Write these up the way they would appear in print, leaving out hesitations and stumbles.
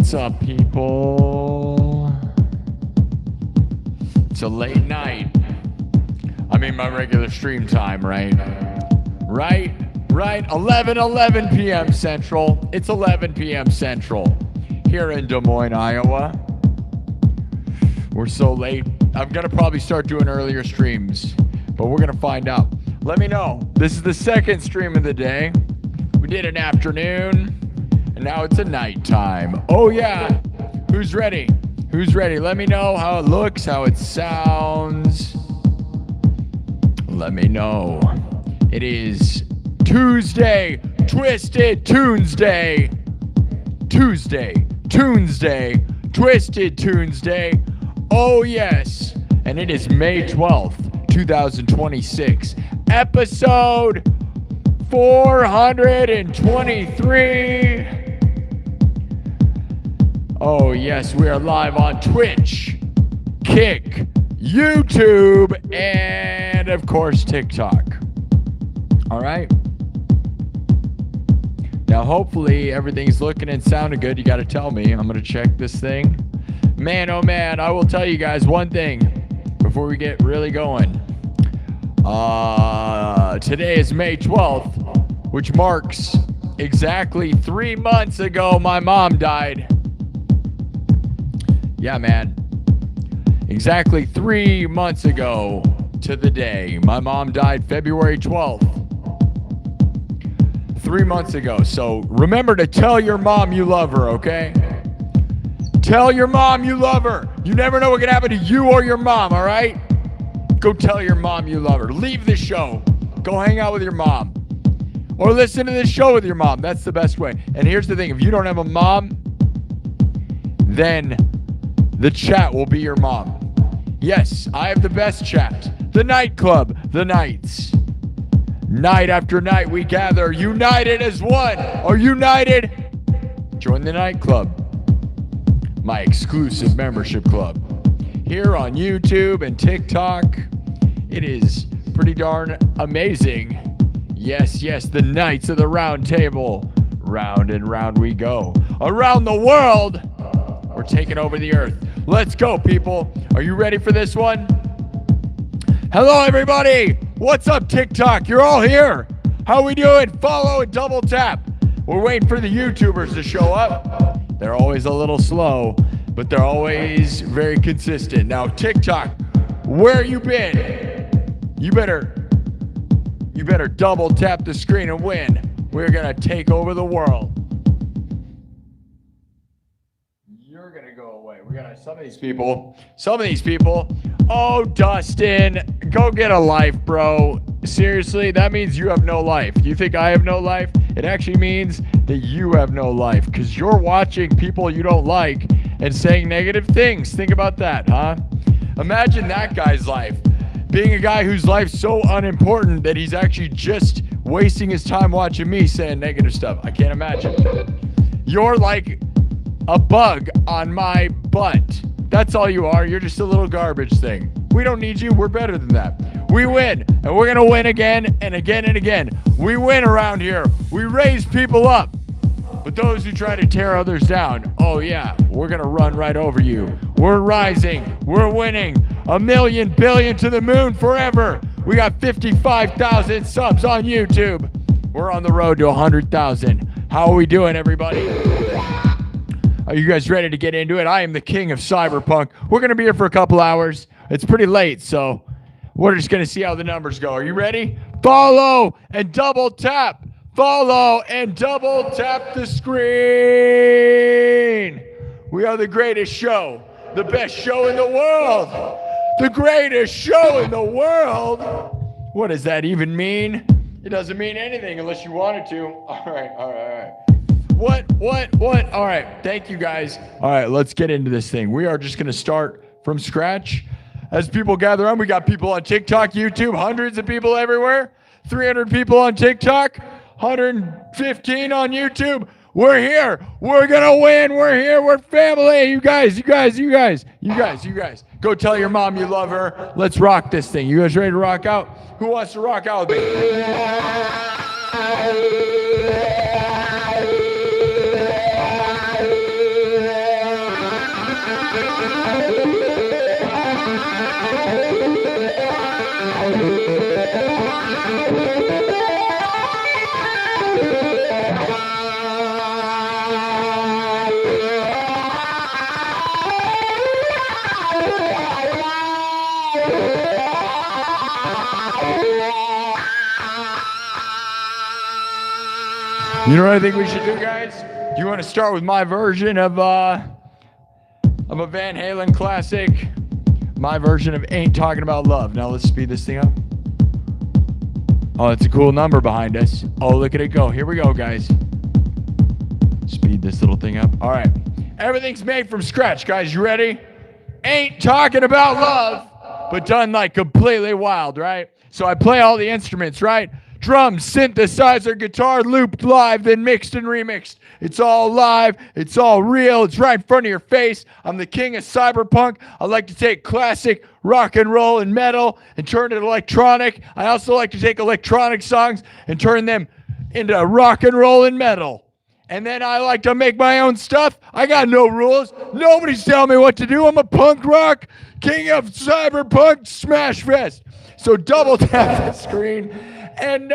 What's up, people? It's a late night. I mean, my regular stream time, right? Right. 11 p.m. Central. It's 11 p.m. Central here in Des Moines, Iowa. We're so late. I'm going to probably start doing earlier streams, but we're going to find out. Let me know. This is the second stream of the day. We did an afternoon, and now it's a nighttime. Oh, yeah. Who's ready? Who's ready? Let me know how it looks, how it sounds. Let me know. It is Tuesday, Twisted Tuesday. Tuesday, Twisted Tuesday. Oh, yes. And it is May 12th, 2026. Episode 423. Oh, yes. We are live on Twitch, Kick, YouTube, and, of course, TikTok. All right. Now, hopefully, everything's looking and sounding good. You got to tell me. I'm going to check this thing. Man, oh, man, I will tell you guys one thing before we get really going. Today is May 12th, which marks exactly 3 months ago my mom died. Yeah, man. Exactly 3 months ago to the day. My mom died February 12th. 3 months ago. So remember to tell your mom you love her, okay? Tell your mom you love her. You never know what can happen to you or your mom, all right? Go tell your mom you love her. Leave the show. Go hang out with your mom. Or listen to this show with your mom. That's the best way. And here's the thing. If you don't have a mom, then the chat will be your mom. Yes, I have the best chat. The nightclub, the nights. Night after night we gather, united as one. Are you united? Join the nightclub. My exclusive membership club. Here on YouTube and TikTok. It is pretty darn amazing. Yes, the Knights of the Round Table. Round and round we go. Around the world, we're taking over the earth. Let's go, people. Are you ready for this one? Hello, everybody. What's up, TikTok? You're all here. How we doing? Follow and double tap. We're waiting for the YouTubers to show up. They're always a little slow, but they're always very consistent. Now, TikTok, where you been? You better double tap the screen and win. We're gonna take over the world. You're gonna go away. We got some of these people. Oh, Dustin, go get a life, bro. Seriously, that means you have no life. You think I have no life? It actually means that you have no life because you're watching people you don't like and saying negative things. Think about that, huh? Imagine that guy's life. Being a guy whose life's so unimportant that he's actually just wasting his time watching me saying negative stuff. I can't imagine. You're like a bug on my butt. That's all you are. You're just a little garbage thing. We don't need you. We're better than that. We win, and we're going to win again and again and again. We win around here. We raise people up. But those who try to tear others down, oh yeah, we're going to run right over you. We're rising. We're winning. 1 million billion to the moon forever. We got 55,000 subs on YouTube. We're on the road to 100,000. How are we doing, everybody? Are you guys ready to get into it? I am the king of cyberpunk. We're going to be here for a couple hours. It's pretty late, so we're just going to see how the numbers go. Are you ready? Follow and double tap. Follow and double tap the screen. We are the greatest show. The best show in the world. The greatest show in the world. What does that even mean? It doesn't mean anything unless you want it to. All right. What? All right. Thank you, guys. All right, let's get into this thing. We are just going to start from scratch. As people gather on, we got people on TikTok, YouTube, hundreds of people everywhere. 300 people on TikTok, 115 on YouTube. We're here. We're going to win. We're here. We're family. You guys. Go tell your mom you love her. Let's rock this thing. You guys ready to rock out? Who wants to rock out with me? You know what I think we should do, guys? Do you want to start with my version of a Van Halen classic? My version of Ain't Talking About Love. Now let's speed this thing up. Oh, it's a cool number behind us. Oh, look at it go. Here we go, guys. Speed this little thing up. All right. Everything's made from scratch, guys. You ready? Ain't Talking About Love, but done like completely wild, right? So I play all the instruments, right? Drums, synthesizer, guitar, looped live, then mixed and remixed. It's all live. It's all real. It's right in front of your face. I'm the king of cyberpunk. I like to take classic rock and roll and metal and turn it electronic. I also like to take electronic songs and turn them into rock and roll and metal. And then I like to make my own stuff. I got no rules. Nobody's telling me what to do. I'm a punk rock king of cyberpunk smash fest. So double tap the screen. And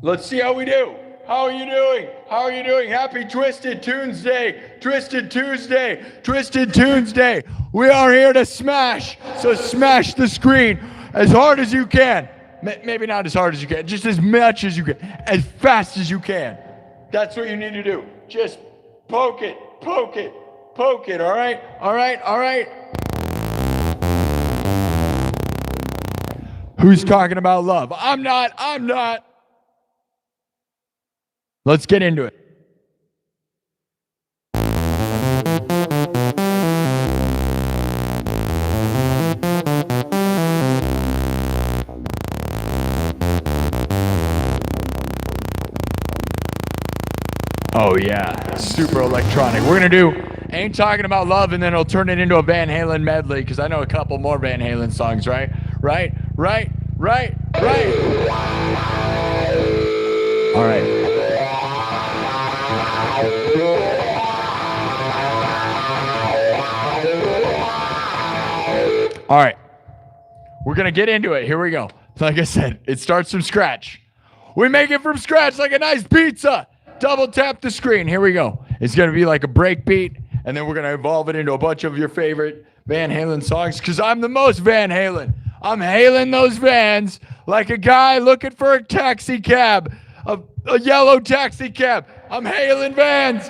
let's see how we do. How are you doing? How are you doing? Happy Twisted Tuesday. Twisted Tuesday. Twisted Tuesday. We are here to smash. So smash the screen as hard as you can. Maybe not as hard as you can. Just as much as you can. As fast as you can. That's what you need to do. Just poke it. Poke it. Poke it. All right? All right? All right? Who's talking about love? I'm not. Let's get into it. Oh yeah, super electronic. We're gonna do Ain't Talking About Love, and then it'll turn it into a Van Halen medley, because I know a couple more Van Halen songs, right? Right. All right. All right. We're going to get into it. Here we go. Like I said, it starts from scratch. We make it from scratch like a nice pizza. Double tap the screen. Here we go. It's going to be like a break beat, and then we're going to evolve it into a bunch of your favorite Van Halen songs, because I'm the most Van Halen. I'm hailing those vans like a guy looking for a taxi cab, a yellow taxi cab. I'm hailing vans.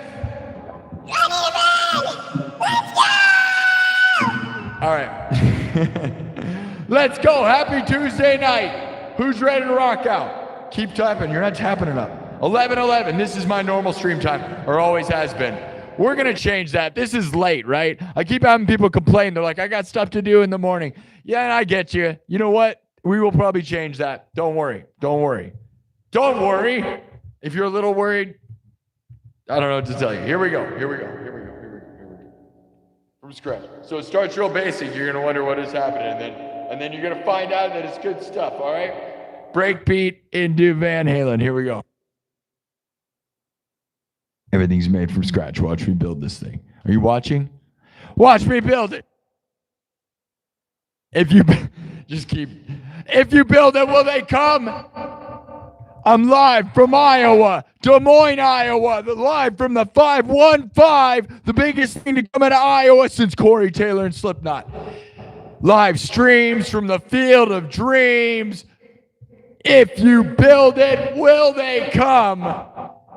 All right. Let's go. Happy Tuesday night. Who's ready to rock out? Keep typing. You're not tapping it up. 11:11. This is my normal stream time, or always has been. We're going to change that. This is late, right? I keep having people complain. They're like, I got stuff to do in the morning. Yeah, and I get you. You know what? We will probably change that. Don't worry. Don't worry. Don't worry. If you're a little worried, I don't know what to tell you. Here we go. Here we go. Here we go. Here we go. From scratch. So it starts real basic. You're going to wonder what is happening. And then you're going to find out that it's good stuff, all right? Breakbeat into Van Halen. Here we go. Everything's made from scratch. Watch me build this thing. Are you watching? Watch me build it. If you build it, will they come? I'm live from Iowa, Des Moines, Iowa. Live from the 515, the biggest thing to come out of Iowa since Corey Taylor and Slipknot. Live streams from the Field of Dreams. If you build it, will they come?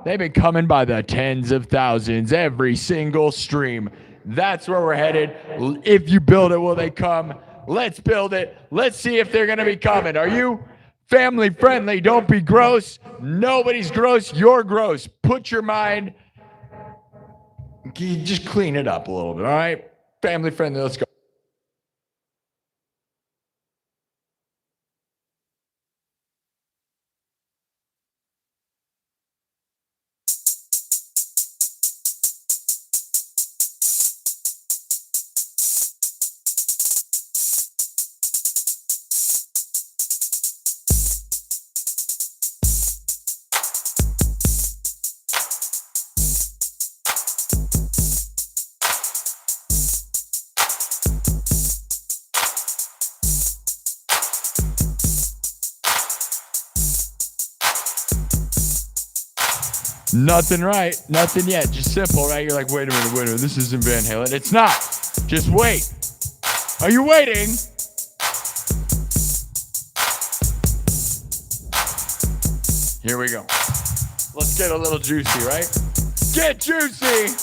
They've been coming by the tens of thousands every single stream. That's where we're headed. If you build it, will they come? Let's build it. Let's see if they're going to be coming. Are you family friendly? Don't be gross. Nobody's gross. You're gross. Put your mind. Just clean it up a little bit, all right? Family friendly. Let's go. Nothing right. Nothing yet. Just simple, right? You're like, wait a minute. This isn't Van Halen. It's not. Just wait. Are you waiting? Here we go. Let's get a little juicy, right? Get juicy!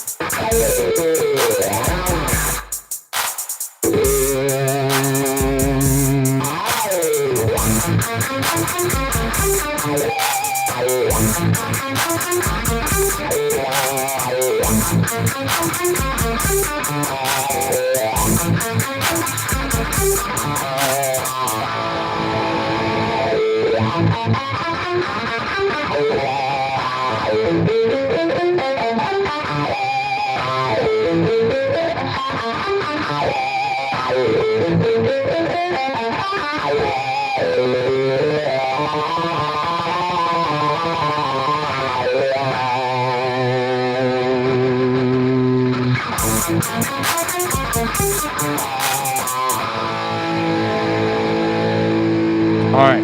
All right.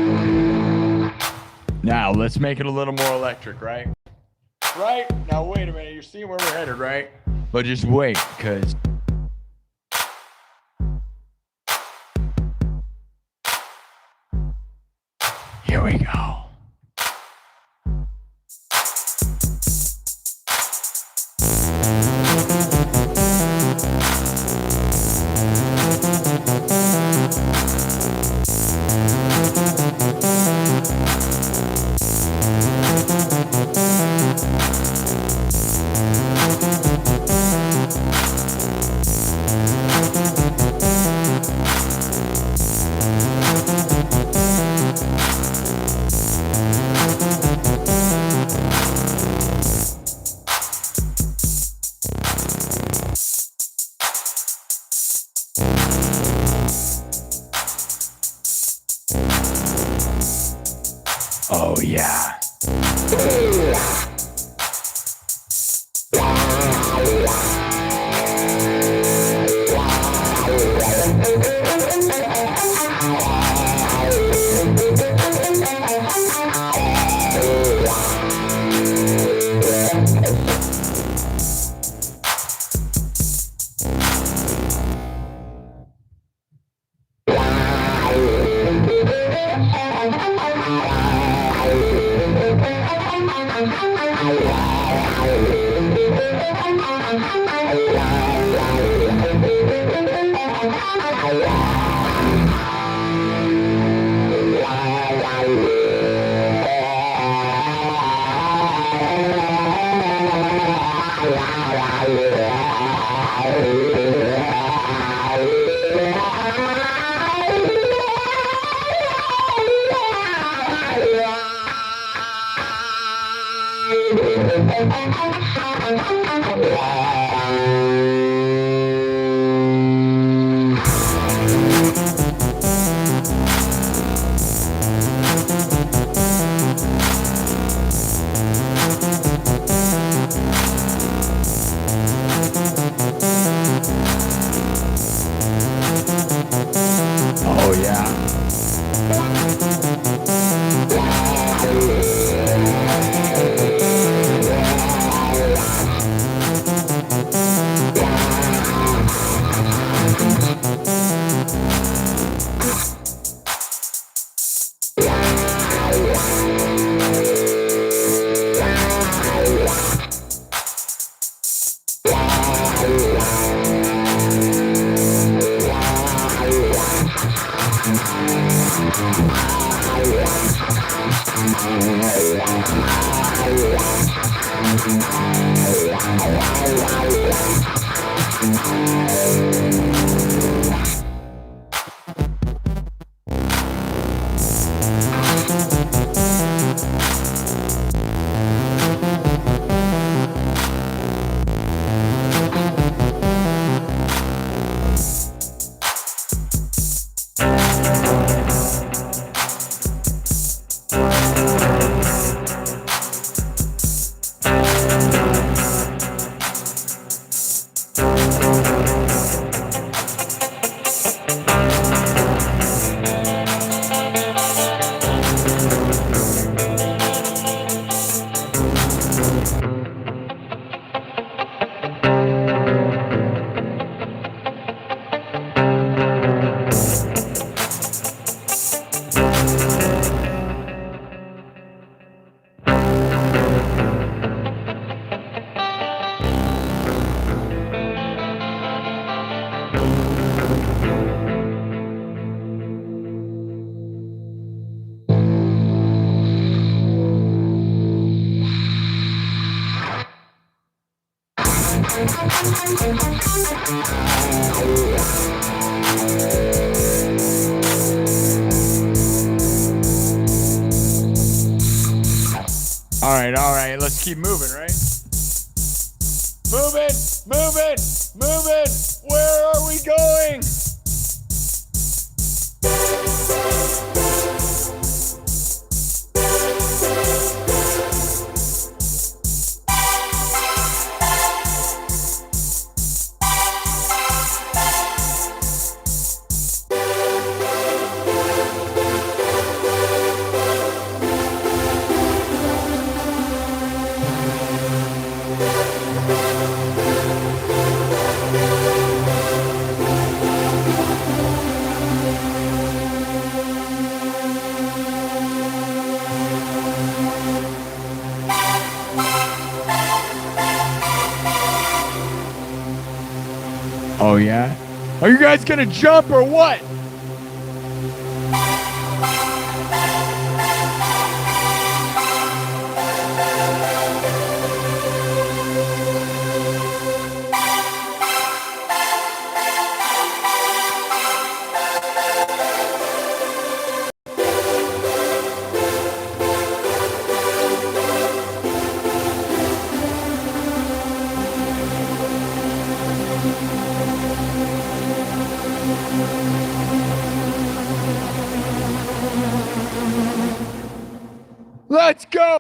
Now, let's make it a little more electric, right? Right? Now, wait a minute. You're seeing where we're headed, right? But just wait, because... here we go. Oh, yeah. Oh, yeah. all right. Let's keep moving, right? Moving, moving, moving. Where are we going? Oh, yeah? Are you guys gonna jump or what? Let's go!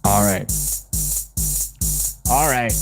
All right. All right.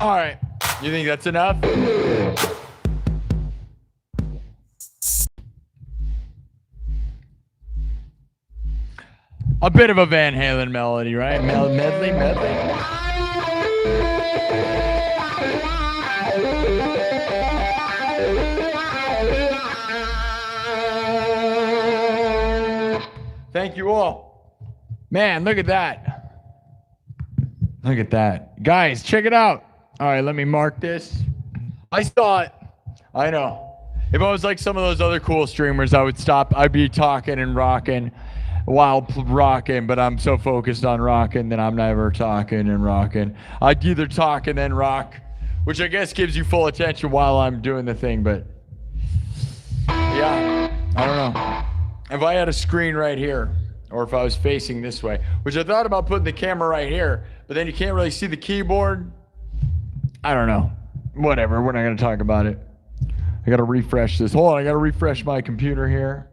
All right. You think that's enough? A bit of a Van Halen melody, right? Medley. Thank you all. Man, look at that. Look at that. Guys, check it out. All right, let me mark this. I know. If I was like some of those other cool streamers, I'd be talking and rocking while rocking, but I'm so focused on rocking that I'm never talking and rocking. I'd either talk and then rock, which I guess gives you full attention while I'm doing the thing, but yeah, I don't know. If I had a screen right here, or if I was facing this way, which I thought about putting the camera right here, but then you can't really see the keyboard. I don't know. Whatever, we're not gonna talk about it. I gotta refresh this. Hold on, I gotta refresh my computer here.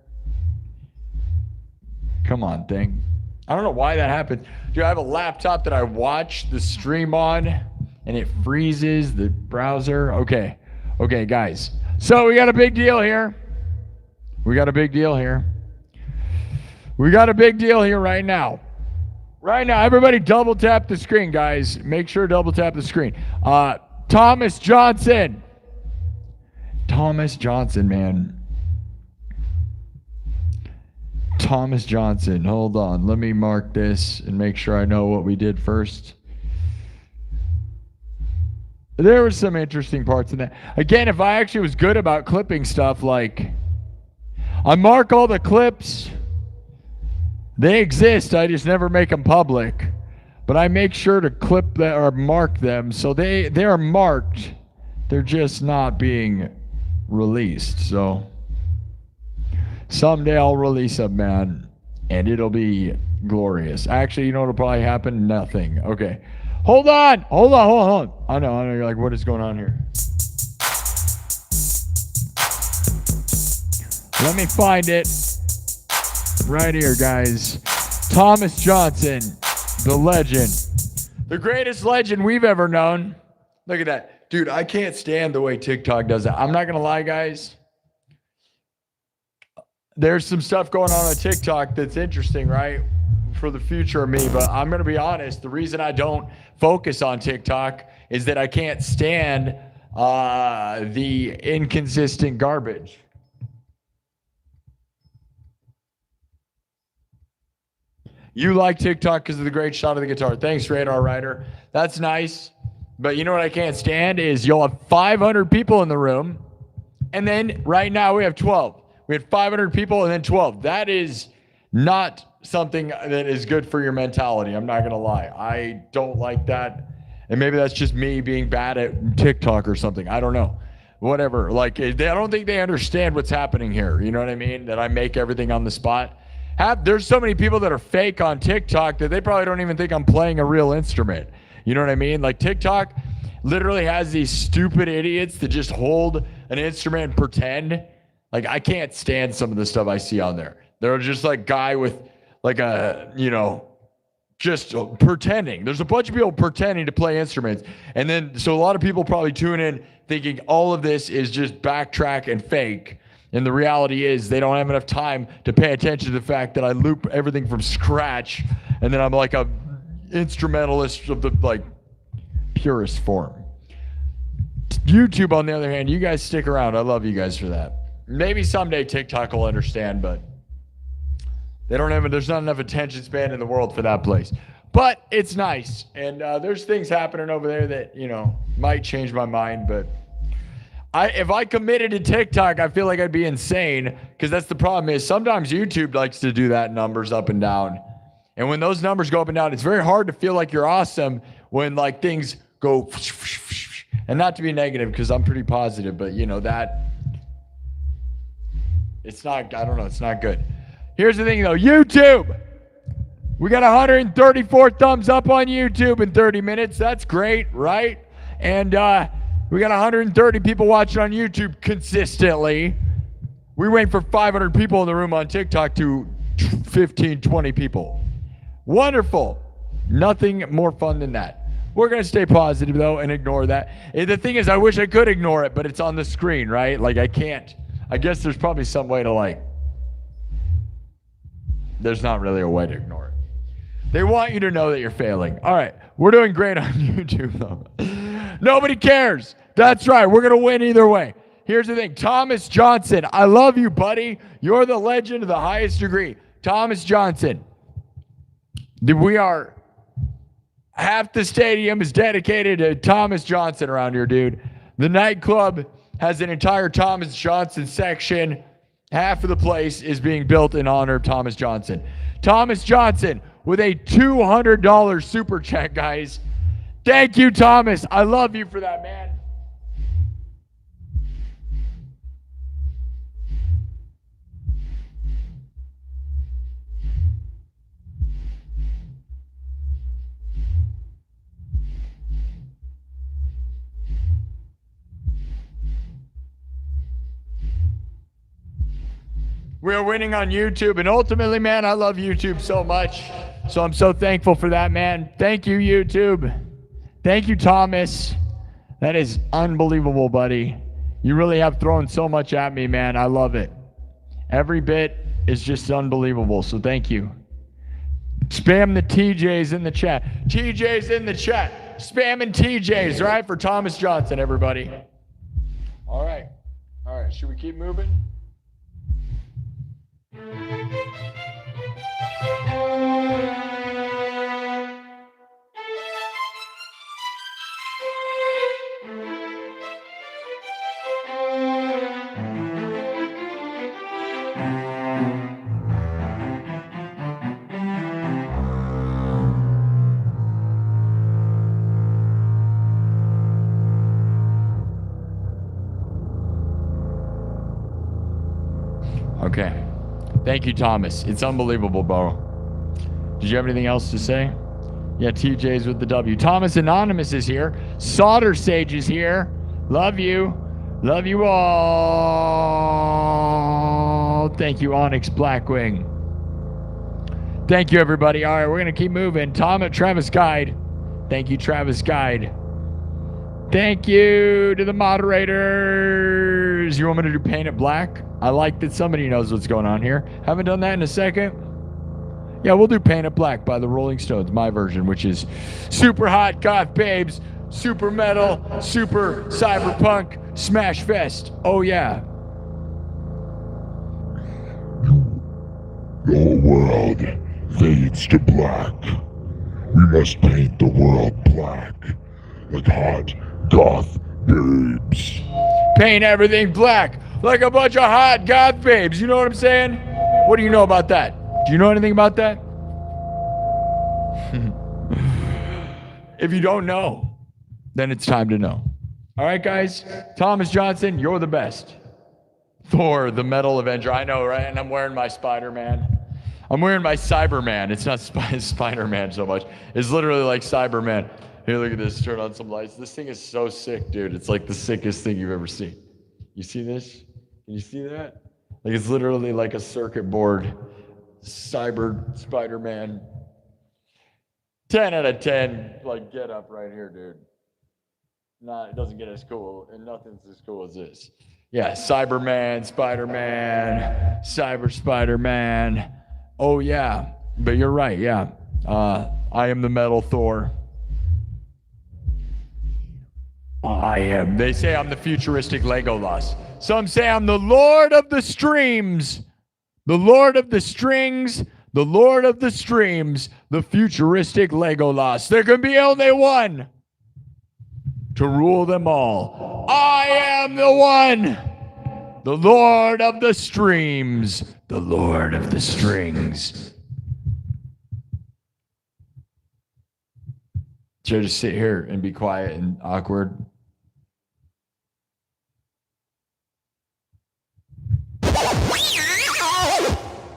Come on, thing. I don't know why that happened. Dude, I have a laptop that I watch the stream on, and it freezes the browser. Okay, guys. So we got a big deal here. We got a big deal here right now. Right now, everybody double tap the screen, guys. Make sure to double tap the screen. Thomas Johnston. Thomas Johnston, man. Thomas Johnston. Hold on. Let me mark this and make sure I know what we did first. There were some interesting parts in that. Again, if I actually was good about clipping stuff, like I mark all the clips. They exist. I just never make them public. But I make sure to clip them or mark them. So they are marked. They're just not being released. So someday I'll release them, man. And it'll be glorious. Actually, you know what'll probably happen? Nothing. Okay. Hold on. I know. You're like, what is going on here? Let me find it. Right here, guys. Thomas Johnston, the legend. The greatest legend we've ever known. Look at that. Dude, I can't stand the way TikTok does that. I'm not going to lie, guys. There's some stuff going on TikTok that's interesting, right? For the future of me. But I'm going to be honest. The reason I don't focus on TikTok is that I can't stand the inconsistent garbage. You like TikTok because of the great shot of the guitar. Thanks, Radar Rider. That's nice. But you know what I can't stand is you'll have 500 people in the room, and then right now we have 12. We had 500 people and then 12. That is not something that is good for your mentality. I'm not going to lie. I don't like that. And maybe that's just me being bad at TikTok or something. I don't know. Whatever. Like, I don't think they understand what's happening here. You know what I mean? That I make everything on the spot. There's so many people that are fake on TikTok that they probably don't even think I'm playing a real instrument. You know what I mean? Like TikTok literally has these stupid idiots that just hold an instrument and pretend. Like I can't stand some of the stuff I see on there. They're just like guy with like a, just pretending. There's a bunch of people pretending to play instruments. And then, so a lot of people probably tune in thinking all of this is just backtrack and fake. And the reality is they don't have enough time to pay attention to the fact that I loop everything from scratch. And then I'm like a instrumentalist of the like purest form. YouTube, on the other hand, you guys stick around. I love you guys for that. Maybe someday TikTok will understand, but there's not enough attention span in the world for that place. But it's nice. And there's things happening over there that, might change my mind, but if I committed to TikTok, I feel like I'd be insane, because that's the problem is sometimes YouTube likes to do that, numbers up and down. And when those numbers go up and down, it's very hard to feel like you're awesome when like things go, and not to be negative because I'm pretty positive, but that it's not, I don't know, it's not good. Here's the thing though, YouTube. We got 134 thumbs up on YouTube in 30 minutes. That's great, right? And we got 130 people watching on YouTube consistently. We went from 500 people in the room on TikTok to 15, 20 people. Wonderful. Nothing more fun than that. We're going to stay positive, though, and ignore that. And the thing is, I wish I could ignore it, but it's on the screen, right? Like, I can't. I guess there's probably some way to, there's not really a way to ignore it. They want you to know that you're failing. All right. We're doing great on YouTube, though. Nobody cares. That's right. We're going to win either way. Here's the thing. Thomas Johnston. I love you, buddy. You're the legend of the highest degree. Thomas Johnston. We are... Half the stadium is dedicated to Thomas Johnston around here, dude. The nightclub has an entire Thomas Johnston section. Half of the place is being built in honor of Thomas Johnston. Thomas Johnston with a $200 super chat, guys. Thank you, Thomas. I love you for that, man. We are winning on YouTube, and ultimately, man, I love YouTube so much. So I'm so thankful for that, man. Thank you, YouTube. Thank you, Thomas. That is unbelievable, buddy. You really have thrown so much at me, man. I love it. Every bit is just unbelievable, so thank you. Spam the TJs in the chat. TJs in the chat. Spamming TJs, right? For Thomas Johnston, everybody. All right. All right, should we keep moving? Okay. Thank you, Thomas. It's unbelievable, bro. Did you have anything else to say? Yeah, TJ's with the W. Thomas Anonymous is here. Solder Sage is here. Love you. Love you all. Thank you, Onyx Blackwing. Thank you, everybody. All right, we're going to keep moving. Travis Guide. Thank you, Travis Guide. Thank you to the moderators. You want me to do Paint It Black? I like that somebody knows what's going on here. Haven't done that in a second. Yeah, we'll do Paint It Black by the Rolling Stones, my version, which is super hot goth babes, super metal, super cyberpunk, smash fest. Oh, yeah. Your world fades to black. We must paint the world black like hot goth babes. Paint everything black like a bunch of hot goth babes. You know what I'm saying? What do you know about that? Do you know anything about that? If you don't know, then it's time to know. All right, guys. Thomas Johnston, you're the best. Thor, the Metal Avenger. I know, right? And I'm wearing my Spider-Man. I'm wearing my Cyberman. It's not Spider-Man so much. It's literally like Cyberman. Here, look at this. Turn on some lights. This thing is so sick, dude. It's like the sickest thing you've ever seen. You see this? Can you see that? Like it's literally like a circuit board. Cyber Spider-Man. 10 out of 10. Like get up right here, dude. Nah, it doesn't get as cool. And nothing's as cool as this. Yeah, Cyberman, Spider-Man, Cyber Spider-Man. Oh, yeah. But you're right, yeah. I am the Metal Thor. I am. They say I'm the futuristic Legolas. Some say I'm the Lord of the Streams. The Lord of the Strings. The Lord of the Streams. The futuristic Legolas. There can be only one to rule them all. I am the one. The Lord of the Streams. The Lord of the Strings. Should I just sit here and be quiet and awkward?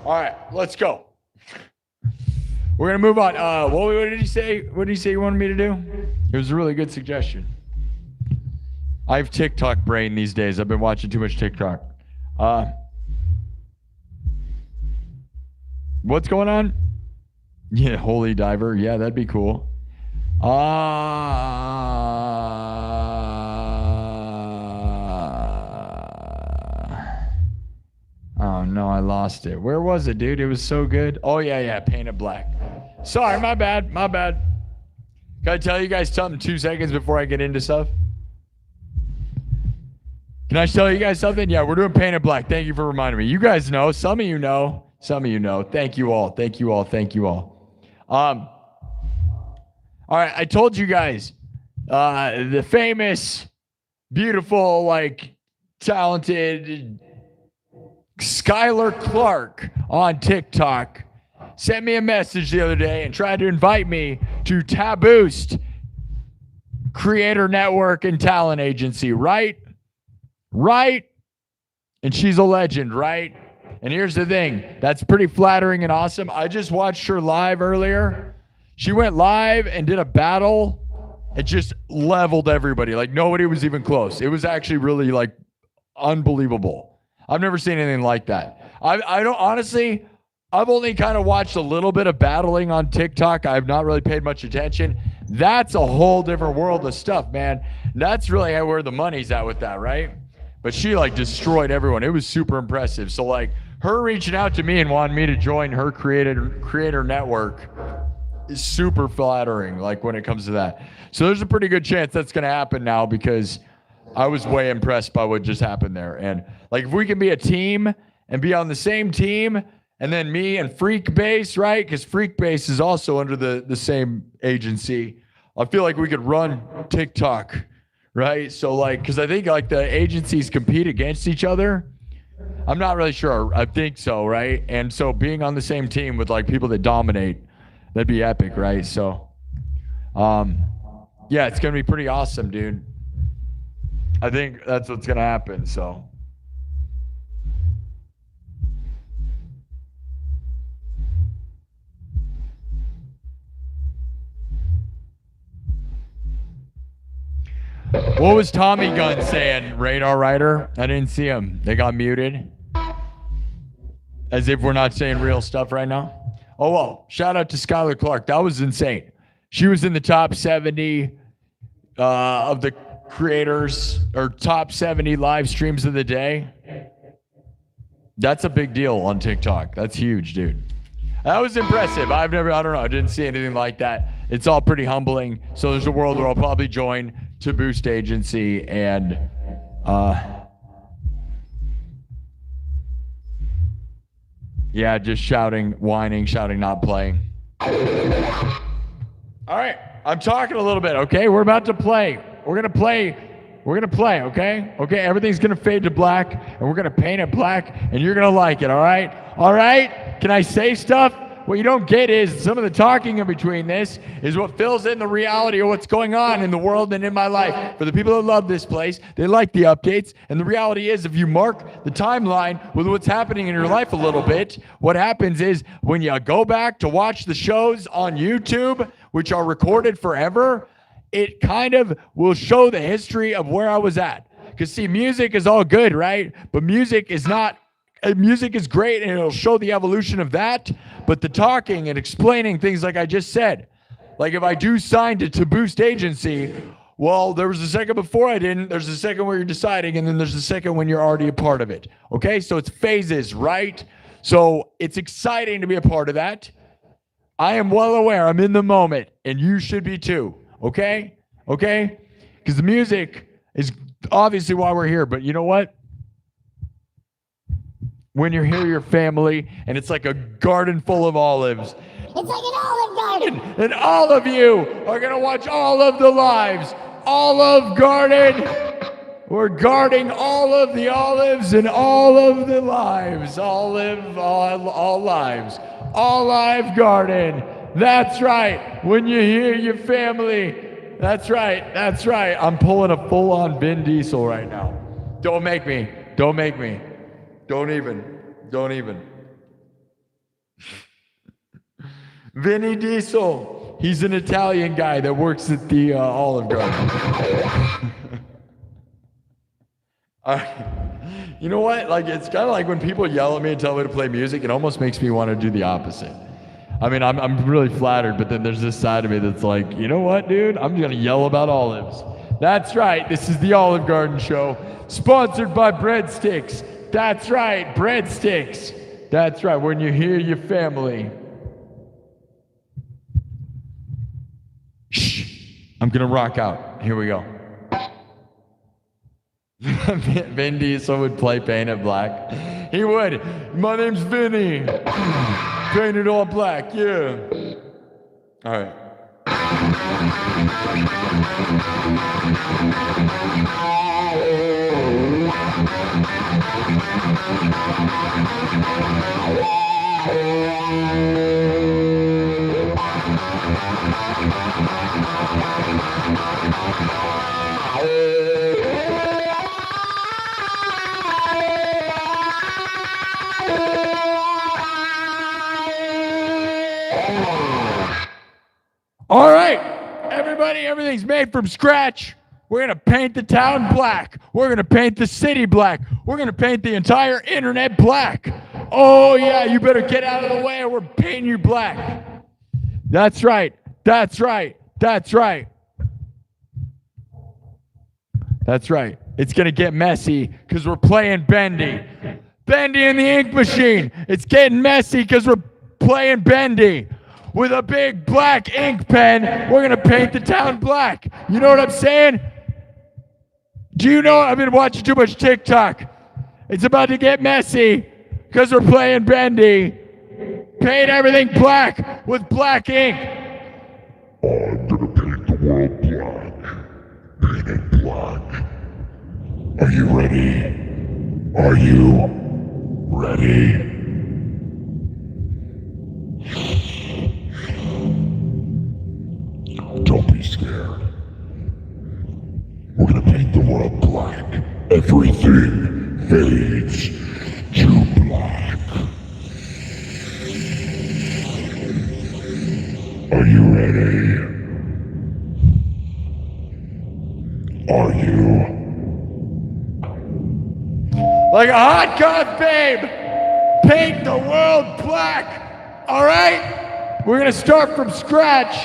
All right, let's go. We're gonna move on. What did he say? What did he say you wanted me to do? It was a really good suggestion. I have TikTok brain these days. I've been watching too much TikTok. What's going on? Yeah, Holy Diver. Yeah, that'd be cool. Oh no, I lost it. Where was it, dude? It was so good. Oh yeah, Paint It Black. Sorry, my bad. Can I tell you guys something 2 seconds before I get into stuff? Can I tell you guys something? Yeah, we're doing Paint It Black. Thank you for reminding me. You guys know. Some of you know. Thank you all. All right, I told you guys the famous, beautiful, like talented Skylar Clark on TikTok sent me a message the other day and tried to invite me to Taboost Creator Network and Talent Agency, right? And she's a legend, right? And here's the thing. That's pretty flattering and awesome. I just watched her live earlier. She went live and did a battle. It just leveled everybody. Like nobody was even close. It was actually really like unbelievable. I've never seen anything like that. I don't honestly. I've only kind of watched a little bit of battling on TikTok. I've not really paid much attention. That's a whole different world of stuff, man. That's really where the money's at with that, right? But she like destroyed everyone. It was super impressive. So like her reaching out to me and wanting me to join her creator network is super flattering, like when it comes to that. So there's a pretty good chance that's going to happen now because I was way impressed by what just happened there. And like if we can be a team and be on the same team, and then me and Freakbase, right? Because Freakbase is also under the same agency. I feel like we could run TikTok, right? So like, because I think like the agencies compete against each other. I'm not really sure. I think so, right? And so being on the same team with like people that dominate, that'd be epic, right? So, yeah, it's gonna be pretty awesome, dude. I think that's what's gonna happen. So. What was Tommy Gunn saying, Radar Rider? I didn't see him. They got muted. As if we're not saying real stuff right now. Oh, well, shout out to Skylar Clark. That was insane. She was in the top 70 of the creators, or top 70 live streams of the day. That's a big deal on TikTok. That's huge, dude. That was impressive. I don't know. I didn't see anything like that. It's all pretty humbling. So there's a world where I'll probably join to Boost Agency and yeah, just shouting, whining, shouting, not playing. All right, I'm talking a little bit, okay? We're about to play. We're gonna play, okay? Okay, everything's gonna fade to black, and we're gonna paint it black, and you're gonna like it, all right? All right? Can I say stuff? What you don't get is some of the talking in between this is what fills in the reality of what's going on in the world and in my life. For the people that love this place, they like the updates. And the reality is if you mark the timeline with what's happening in your life a little bit, what happens is when you go back to watch the shows on YouTube, which are recorded forever, it kind of will show the history of where I was at. Because see, music is all good, right? But music is not. Music is great and it'll show the evolution of that, but the talking and explaining things like I just said, like if I do sign to Boost Agency, well, there was a second before I didn't, there's a second where you're deciding, and then there's a second when you're already a part of it. Okay, so it's phases, right? So it's exciting to be a part of that. I am well aware, I'm in the moment, and you should be too, okay? Okay? Because the music is obviously why we're here, but you know what? When you're here, your family, and it's like a garden full of olives. It's like an olive garden. And all of you are going to watch all of the lives. Olive Garden. We're guarding all of the olives and all of the lives. All lives. All live garden. That's right. When you hear your family. That's right. That's right. I'm pulling a full-on Vin Diesel right now. Don't make me. Don't make me. Don't even. Vinny Diesel. He's an Italian guy that works at the Olive Garden. You know what? Like, it's kind of like when people yell at me and tell me to play music, it almost makes me want to do the opposite. I mean, I'm really flattered, but then there's this side of me that's like, you know what, dude? I'm going to yell about olives. That's right. This is the Olive Garden Show, sponsored by Breadsticks. That's right, breadsticks. That's right, when you hear your family. Shh, I'm gonna rock out. Here we go. Vin Diesel would play Paint It Black. He would. My name's Vinny. Paint it all black, yeah. All right. All right, everybody, everything's made from scratch. We're going to paint the town black. We're going to paint the city black. We're going to paint the entire internet black. Oh yeah, you better get out of the way or we're painting you black. That's right. That's right. That's right. That's right. It's going to get messy because we're playing Bendy. Bendy and the ink machine. It's getting messy because we're playing Bendy. With a big black ink pen, we're going to paint the town black. You know what I'm saying? Do you know I've been watching too much TikTok? It's about to get messy because we're playing Bendy. Paint everything black with black ink. I'm gonna paint the world black. Paint it black. Are you ready? Are you ready? Don't be scared. We're gonna paint the world black. Everything fades to black. Are you ready? Are you? Like a hot goth babe, paint the world black. All right? We're gonna start from scratch.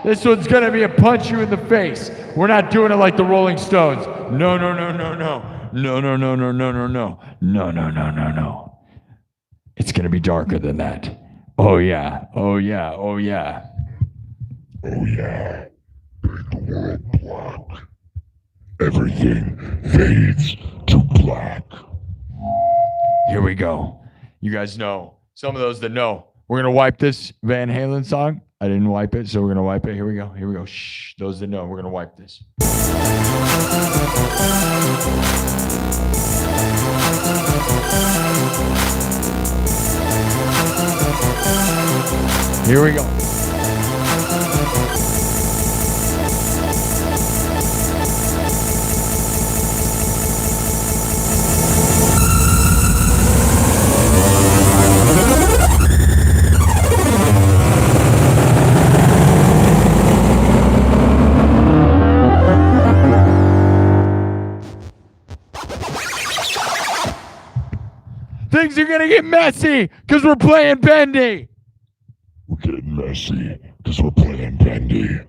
This one's gonna be a punch you in the face. We're not doing it like the Rolling Stones. No, no, no, no, no. No, no, no, no, no, no, no. No, no, no, no, no. It's gonna be darker than that. Oh yeah, oh yeah, oh yeah. Oh yeah. Paint the world black. Everything fades to black. Here we go. You guys know, some of those that know, we're gonna wipe this Van Halen song. I didn't wipe it, so we're gonna wipe it. Here we go. Here we go. Shh. Those that know, we're gonna wipe this. Here we go. Things are gonna get messy because we're playing Bendy. We're getting messy because we're playing Bendy.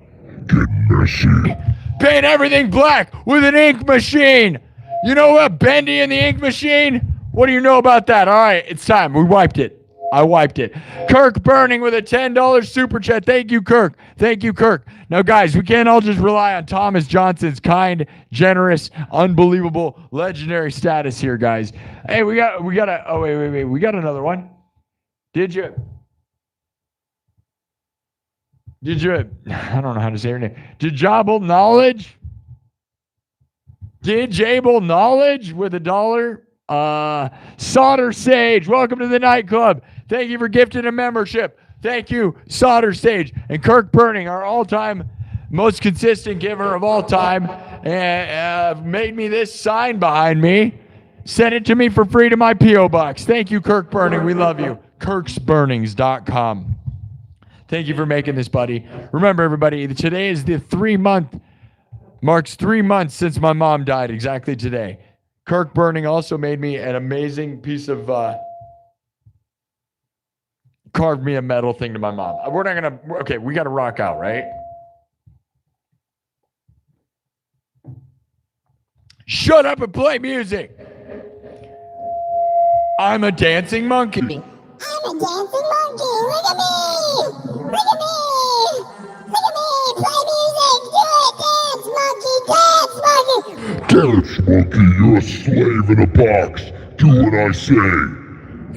Getting messy. Paint everything black with an ink machine. You know what? Bendy and the ink machine? What do you know about that? All right, it's time. We wiped it. I wiped it. Kirk Burning with a $10 super chat. Thank you, Kirk. Thank you, Kirk. Now, guys, we can't all just rely on Thomas Johnston's kind, generous, unbelievable, legendary status here, guys. Hey, we got wait. We got another one. Did you, I don't know how to say her name. Didjable Knowledge? Didjable Knowledge with $1. Solder Sage, welcome to the nightclub. Thank you for gifting a membership. Thank you, Solder Sage. And Kirk Burning, our all-time most consistent giver of all time, made me this sign behind me. Sent it to me for free to my P.O. Box. Thank you, Kirk Burning. We love you. KirksBurnings.com. Thank you for making this, buddy. Remember, everybody, today is the marks 3 months since my mom died, exactly today. Kirk Burning also made me an amazing piece of, carved me a metal thing to my mom. We're not going to, okay, we got to rock out, right? Shut up and play music. I'm a dancing monkey. I'm a dancing monkey. Look at me. Look at me. Look at me. Play music. Do it. Dance, monkey. Dance, monkey. Dance, monkey, you're a slave in a box. Do what I say.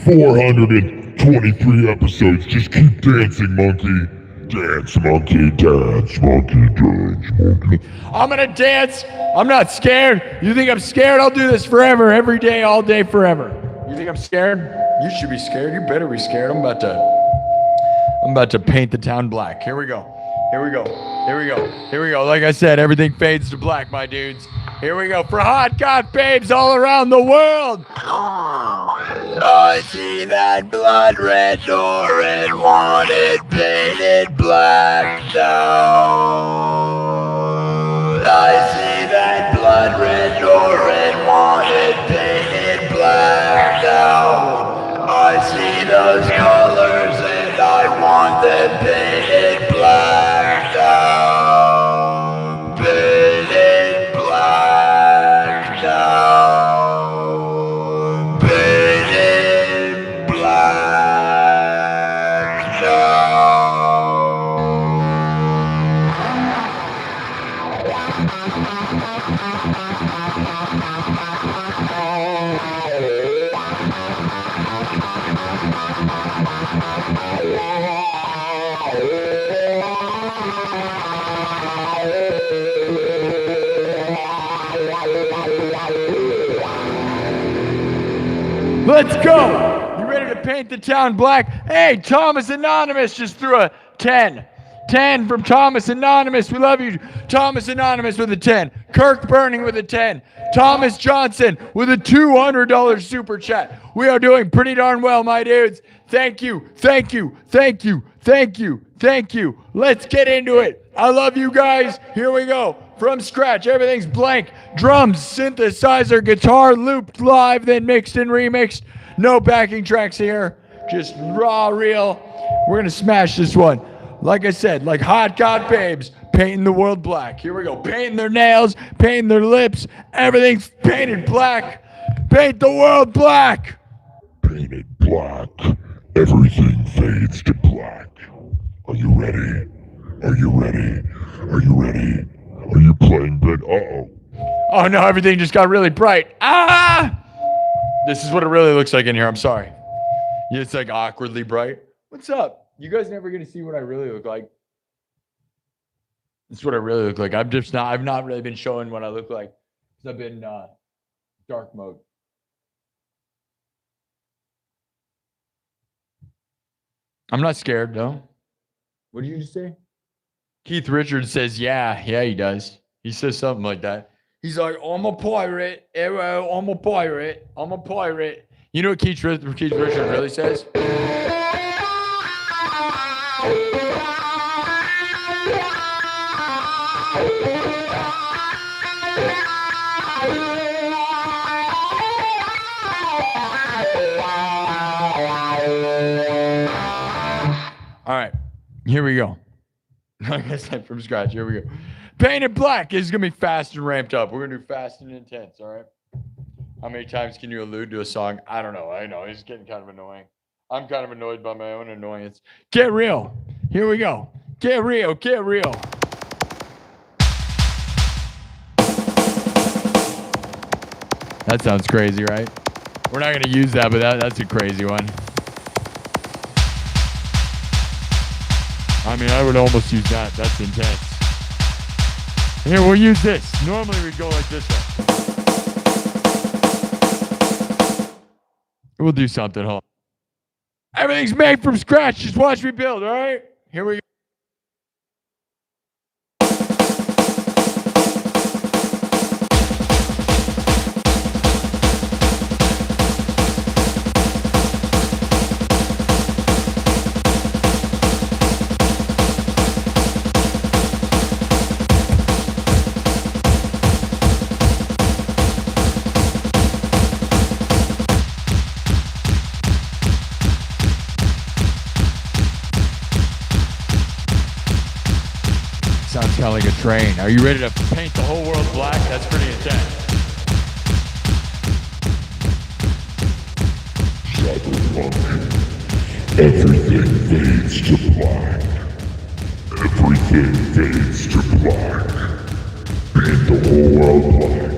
423 episodes. Just keep dancing, monkey. Dance, monkey, dance, monkey, dance, monkey. I'm going to dance. I'm not scared. You think I'm scared? I'll do this forever, every day, all day, forever. You think I'm scared? You should be scared. You better be scared. I'm about to paint the town black. Here we go. Here we go. Here we go. Here we go. Like I said, everything fades to black, my dudes. Here we go. For hot goth babes all around the world. I see that blood red door and want it painted black now. I see that blood red door and want it painted black now. I see those colors and I want them painted black now. Painted black now. Painted black now. Let's go! You ready to paint the town black? Hey, Thomas Anonymous just threw a 10. 10 from Thomas Anonymous. We love you. Thomas Anonymous with a 10. Kirk Burning with a 10. Thomas Johnston with a $200 super chat. We are doing pretty darn well, my dudes. Thank you. Thank you. Thank you. Thank you. Thank you. Let's get into it. I love you guys. Here we go. From scratch, everything's blank. Drums, synthesizer, guitar, looped live, then mixed and remixed. No backing tracks here. Just raw, real. We're going to smash this one. Like I said, like hot god babes, painting the world black. Here we go. Painting their nails, painting their lips. Everything's painted black. Paint the world black. Painted black. Everything fades to black. Are you ready? Are you ready? Are you ready? Are you playing bit? Uh-oh. Oh no, everything just got really bright. Ah! This is what it really looks like in here. I'm sorry. Yeah, it's like awkwardly bright. What's up? You guys never get to see what I really look like. This is what I really look like. I've not really been showing what I look like. Because I've been dark mode. I'm not scared though. What did you just say? Keith Richards says, yeah, he does. He says something like that. He's like, I'm a pirate. Arrow, I'm a pirate. I'm a pirate. You know what Keith Richards really says? All right, here we go. Like I said, from scratch, here we go. Painted black is going to be fast and ramped up. We're going to do fast and intense, all right? How many times can you allude to a song? I don't know. I know. It's getting kind of annoying. I'm kind of annoyed by my own annoyance. Get real. Here we go. Get real. Get real. That sounds crazy, right? We're not going to use that, but that's a crazy one. I mean, I would almost use that. That's intense. Here, we'll use this. Normally we'd go like this one. We'll do something. Hold on. Everything's made from scratch. Just watch me build, all right? Here we go. Sounds kind of like a train. Are you ready to paint the whole world black? That's pretty intense. Everything fades to black. Everything fades to black. Paint the whole world black.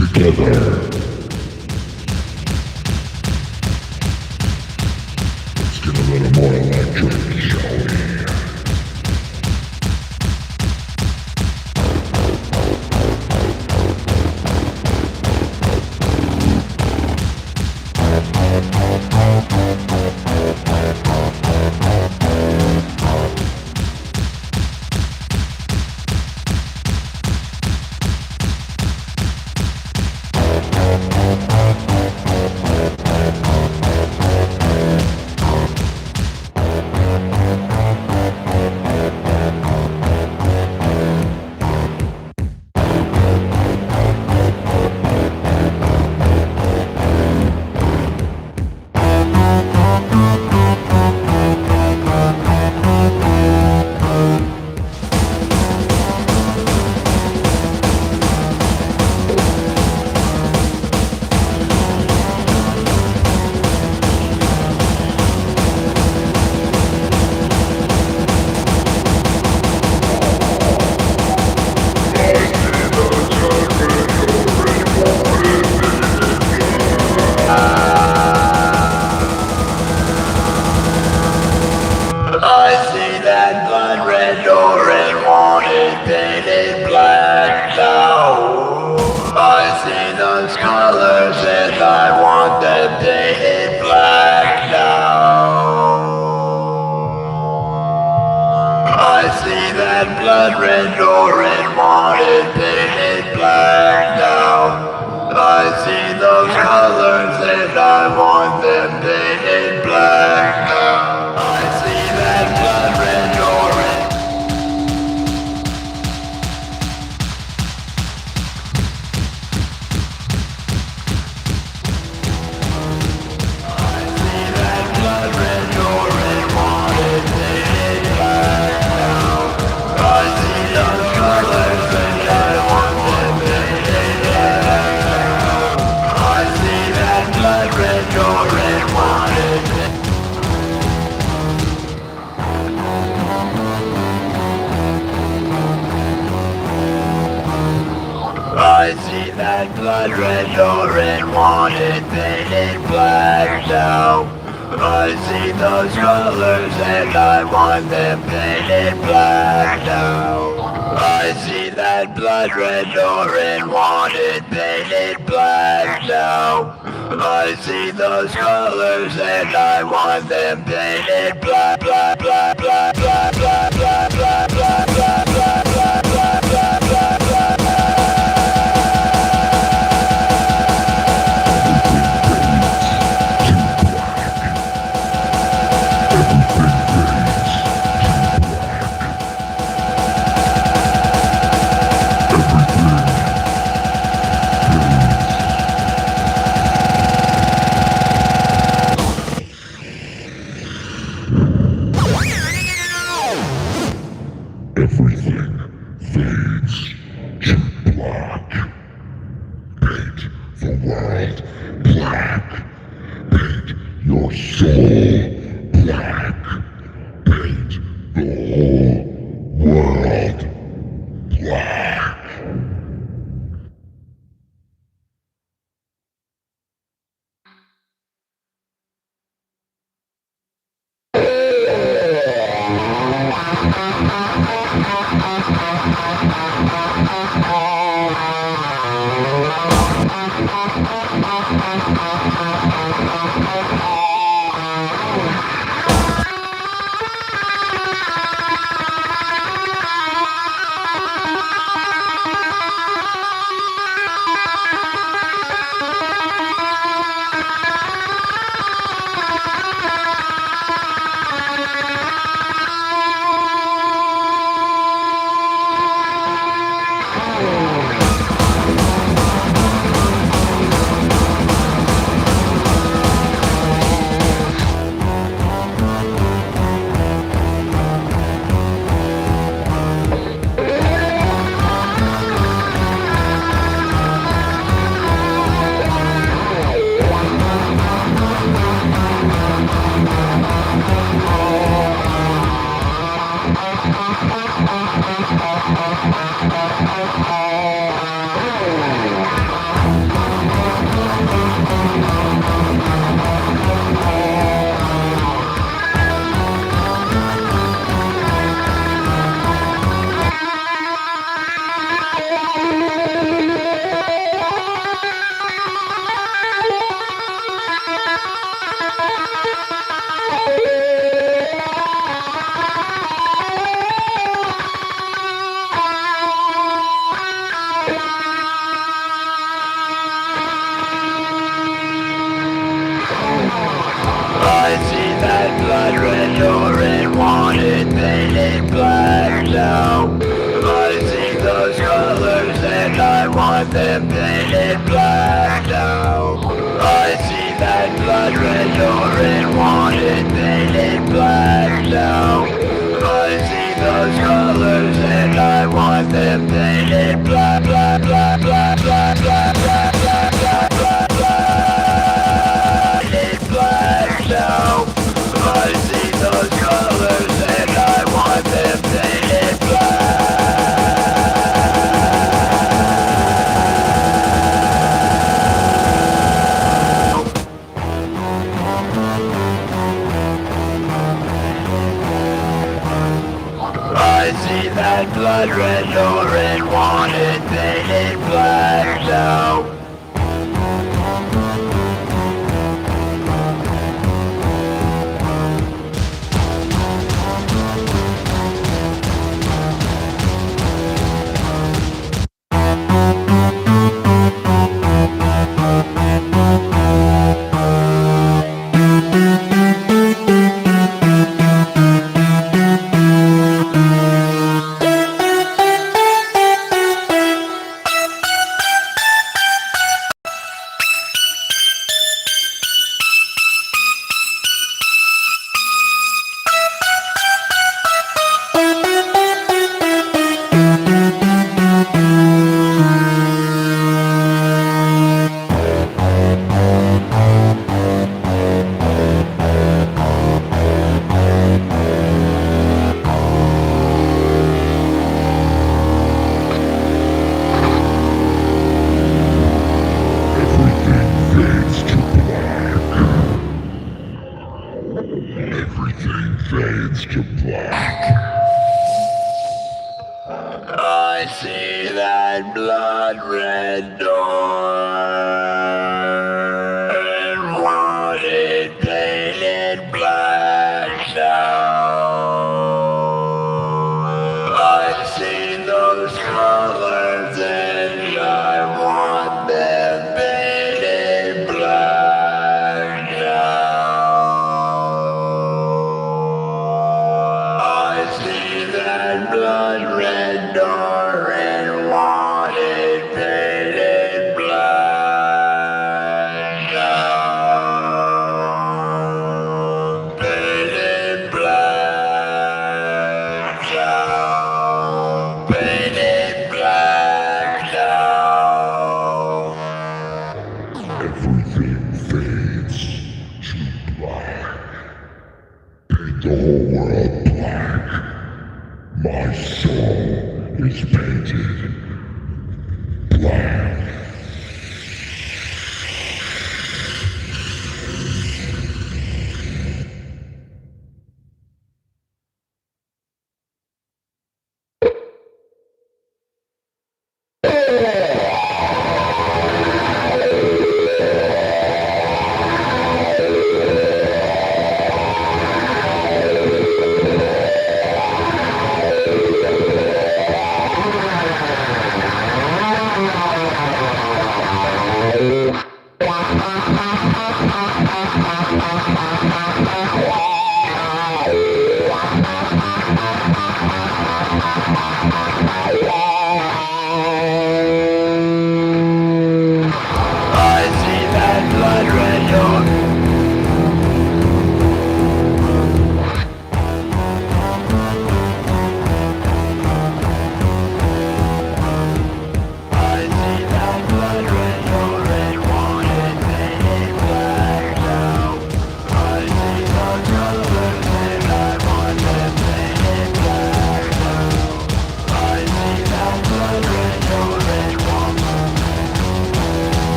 Together. Let's get a little more electric, shall we?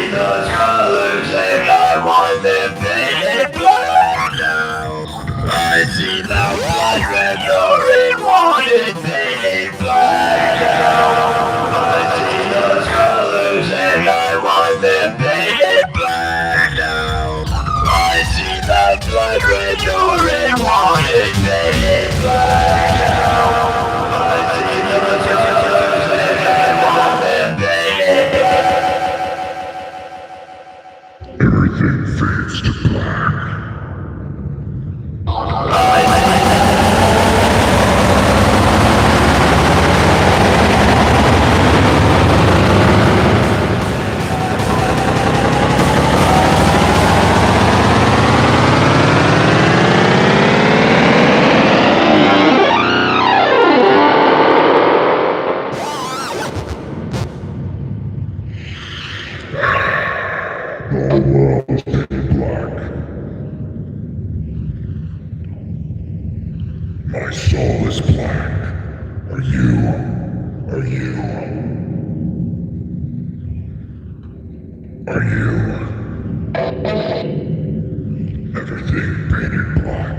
see those colors and I want them painted black now. I see the blood red door and want it painted black now. I see those colors and I want them painted black now. I see the blood red door and want it painted black now. I see those colors and I want them painted black. Everything fades to black. The world is painted black. My soul is black. Are you? Are you? Are you? Everything painted black.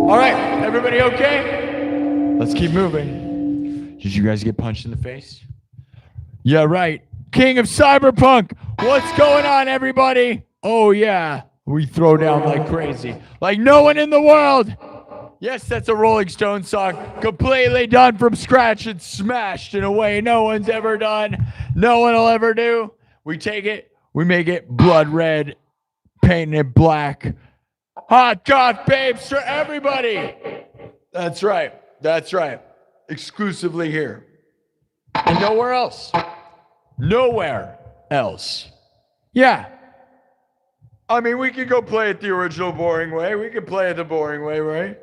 All right, everybody okay? Let's keep moving. Did you guys get punched in the face? Yeah, right. King of Cyberpunk. What's going on, everybody? Oh, yeah. We throw down like crazy. Like no one in the world. Yes, that's a Rolling Stones song. Completely done from scratch and smashed in a way no one's ever done. No one will ever do. We take it. We make it blood red. Painted it black. Hot goth babes for everybody. That's right. That's right. Exclusively here. And nowhere else. Nowhere else. Yeah. I mean, we could go play it the original boring way. We could play it the boring way, right?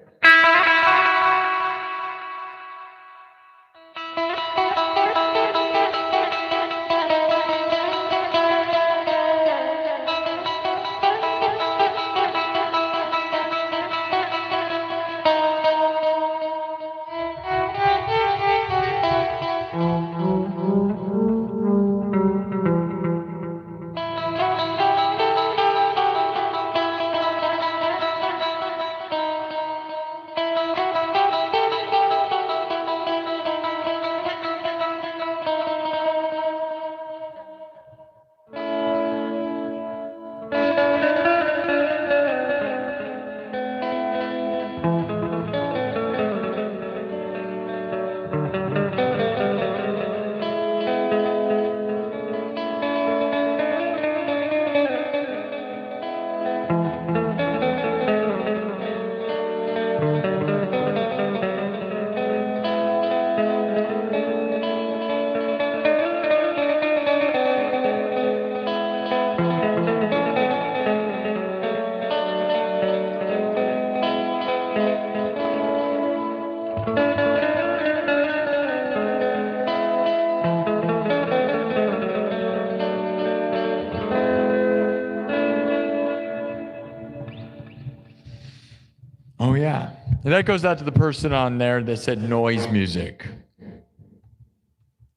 Oh, yeah. And that goes out to the person on there that said noise music.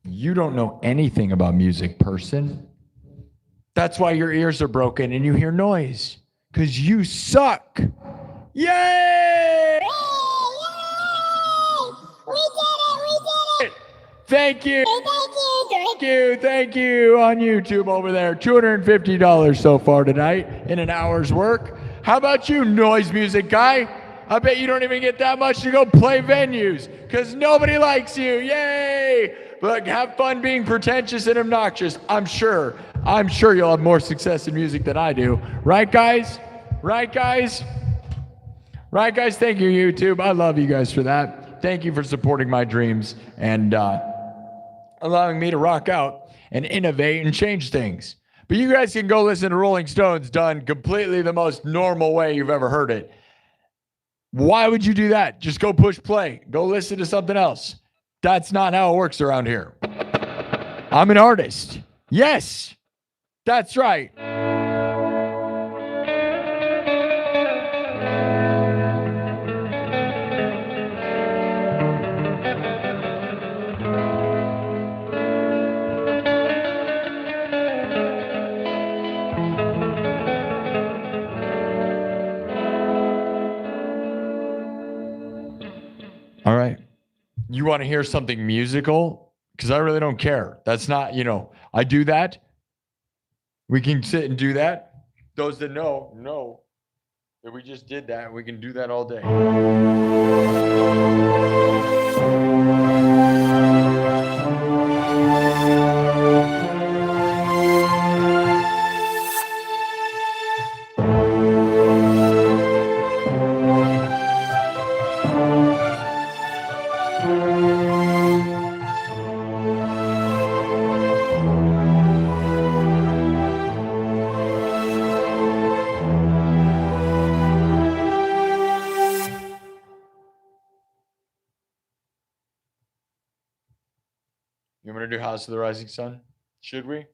You don't know anything about music, person. That's why your ears are broken and you hear noise. Because you suck. Yay! We did it! We did it! Thank you. Thank you! Thank you on YouTube over there. $250 so far tonight in an hour's work. How about you, noise music guy? I bet you don't even get that much to go play venues because nobody likes you. Yay! But have fun being pretentious and obnoxious. I'm sure you'll have more success in music than I do. Right, guys? Right, guys? Right, guys? Thank you, YouTube. I love you guys for that. Thank you for supporting my dreams and allowing me to rock out and innovate and change things. But you guys can go listen to Rolling Stones done completely the most normal way you've ever heard it. Why would you do that? Just go push play. Go listen to something else. That's not how it works around here. I'm an artist. Yes, that's right. All right. You want to hear something musical? Because I really don't care. That's not, I do that. We can sit and do that. Those that know that we just did that. We can do that all day. You want me to do House of the Rising Sun? Should we?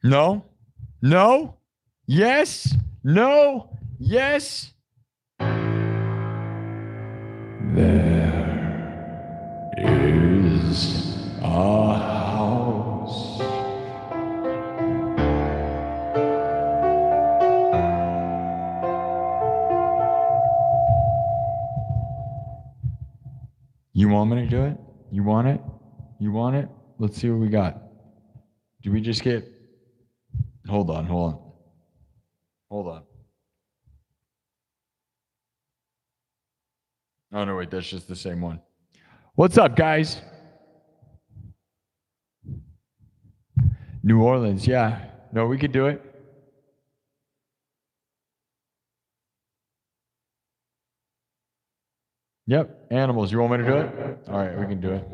No? No? Yes? No? Yes? There is a house. You want me to do it? You want it? You want it? Let's see what we got. Do we just get... Hold on. Oh, no, wait, that's just the same one. What's up, guys? New Orleans, yeah. No, we could do it. Yep, animals. You want me to do it? All right, we can do it.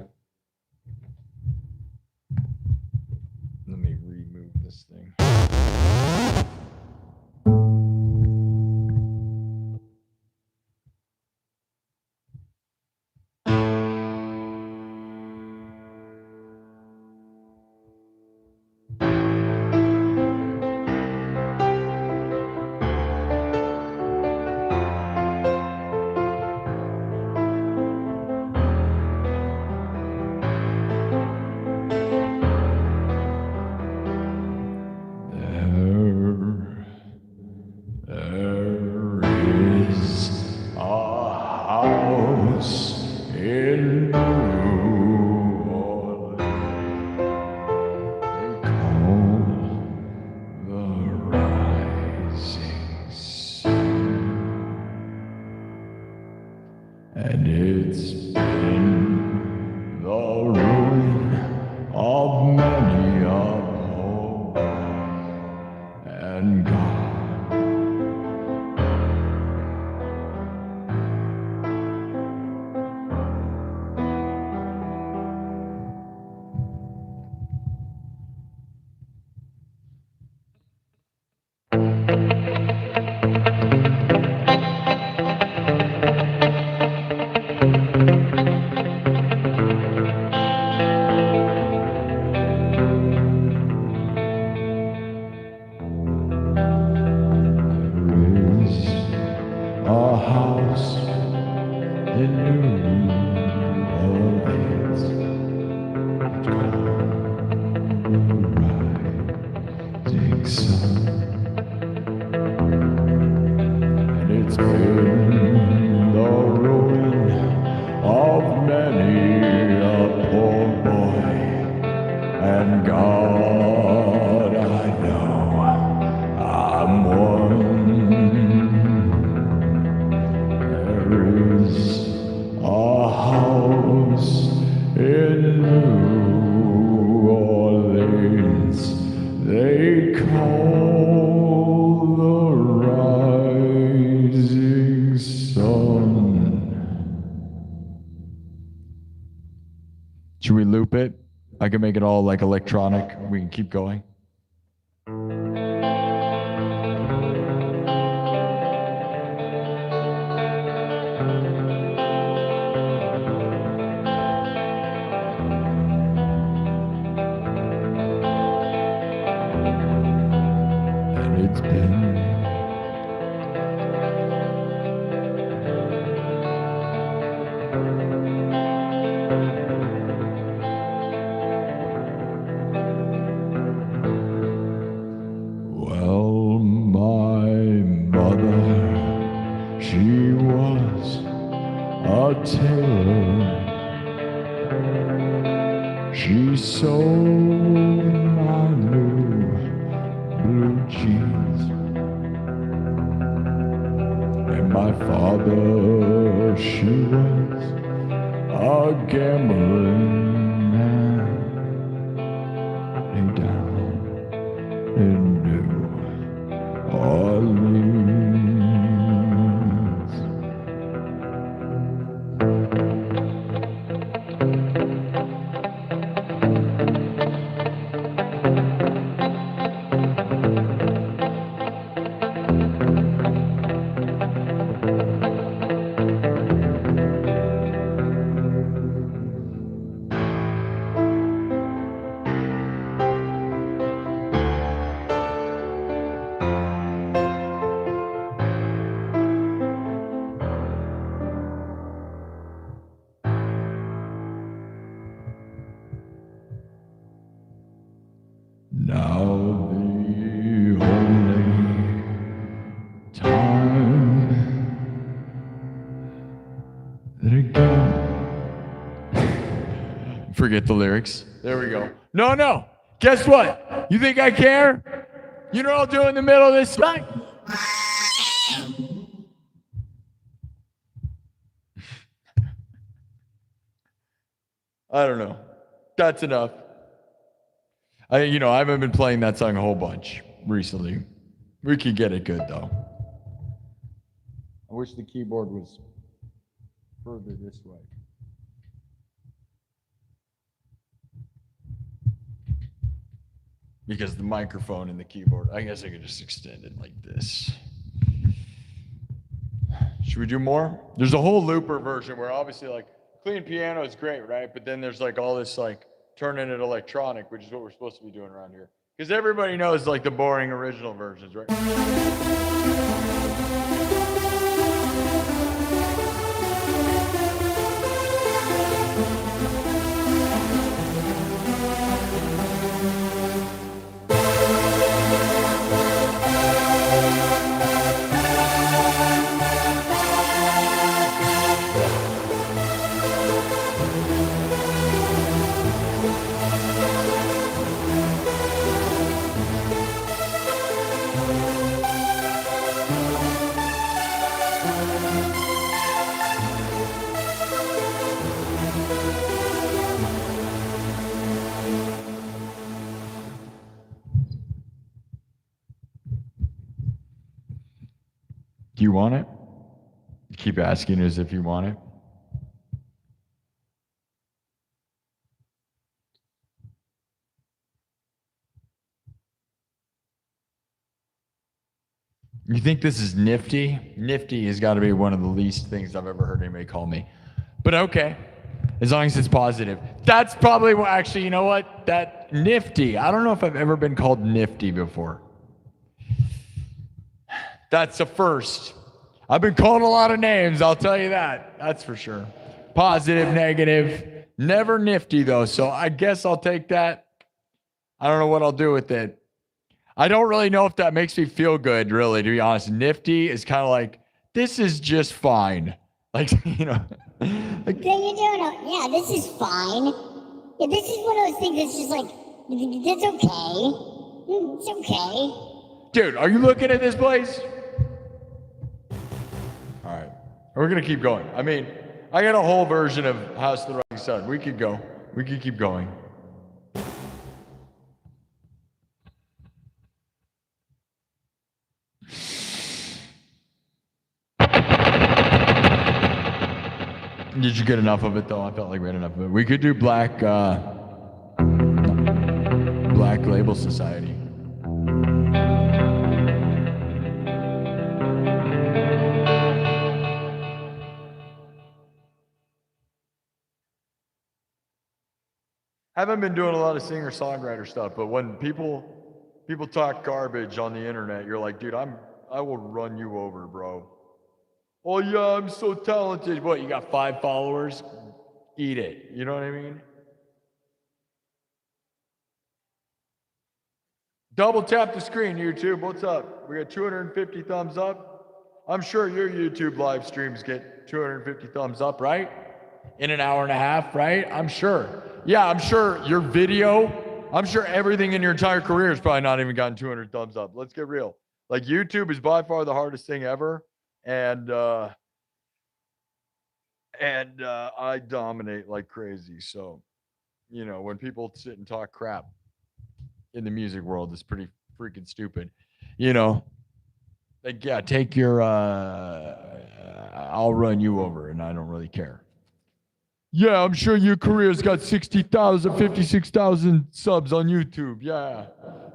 Let me remove this thing. And it's been the ruin of many a home and God. house in New Orleans. It's called the Rising Sun. And it's been the ruin of many a poor boy. And God, I know I'm one. There is a house in New Orleans they call the Rising Sun. Should we loop it? I can make it all like electronic. We can keep going. And it's been well, my mother, she was a tailor. She sewed my new blue jeans. And my father, she was a gambling man. Lay down in New Orleans. Now the only time that again. Forget the lyrics. There we go. No. Guess what? You think I care? You know what I'll do in the middle of this song? I don't know. That's enough. I haven't been playing that song a whole bunch recently. We can get it good though. I wish the keyboard was further this way. Because the microphone and the keyboard, I guess I could just extend it like this. Should we do more? There's a whole looper version where obviously like clean piano is great, right? But then there's like all this like turning it electronic, which is what we're supposed to be doing around here. Because everybody knows like the boring original versions, right? Do you want it? Keep asking as if you want it. You think this is nifty? Nifty has got to be one of the least things I've ever heard anybody call me. But okay, as long as it's positive. That's probably what, actually, you know what? That nifty. I don't know if I've ever been called nifty before. That's a first. I've been called a lot of names, I'll tell you that. That's for sure. Positive, negative, never nifty though, so I guess I'll take that. I don't know what I'll do with it. I don't really know if that makes me feel good, really, to be honest. Nifty is kind of like, this is just fine. Like, you know. Like, Then you're doing yeah, this is fine. Yeah, this is one of those things that's just like, that's okay. It's okay. dude, are you looking at this place? All right. We're going to keep going. I mean, I got a whole version of House of the Rising Sun. We could go. We could keep going. Did you get enough of it, though? I felt like we had enough of it. We could do Black Label Society. Haven't been doing a lot of singer-songwriter stuff, but when people talk garbage on the internet, you're like, dude, I will run you over, bro. Oh yeah, I'm so talented. What, you got 5 followers? Eat it. You know what I mean? Double tap the screen, YouTube. What's up? We got 250 thumbs up. I'm sure your YouTube live streams get 250 thumbs up, right? In an hour and a half, right? I'm sure. Yeah, I'm sure your video, I'm sure everything in your entire career has probably not even gotten 200 thumbs up. Let's get real. Like, YouTube is by far the hardest thing ever. And I dominate like crazy. So, you know, when people sit and talk crap in the music world, it's pretty freaking stupid. You know, like, yeah, take your, I'll run you over and I don't really care. Yeah, I'm sure your career's got 60,000, 56,000 subs on YouTube. Yeah,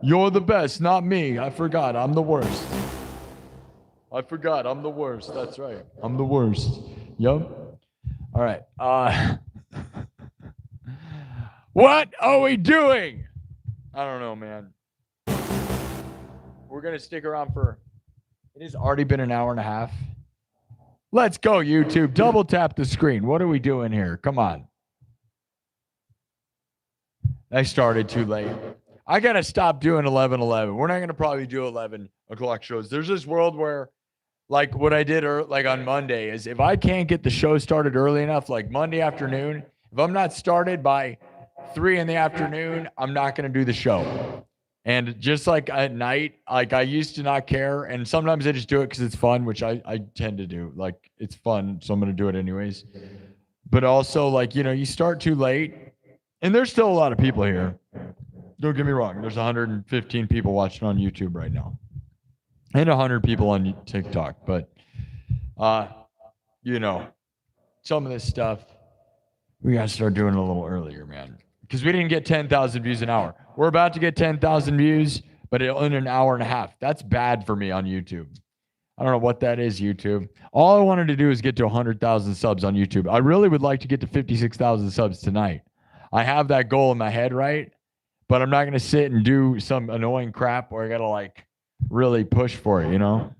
you're the best, not me. I forgot, I'm the worst. I'm the worst. That's right. I'm the worst. Yup. All right. What are we doing? I don't know, man. We're going to stick around for, it has already been an hour and a half. Let's go, YouTube. Double tap the screen. What are we doing here? Come on. I started too late. I got to stop doing 11:11. We're not going to probably do 11 o'clock shows. There's this world where, like what I did like on Monday is if I can't get the show started early enough, like Monday afternoon, if I'm not started by 3 in the afternoon, I'm not going to do the show. And just like at night, like I used to not care. And sometimes I just do it because it's fun, which I tend to do. Like it's fun. So I'm going to do it anyways. But also like, you know, you start too late and there's still a lot of people here. Don't get me wrong. There's 115 people watching on YouTube right now. And 100 people on TikTok, but, you know, some of this stuff, we got to start doing a little earlier, man, because we didn't get 10,000 views an hour. We're about to get 10,000 views, but in an hour and a half. That's bad for me on YouTube. I don't know what that is, YouTube. All I wanted to do is get to 100,000 subs on YouTube. I really would like to get to 56,000 subs tonight. I have that goal in my head, right? But I'm not going to sit and do some annoying crap where I got to like, really push for it, you know?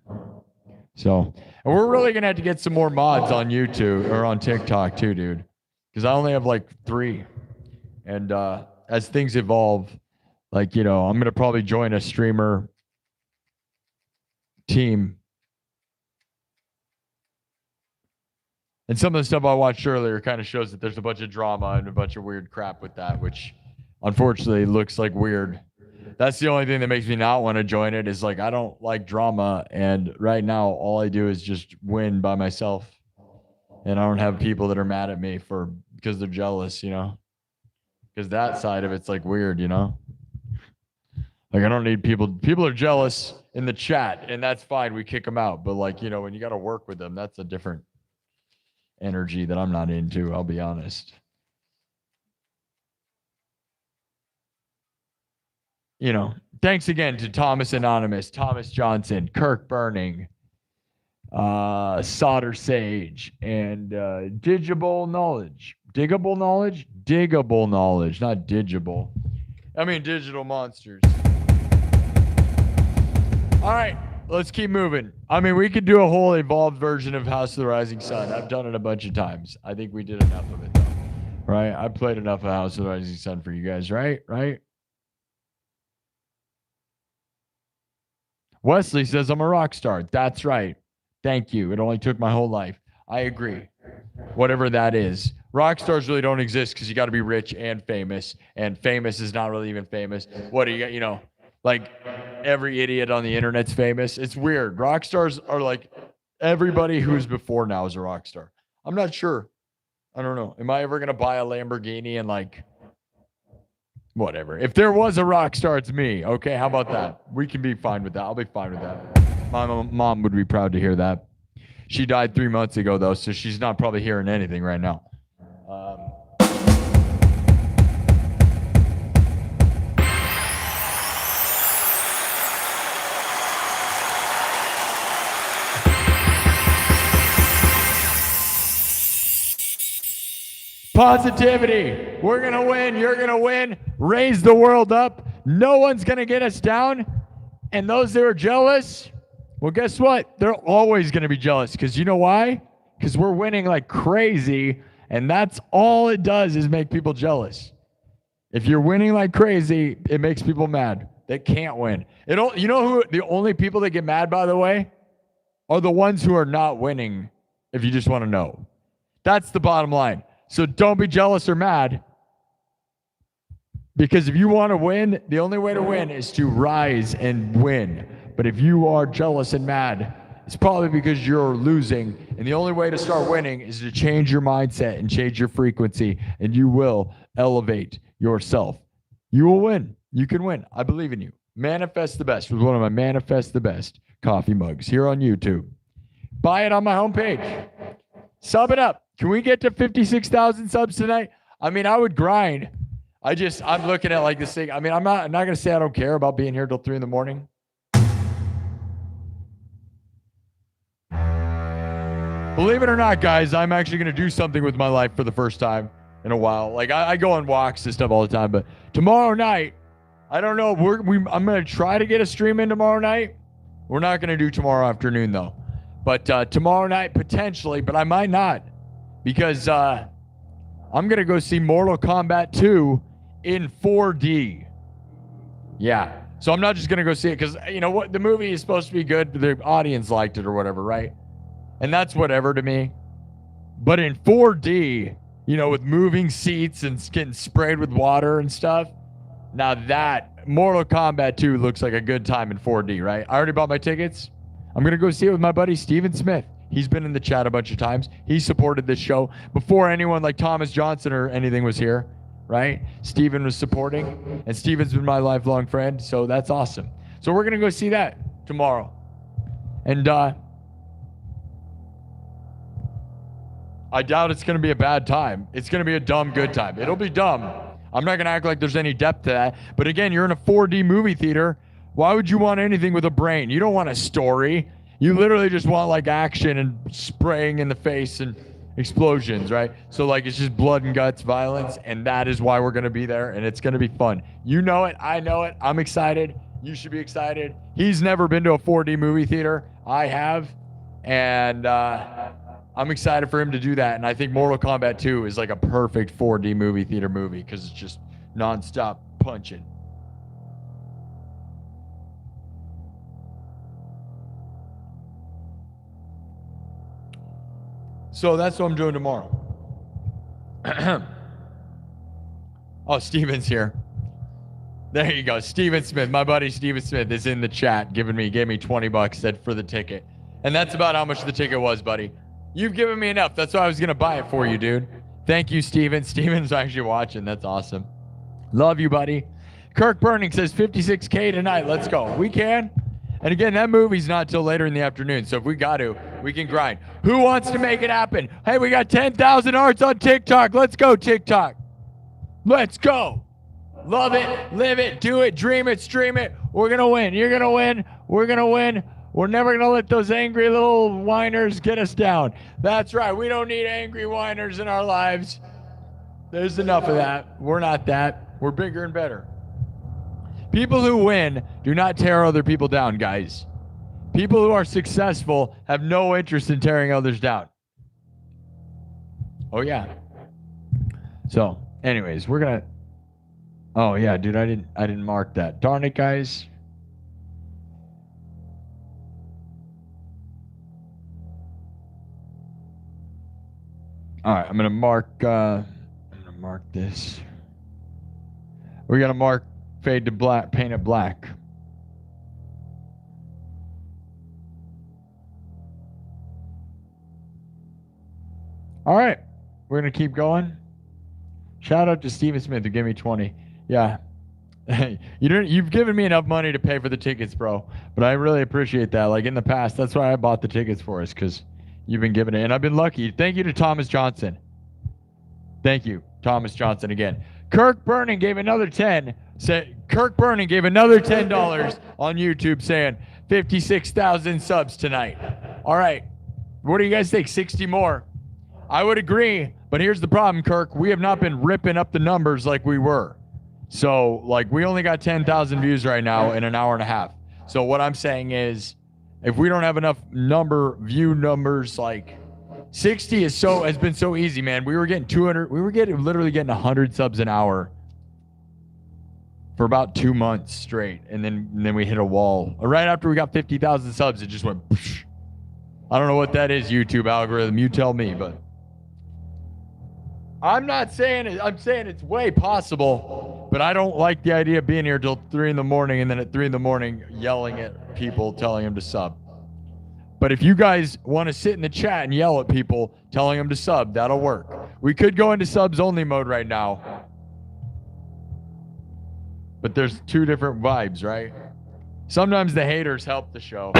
So, and we're really going to have to get some more mods on YouTube or on TikTok too, dude. Because I only have like 3. And as things evolve, like, you know, I'm going to probably join a streamer team. And some of the stuff I watched earlier kind of shows that there's a bunch of drama and a bunch of weird crap with that, which unfortunately looks like weird. That's the only thing that makes me not want to join it is like, I don't like drama. And right now, all I do is just win by myself. And I don't have people that are mad at me because they're jealous, you know, because that side of it's like weird, you know, like I don't need people are jealous in the chat and that's fine. We kick them out. But like, you know, when you got to work with them, that's a different energy that I'm not into. I'll be honest. You know, thanks again to Thomas Anonymous, Thomas Johnson, Kirk Burning, Solder Sage, and Digible Knowledge. Diggable Knowledge? Diggable Knowledge, not digital. I mean, digital monsters. All right, let's keep moving. I mean, we could do a whole evolved version of House of the Rising Sun. I've done it a bunch of times. I think we did enough of it, though. Right? I played enough of House of the Rising Sun for you guys, right? Right? Wesley says, I'm a rock star. That's right. Thank you. It only took my whole life. I agree. Whatever that is. Rock stars really don't exist because you got to be rich and famous is not really even famous. What do you got? You know, like every idiot on the internet's famous. It's weird. Rock stars are like everybody who's before now is a rock star. I'm not sure. I don't know. Am I ever going to buy a Lamborghini and like, whatever. If there was a rock star, it's me. Okay, how about that? We can be fine with that. I'll be fine with that. My mom would be proud to hear that. She died 3 months ago, though, so she's not probably hearing anything right now. Positivity. We're going to win. You're going to win. Raise the world up. No one's going to get us down. And those that are jealous, well, guess what? They're always going to be jealous. Because you know why? Because we're winning like crazy. And that's all it does is make people jealous. If you're winning like crazy, it makes people mad. They can't win. You know who the only people that get mad, by the way, are the ones who are not winning, if you just want to know. That's the bottom line. So don't be jealous or mad, because if you want to win, the only way to win is to rise and win. But if you are jealous and mad, it's probably because you're losing. And the only way to start winning is to change your mindset and change your frequency, and you will elevate yourself. You will win. You can win. I believe in you. Manifest the Best was one of my Manifest the Best coffee mugs here on YouTube. Buy it on my homepage. Sub it up. Can we get to 56,000 subs tonight? I mean, I would grind. I'm looking at like this thing. I mean, I'm not going to say I don't care about being here till 3 a.m. Believe it or not, guys, I'm actually going to do something with my life for the first time in a while. Like I go on walks and stuff all the time, but tomorrow night, I don't know. I'm going to try to get a stream in tomorrow night. We're not going to do tomorrow afternoon though, but tomorrow night potentially, but I might not. Because I'm going to go see Mortal Kombat 2 in 4D. Yeah. So I'm not just going to go see it because, you know what? The movie is supposed to be good. The audience liked it or whatever, right? And that's whatever to me. But in 4D, you know, with moving seats and getting sprayed with water and stuff. Now that Mortal Kombat 2 looks like a good time in 4D, right? I already bought my tickets. I'm going to go see it with my buddy Steven Smith. He's been in the chat a bunch of times. He supported this show before anyone like Thomas Johnston or anything was here, right? Steven was supporting, and Steven's been my lifelong friend, so that's awesome. So we're going to go see that tomorrow. And I doubt it's going to be a bad time. It's going to be a dumb good time. It'll be dumb. I'm not going to act like there's any depth to that. But again, you're in a 4D movie theater. Why would you want anything with a brain? You don't want a story. You literally just want like action and spraying in the face and explosions, right? So like it's just blood and guts, violence, and that is why we're going to be there, and it's going to be fun. You know it. I know it. I'm excited. You should be excited. He's never been to a 4D movie theater. I have, and I'm excited for him to do that. And I think Mortal Kombat 2 is like a perfect 4D movie theater movie because it's just nonstop punching. So that's what I'm doing tomorrow. Oh, Steven's here. There you go. Steven Smith, my buddy Steven Smith is in the chat gave me $20, said for the ticket. And that's about how much the ticket was, buddy. You've given me enough. That's why I was going to buy it for you, dude. Thank you, Steven. Steven's actually watching. That's awesome. Love you, buddy. Kirk Burning says 56K tonight. Let's go. We can. And again, that movie's not till later in the afternoon. So if we got to, we can grind. Who wants to make it happen? Hey, we got 10,000 hearts on TikTok. Let's go, TikTok. Let's go. Love it. Live it. Do it. Dream it. Stream it. We're going to win. You're going to win. We're going to win. We're never going to let those angry little whiners get us down. That's right. We don't need angry whiners in our lives. There's enough of that. We're not that. We're bigger and better. People who win do not tear other people down, guys. People who are successful have no interest in tearing others down. Oh yeah. So, anyways, we're gonna. Oh yeah, dude, I didn't mark that. Darn it, guys. All right, I'm gonna mark this. We're gonna mark fade to black, paint it black. All right, we're gonna keep going. Shout out to Steven Smith who gave me 20. Yeah, you've given me enough money to pay for the tickets, bro. But I really appreciate that. Like in the past, that's why I bought the tickets for us, because you've been giving it, and I've been lucky. Thank you to Thomas Johnston. Thank you, Thomas Johnston again. Kirk Burning gave another 10. Kirk Burning gave another $10 on YouTube, saying 56,000 subs tonight. All right, what do you guys think? 60 more? I would agree, but here's the problem, Kirk. We have not been ripping up the numbers like we were. So, like, we only got 10,000 views right now in an hour and a half. So what I'm saying is, if we don't have enough view numbers, like 60 has been so easy, man. We were getting 200. We were literally getting 100 subs an hour for about 2 months straight, and then we hit a wall. Right after we got 50,000 subs, it just went. Psh. I don't know what that is, YouTube algorithm. You tell me, but. I'm not saying it. I'm saying it's way possible, but I don't like the idea of being here till 3 in the morning and then at 3 in the morning yelling at people, telling them to sub. But if you guys want to sit in the chat and yell at people, telling them to sub, that'll work. We could go into subs only mode right now, but there's 2 different vibes, right? Sometimes the haters help the show.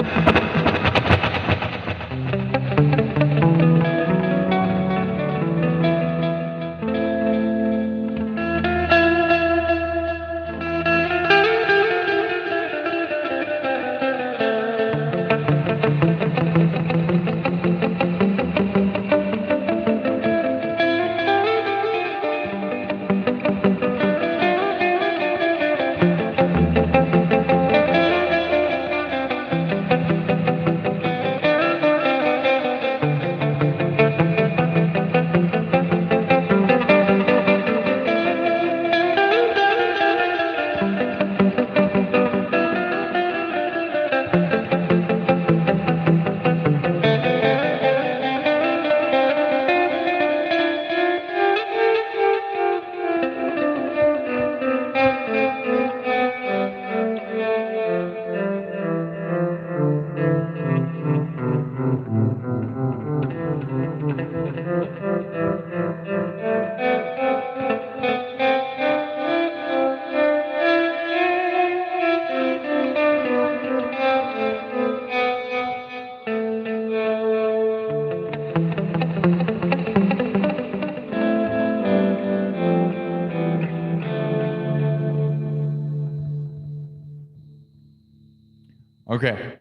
Okay.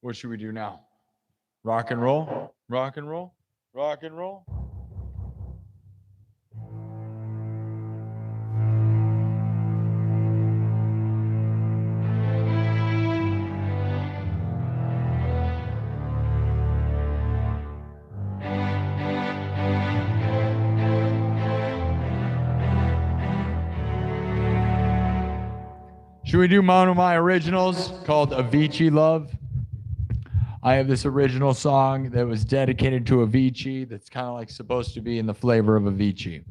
What should we do now? Rock and roll? Rock and roll? Rock and roll? Should we do one of my originals called Avicii Love? I have this original song that was dedicated to Avicii that's kind of like supposed to be in the flavor of Avicii.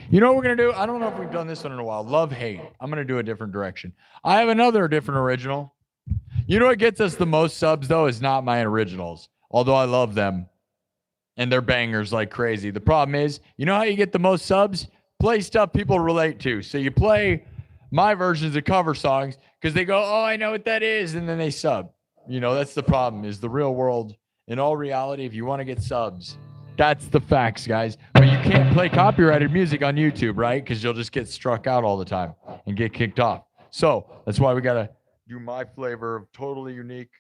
You know what we're going to do? I don't know if we've done this one in a while. Love, hate. I'm going to do a different direction. I have another different original. You know what gets us the most subs, though, is not my originals, although I love them. And they're bangers like crazy. The problem is, you know how you get the most subs? Play stuff people relate to. So you play my versions of cover songs because they go, oh, I know what that is, and then they sub. You know, that's the problem, is the real world. In all reality, if you want to get subs, that's the facts, guys. But you can't play copyrighted music on YouTube, right? Because you'll just get struck out all the time and get kicked off. So that's why we got to do my flavor of totally unique.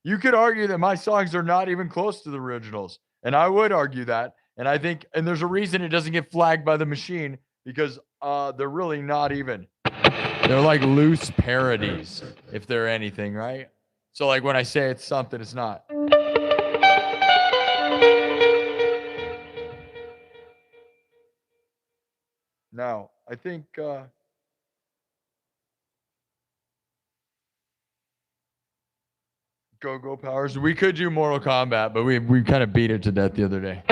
You could argue that my songs are not even close to the originals, and I would argue that. And I think, and there's a reason it doesn't get flagged by the machine, because they're really not even. They're like loose parodies, if they're anything, right? So like when I say it's something, it's not. No, I think Go Powers. We could do Mortal Kombat, but we kind of beat it to death the other day.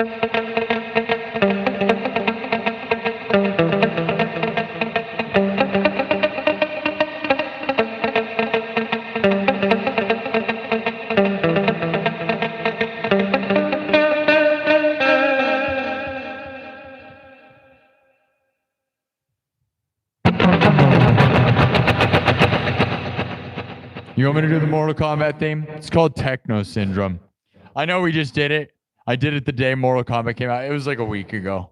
You want me to do the Mortal Kombat theme? It's called Techno Syndrome. I know we just did it. I did it the day Mortal Kombat came out. It was like a week ago.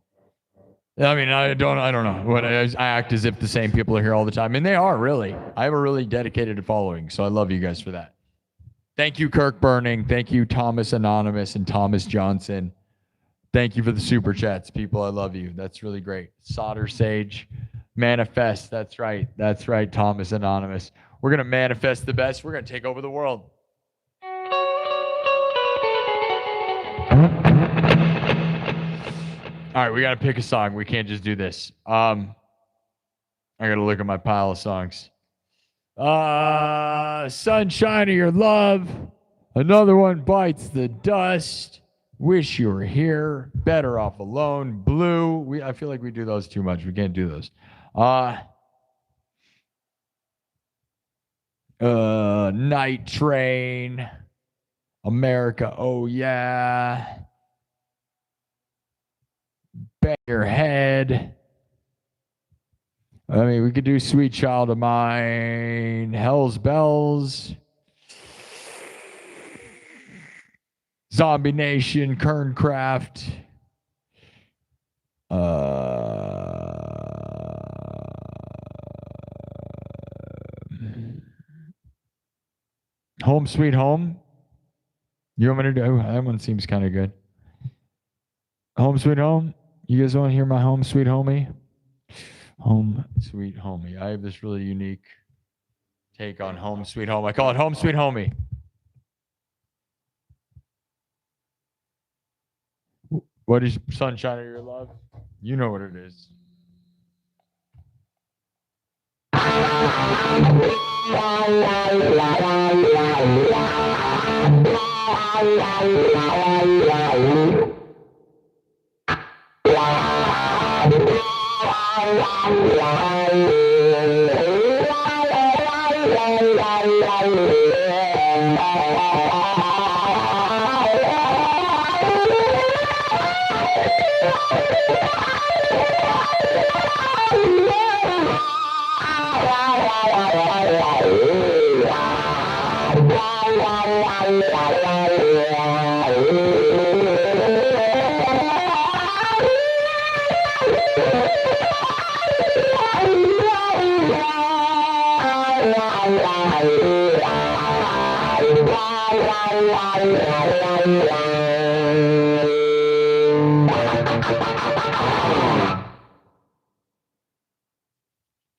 I mean, I don't know. What I act as if the same people are here all the time, and they are really. I have a really dedicated following, so I love you guys for that. Thank you, Kirk Burning. Thank you, Thomas Anonymous and Thomas Johnston. Thank you for the super chats, people. I love you. That's really great. Solder Sage, manifest. That's right. That's right, Thomas Anonymous. We're going to manifest the best. We're going to take over the world. All right, we got to pick a song. We can't just do this. I got to look at my pile of songs. Sunshine of Your Love. Another one, Bites the Dust. Wish You Were Here. Better Off Alone. Blue. I feel like we do those too much. We can't do those. Night Train. America, oh yeah. Bang Your Head. I mean, we could do Sweet Child of Mine. Hell's Bells. Zombie Nation, Kerncraft. Home Sweet Home. You want me to do? That one seems kind of good. Home Sweet Home. You guys want to hear my Home Sweet Homie? Home Sweet Homie. I have this really unique take on Home Sweet Home. I call it Home Sweet Homie. What is Sunshine of Your Love? You know what it is.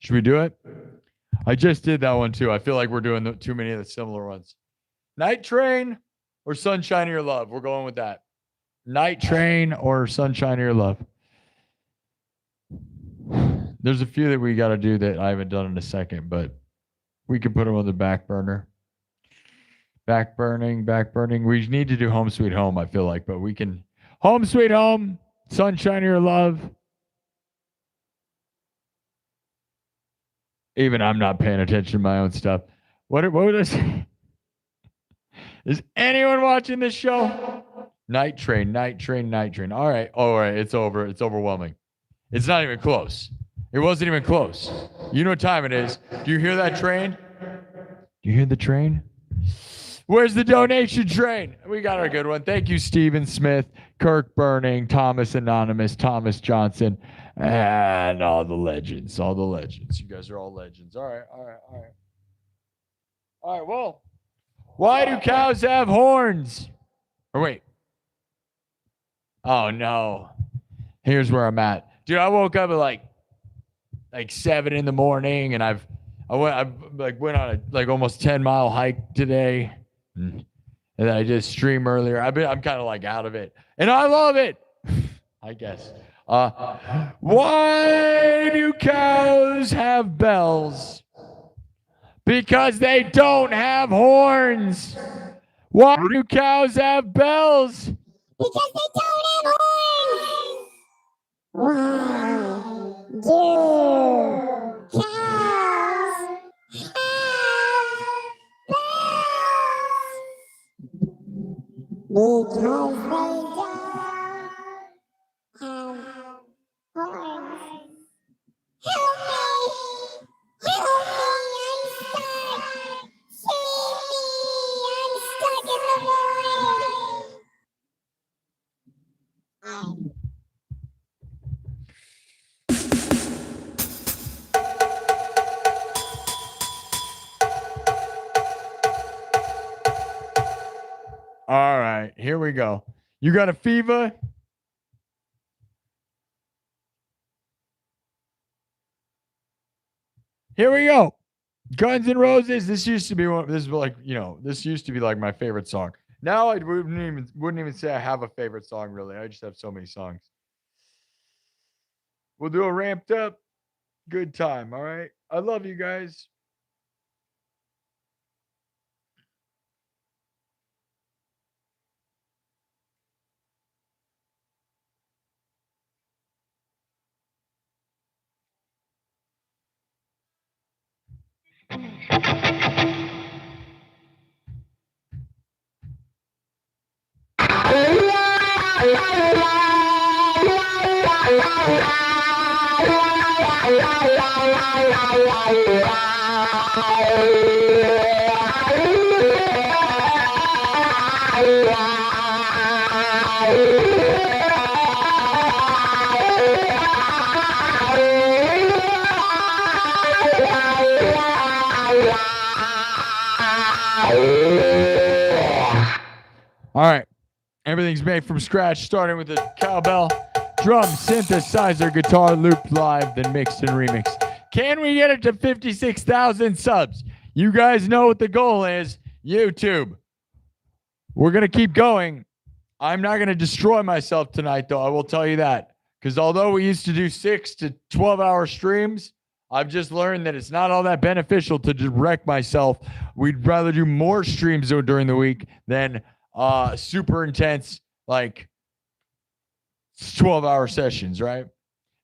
Should we do it? I just did that one too. I feel like we're doing too many of the similar ones. Night Train or Sunshine of Your Love? We're going with that. Night Train or Sunshine of Your Love? There's a few that we got to do that I haven't done in a second, but we can put them on the back burner. Back burning. We need to do Home Sweet Home, I feel like, but we can. Home Sweet Home, Sunshine of Your Love. Even I'm not paying attention to my own stuff. What would I say? Is anyone watching this show? Night Train. All right. It's over. It's overwhelming. It's not even close. It wasn't even close. You know what time it is. Do you hear that train? Do you hear the train? Where's the donation train? We got our good one. Thank you, Stephen Smith, Kirk Burning, Thomas Anonymous, Thomas Johnson, and all the legends. You guys are all legends. All right. Well, why do cows have horns? Or wait. Oh, no. Here's where I'm at. Dude, I woke up at like 7 in the morning, and I've I went on a like almost 10-mile hike today, and then I did stream earlier. I'm kind of like out of it, and I love it. I guess. Why do cows have bells? Because they don't have horns. Why do cows have bells? Because they don't have horns. Why do cows have bells? Because they don't have horns. Help me! Help me! I'm stuck! Save me! I'm stuck in the void! All right, here we go. You got a fever? Here we go. Guns N' Roses. This used to be one. This is like This used to be like my favorite song. Now I wouldn't even say I have a favorite song really. I just have so many songs. We'll do a ramped up good time. All right. I love you guys. All right. Everything's made from scratch, starting with a cowbell, drum, synthesizer, guitar, looped live, then mixed and remixed. Can we get it to 56,000 subs? You guys know what the goal is. YouTube. We're going to keep going. I'm not going to destroy myself tonight, though. I will tell you that. Because although we used to do 6 to 12-hour streams, I've just learned that it's not all that beneficial to direct myself. We'd rather do more streams during the week than super intense, like 12-hour sessions, right?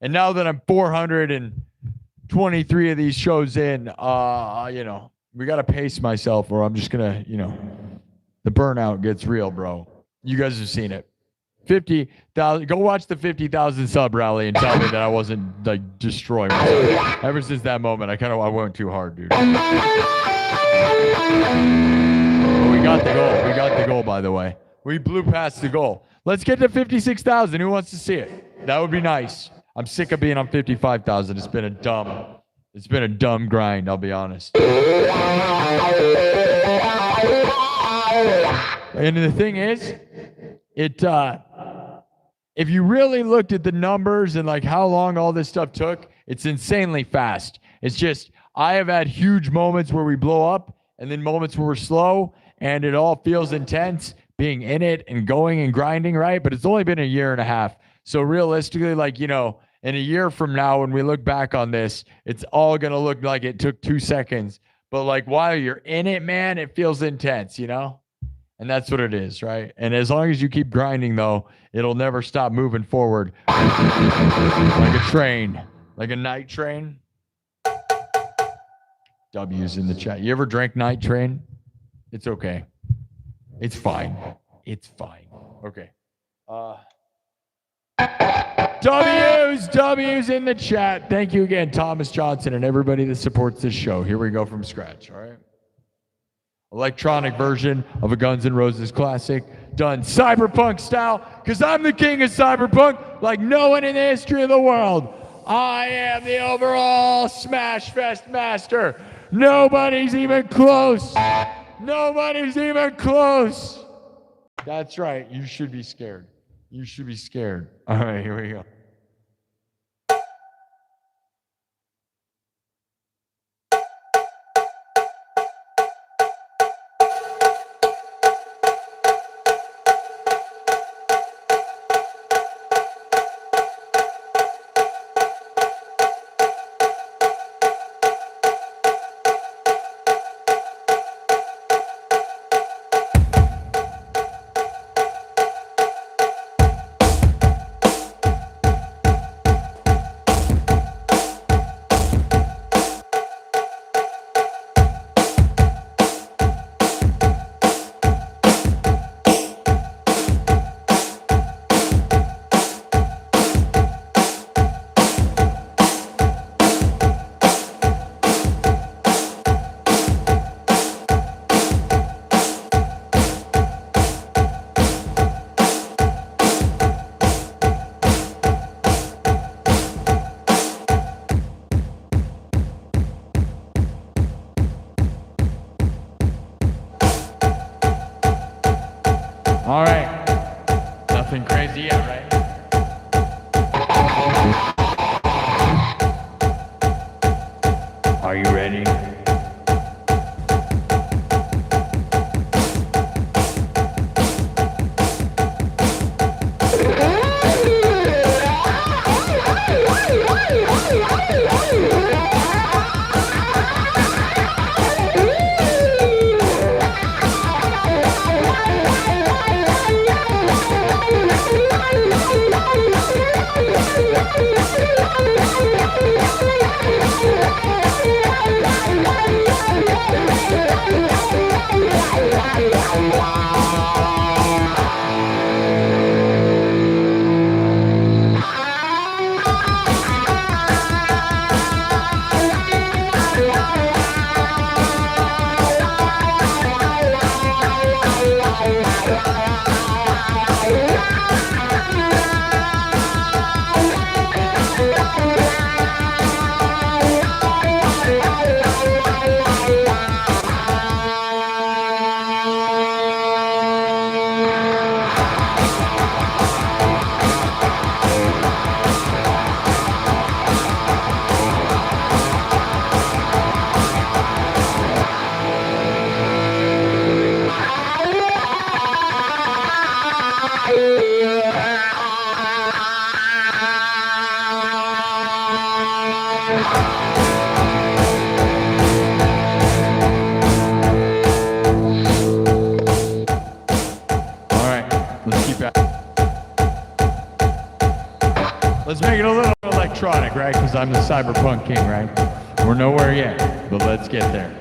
And now that I'm 423 of these shows in, we got to pace myself or I'm just going to, the burnout gets real, bro. You guys have seen it. 50,000. Go watch the 50,000 sub rally and tell me that I wasn't like destroying myself. Ever since that moment, I went too hard, dude. But we got the goal. We got the goal, by the way. We blew past the goal. Let's get to 56,000. Who wants to see it? That would be nice. I'm sick of being on 55,000. It's been a dumb grind, I'll be honest. And the thing is, if you really looked at the numbers and like how long all this stuff took, it's insanely fast. It's just, I have had huge moments where we blow up and then moments where we're slow and it all feels intense being in it and going and grinding, right? But it's only been a year and a half. So realistically, like, in a year from now, when we look back on this, it's all going to look like it took 2 seconds. But like while you're in it, man, it feels intense, And that's what it is, right? And as long as you keep grinding, though, it'll never stop moving forward. Like a train, like a night train. W's in the chat. You ever drank night train? It's okay. It's fine. It's fine. Okay. W's in the chat. Thank you again, Thomas Johnston, and everybody that supports this show. Here we go from scratch, all right? Electronic version of a Guns N' Roses classic, done cyberpunk style, because I'm the king of cyberpunk like no one in the history of the world. I am the overall Smash Fest master. Nobody's even close. Nobody's even close. That's right. You should be scared. You should be scared. All right, here we go. All right. Nothing crazy yet, right? Are you ready? Let's make it a little electronic, right? Because I'm the cyberpunk king, right? We're nowhere yet, but let's get there.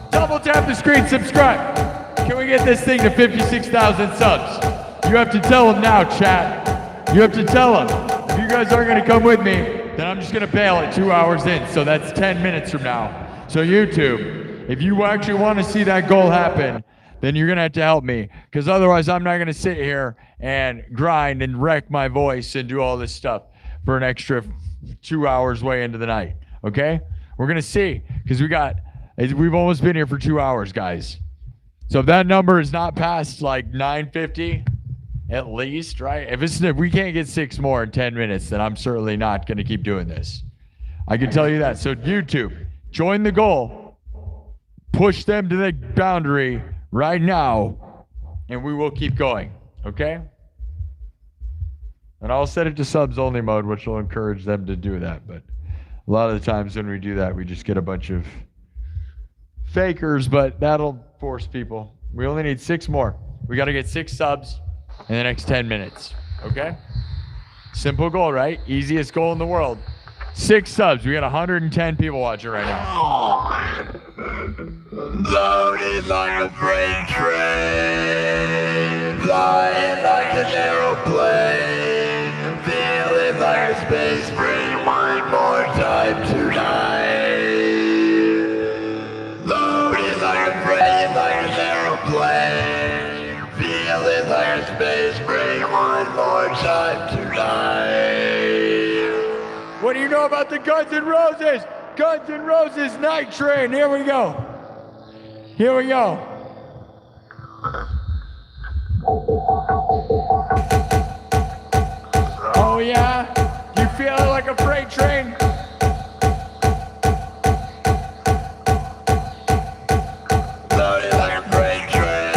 Double tap the screen, subscribe. Can we get this thing to 56,000 subs? You have to tell them now, chat. You have to tell them. If you guys aren't going to come with me, then I'm just going to bail at 2 hours in. So that's 10 minutes from now. So YouTube, if you actually want to see that goal happen, then you're going to have to help me. Because otherwise, I'm not going to sit here and grind and wreck my voice and do all this stuff for an extra 2 hours way into the night. Okay? We're going to see. Because we've almost been here for 2 hours, guys. So if that number is not past like 950, at least, right? If we can't get 6 more in 10 minutes, then I'm certainly not going to keep doing this. I can tell you that. So YouTube, join the goal. Push them to the boundary right now, and we will keep going, okay? And I'll set it to subs only mode, which will encourage them to do that. But a lot of the times when we do that, we just get a bunch of fakers, but that'll force people. We only need 6 more. We got to get 6 subs in the next 10 minutes, okay? Simple goal, right? Easiest goal in the world. 6 subs. We got 110 people watching right now. Loaded like a freight train, flying like an aeroplane, feeling like a space marine. One more time tonight. Loaded like a freight, like an aeroplane, feeling like a space marine. One more time tonight. What do you know about the Guns N' Roses? Guns N' Roses Nightrain. Here we go. Here we go. Oh yeah? You feel it like a freight train? Loaded like a freight train.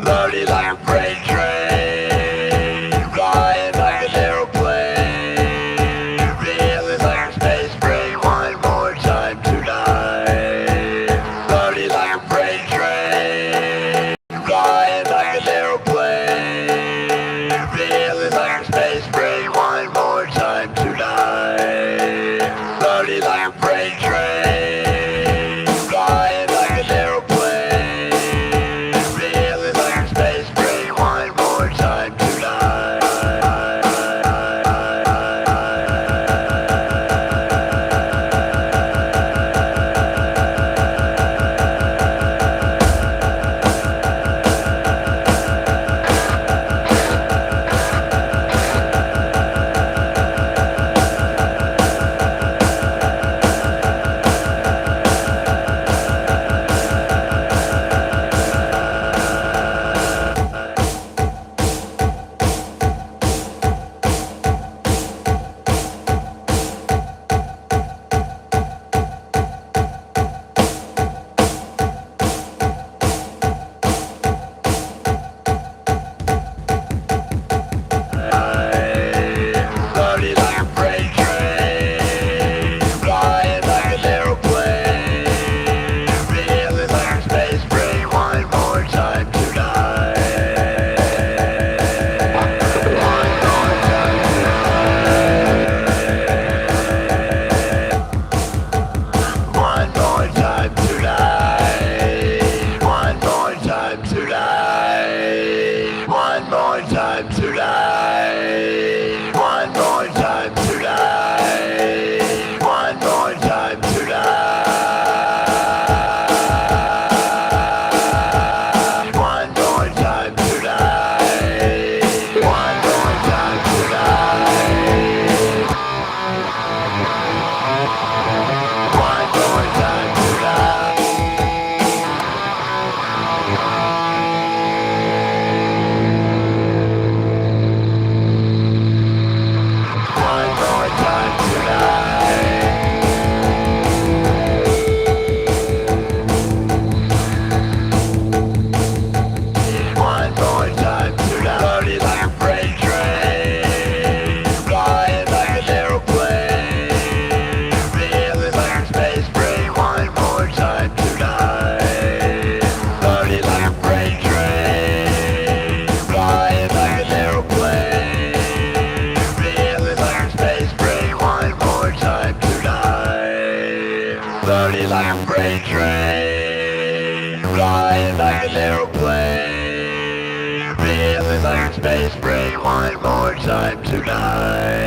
Loaded like a freight train, flying like an aeroplane, feeling like a space marine. One more time tonight. Loaded like a freight train, flying like an aeroplane, feeling like a space marine. One more time tonight. Loaded like a freight train, flying like an aeroplane, feeling like a space marine. One more time tonight. One more time tonight. One more time tonight. One more time tonight. Loaded like a freight train, flying like an aeroplane, feeling like a space brain. One more time tonight. Loaded like a freight train, flying like an aeroplane, feeling like a space brain. One more time tonight. Loaded like a freight train, flying like an aeroplane, feeling like a space brain. One more time tonight.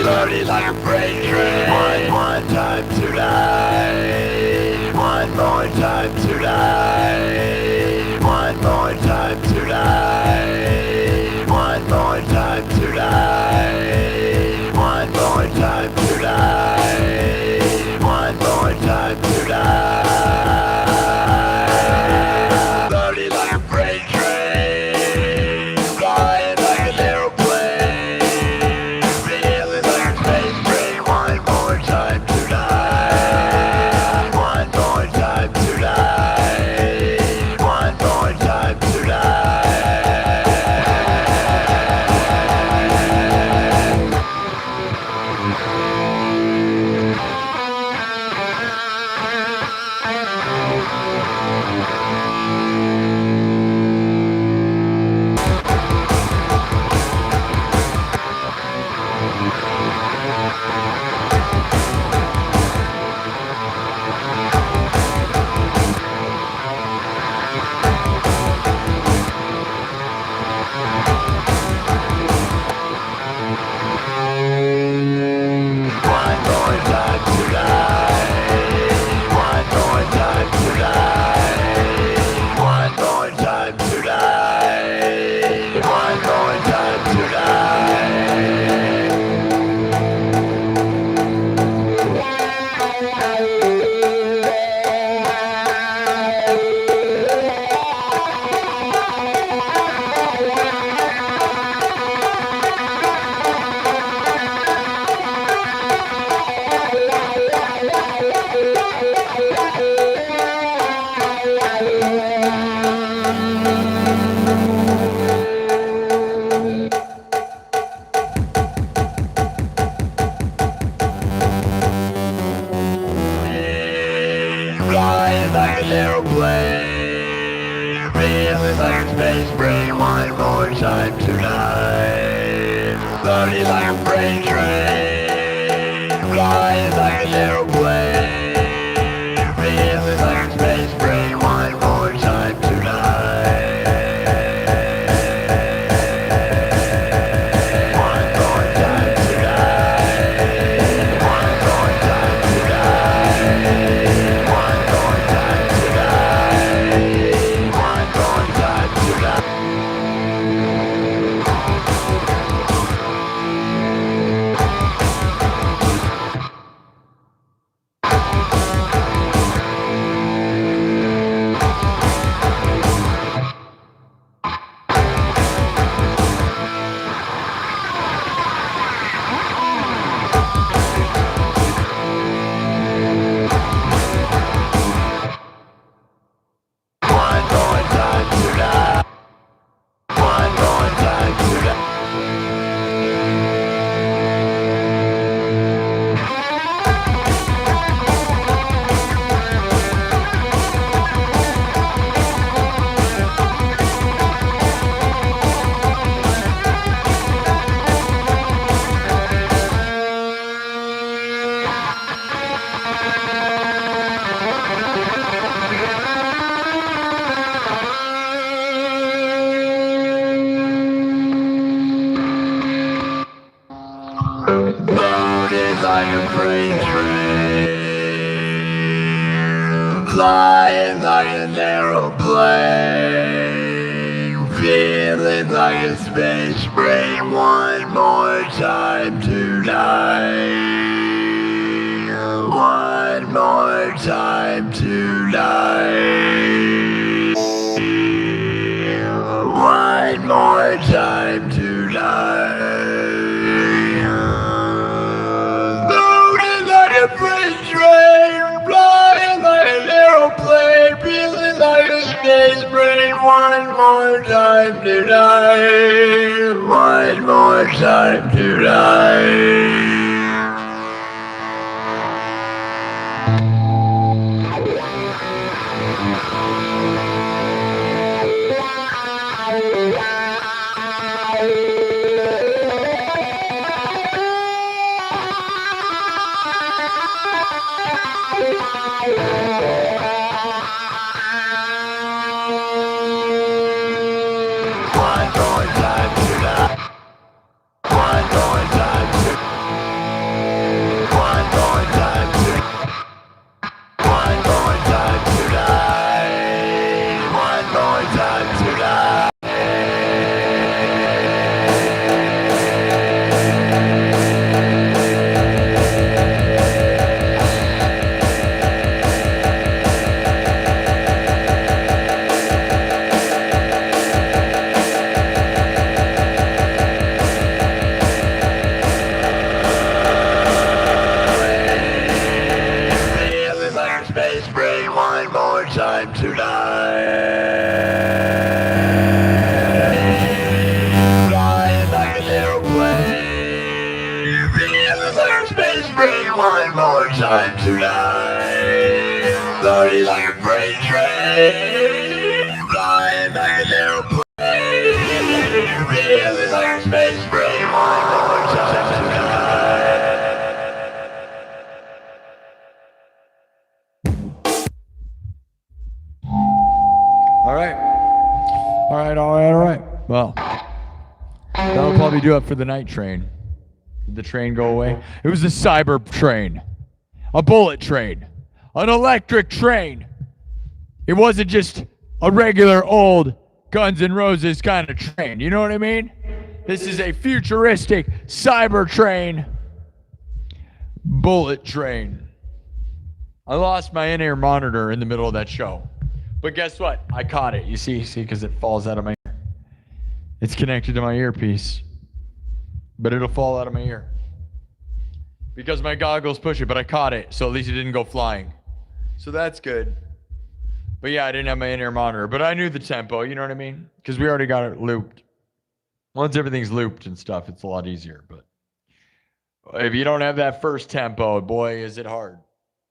Loaded like a freight train. One time tonight. One more time tonight. One more time tonight. One more time tonight. One more time tonight. One more time tonight. Loaded like a freight train. Flying like an aeroplane. Feeling like a space train. One more time tonight. One more time tonight. One more time tonight. One more time tonight. One more time tonight. One more time tonight. One more time tonight. Flying like an aeroplane. Feeling like a space brain. One more time tonight. Loaded like a freight train. Flying like an aeroplane. Feeling like a space brain. One more time tonight. One more time tonight. One more time tonight. One more time tonight. One more time tonight. One more time tonight. One more time tonight. Loaded like a freight train. Flying like an aeroplane. Feeling like a space brain. One more time tonight. One more time tonight. One more time tonight. Loaded like a freight train, flying like an aeroplane, feeling like a space brain. One more time tonight. One more time tonight. One more time tonight. Floating like a freight train. Flying like an airplane. Feeling like a space train. One more time tonight. All right. All right. Well, that'll probably do it for the night train. Did the train go away? It was a cyber train, a bullet train, an electric train. It wasn't just a regular old Guns N' Roses kind of train. You know what I mean? This is a futuristic cyber train, bullet train. I lost my in-ear monitor in the middle of that show. But guess what? I caught it. You see, because it falls out of my ear. It's connected to my earpiece. But it'll fall out of my ear. Because my goggles push it, but I caught it, so at least it didn't go flying. So that's good. But yeah, I didn't have my in-ear monitor, but I knew the tempo, you know what I mean? Because we already got it looped. Once everything's looped and stuff, it's a lot easier. But if you don't have that first tempo, boy, is it hard.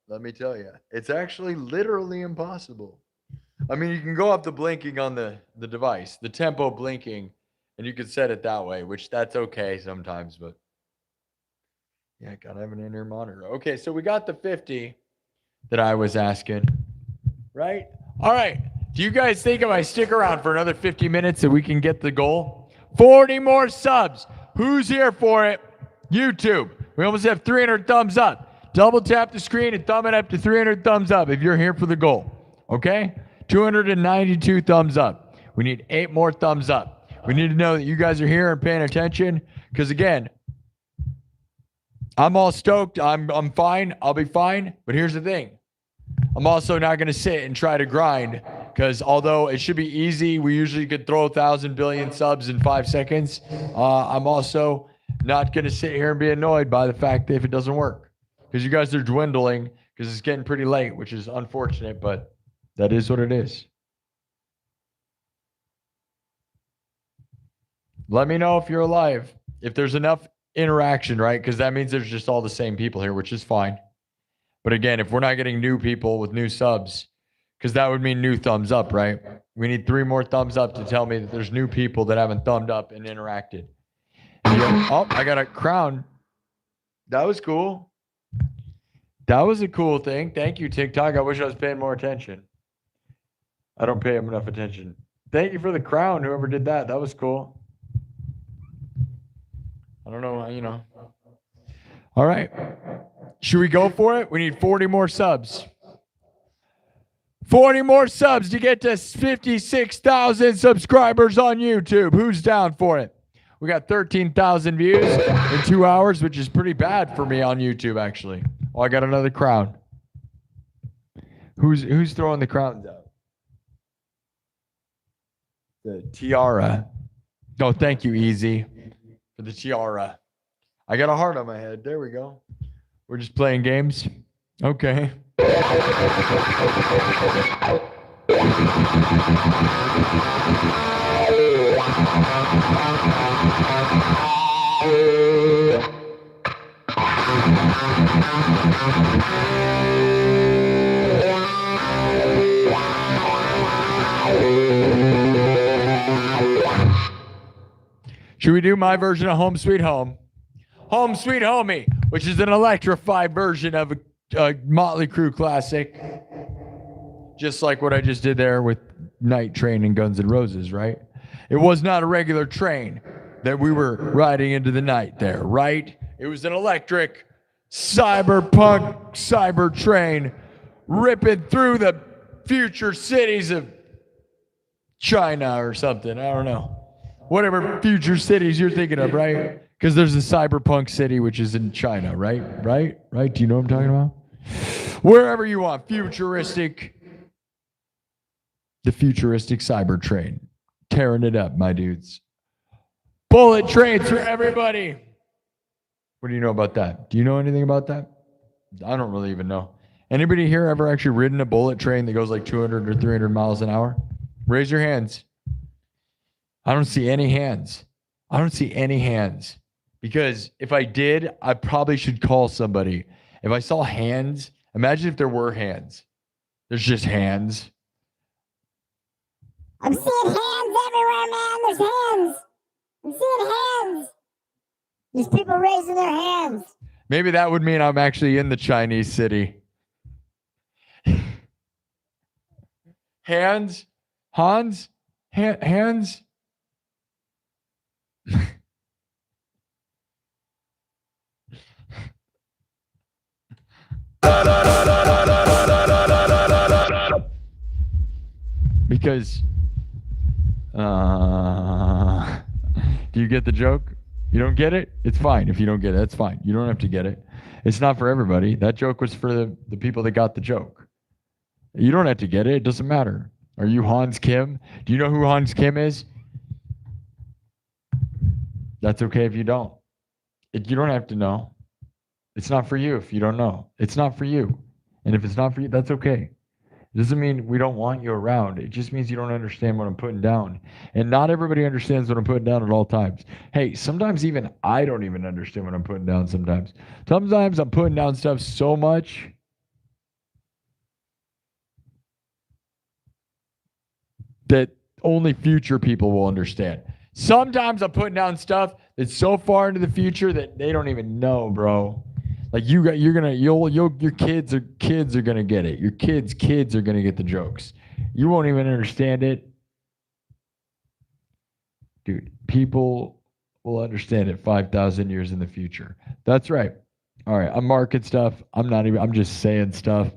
Let me tell you. It's actually literally impossible. I mean, you can go up the blinking on the device, the tempo blinking, and you could set it that way, which that's okay sometimes, but yeah, gotta have an in-ear monitor. Okay, so we got the 50 that I was asking, right? All right, do you guys think if I stick around for another 50 minutes that we can get the goal? 40 more subs. Who's here for it? YouTube. We almost have 300 thumbs up. Double tap the screen and thumb it up to 300 thumbs up if you're here for the goal, okay? 292 thumbs up. We need 8 more thumbs up. We need to know that you guys are here and paying attention because, again, I'm all stoked. I'm fine. I'll be fine. But here's the thing. I'm also not going to sit and try to grind because although it should be easy, we usually could throw 1,000 billion subs in 5 seconds. I'm also not going to sit here and be annoyed by the fact that if it doesn't work because you guys are dwindling because it's getting pretty late, which is unfortunate, but that is what it is. Let me know if you're alive, if there's enough interaction, right? Because that means there's just all the same people here, which is fine. But again, if we're not getting new people with new subs, because that would mean new thumbs up, right? We need 3 more thumbs up to tell me that there's new people that haven't thumbed up and interacted. Oh, I got a crown. That was cool. That was a cool thing. Thank you, TikTok. I wish I was paying more attention. I don't pay him enough attention. Thank you for the crown, whoever did that. That was cool. I don't know, you know. All right. Should we go for it? We need 40 more subs. 40 more subs to get to 56,000 subscribers on YouTube. Who's down for it? We got 13,000 views in 2 hours, which is pretty bad for me on YouTube, actually. Oh, I got another crown. Who's throwing the crowns out? The tiara. Oh, thank you, Easy, for the tiara. I got a heart on my head. There we go. We're just playing games. Okay. Should we do my version of Home Sweet Home? Home Sweet Homie, which is an electrified version of Mötley Crüe classic. Just like what I just did there with Night Train and Guns N' Roses, right? It was not a regular train that we were riding into the night there, right? It was an electric cyberpunk cyber train ripping through the future cities of China or something. I don't know. Whatever future cities you're thinking of, right? Because there's a cyberpunk city which is in China, right? Right? Do you know what I'm talking about? Wherever you want, futuristic. The futuristic cyber train. Tearing it up, my dudes. Bullet trains for everybody. What do you know about that? Do you know anything about that? I don't really even know. Anybody here ever actually ridden a bullet train that goes like 200 or 300 miles an hour? Raise your hands. I don't see any hands. I don't see any hands. Because if I did, I probably should call somebody. If I saw hands, imagine if there were hands. There's just hands. I'm seeing hands everywhere, man. There's hands. I'm seeing hands. There's people raising their hands. Maybe that would mean I'm actually in the Chinese city. Hands? Hans? Hands? Because do you get the joke? You don't get it? It's fine. If you don't get it, that's fine. You don't have to get it. It's not for everybody. That joke was for the people that got the joke. You don't have to get it. It doesn't matter. Are you Hans Kim? Do you know who Hans Kim is? That's okay if you don't. You don't have to know. It's not for you if you don't know. It's not for you. And if it's not for you, that's okay. It doesn't mean we don't want you around. It just means you don't understand what I'm putting down. And not everybody understands what I'm putting down at all times. Hey, sometimes even I don't even understand what I'm putting down sometimes. Sometimes I'm putting down stuff so much that only future people will understand. Sometimes I'm putting down stuff that's so far into the future that they don't even know, bro. Like your kids are gonna get it. Your kids are gonna get the jokes. You won't even understand it. Dude, people will understand it 5,000 years in the future. That's right. All right, I'm marking stuff. I'm just saying stuff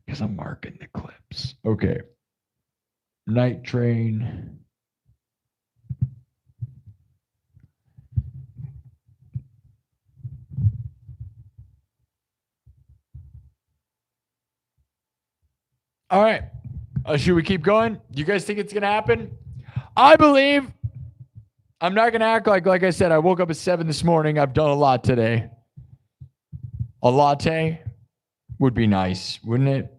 because I'm marking the clips. Okay. Night Train. All right. Should we keep going? Do you guys think it's going to happen? I believe. I'm not going to act like I said, I woke up at 7 this morning. I've done a lot today. A latte would be nice, wouldn't it?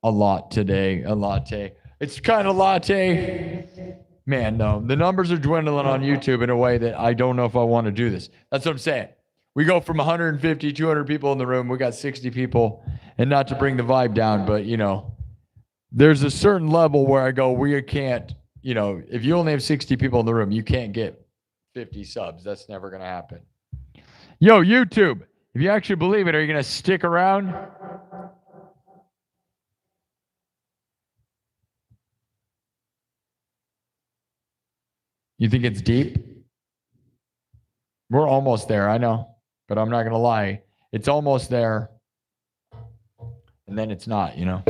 A lot today. A latte. It's kind of latte. Man, no. The numbers are dwindling on YouTube in a way that I don't know if I want to do this. That's what I'm saying. We go from 150, 200 people in the room. We got 60 people. And not to bring the vibe down, but, you know, there's a certain level where I go, we can't, you know, if you only have 60 people in the room, you can't get 50 subs. That's never going to happen. Yo, YouTube, if you actually believe it, are you going to stick around? You think it's deep? We're almost there, I know, but I'm not going to lie. It's almost there. And then it's not, you know.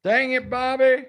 Dang it, Bobby.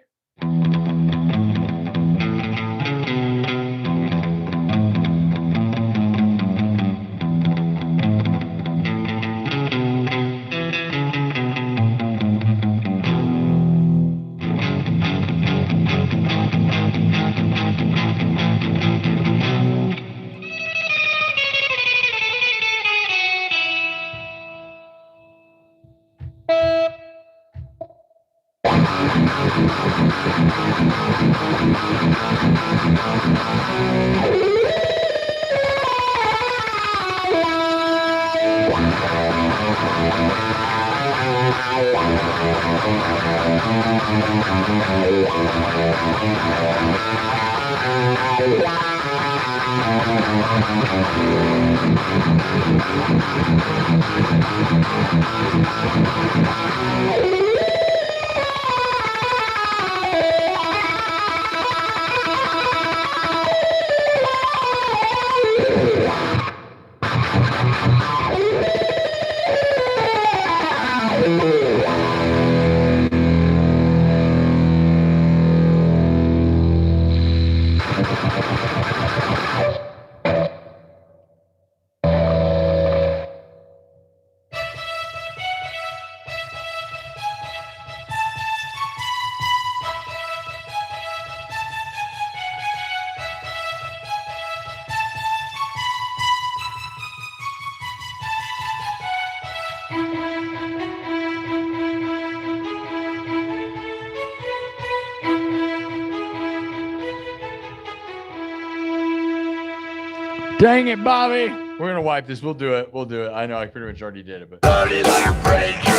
Dang it, Bobby. We're going to wipe this. We'll do it. We'll do it. I know I pretty much already did it, but. Party like a freight train.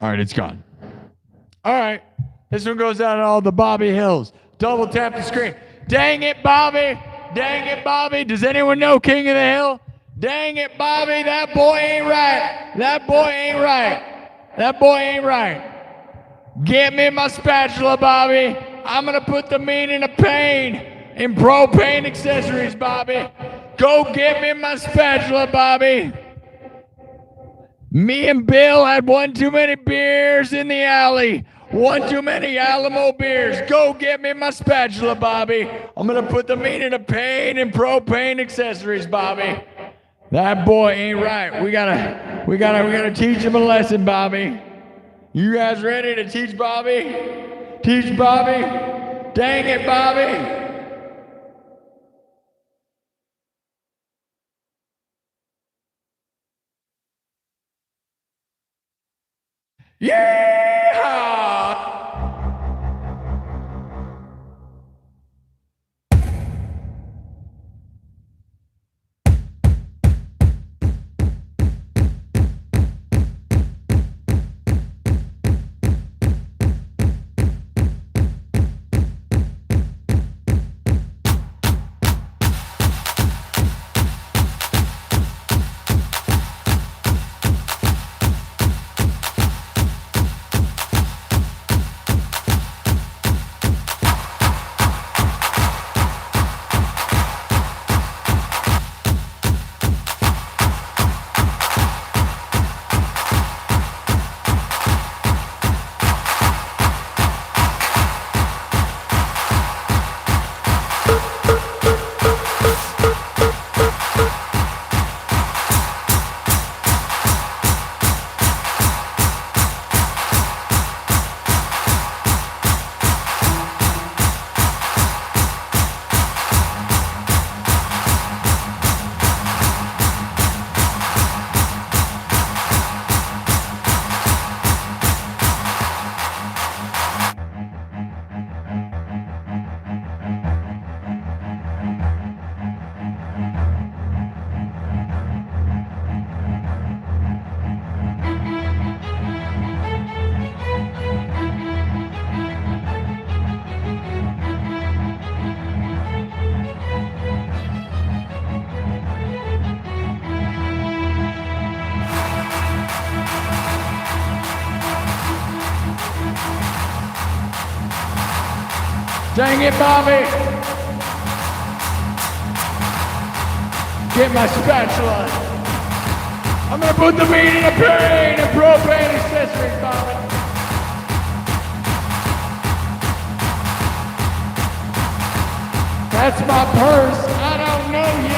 All right, it's gone. All right. This one goes out on all the Bobby Hills. Double tap the screen. Dang it, Bobby. Dang it, Bobby. Does anyone know King of the Hill? Dang it, Bobby. That boy ain't right. That boy ain't right. That boy ain't right. Get me my spatula, Bobby. I'm going to put the meaning of pain in propane accessories, Bobby. Go get me my spatula, Bobby. Me and Bill had one too many beers in the alley. One too many Alamo beers. Go get me my spatula, Bobby. I'm going to put the meaning of pain in propane accessories, Bobby. That boy ain't right. We gotta teach him a lesson, Bobby. You guys ready to teach Bobby? Teach Bobby? Dang it, Bobby. Yeah! Dang it, Bobby. Get my spatula. I'm gonna put the meaning of pain and propane accessories, Bobby. That's my purse. I don't know you.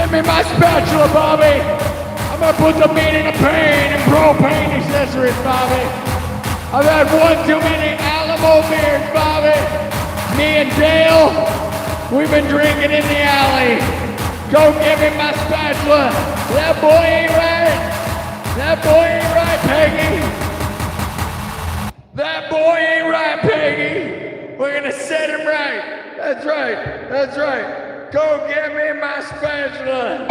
Give me my spatula, Bobby. I'm gonna put the meaning of pain and propane accessories, Bobby. I've had one too many Alamo beers, Bobby. Me and Dale, we've been drinking in the alley. Go give me my spatula. That boy ain't right. That boy ain't right, Peggy. That boy ain't right, Peggy. We're gonna set him right. That's right. That's right. Go get me my spatula.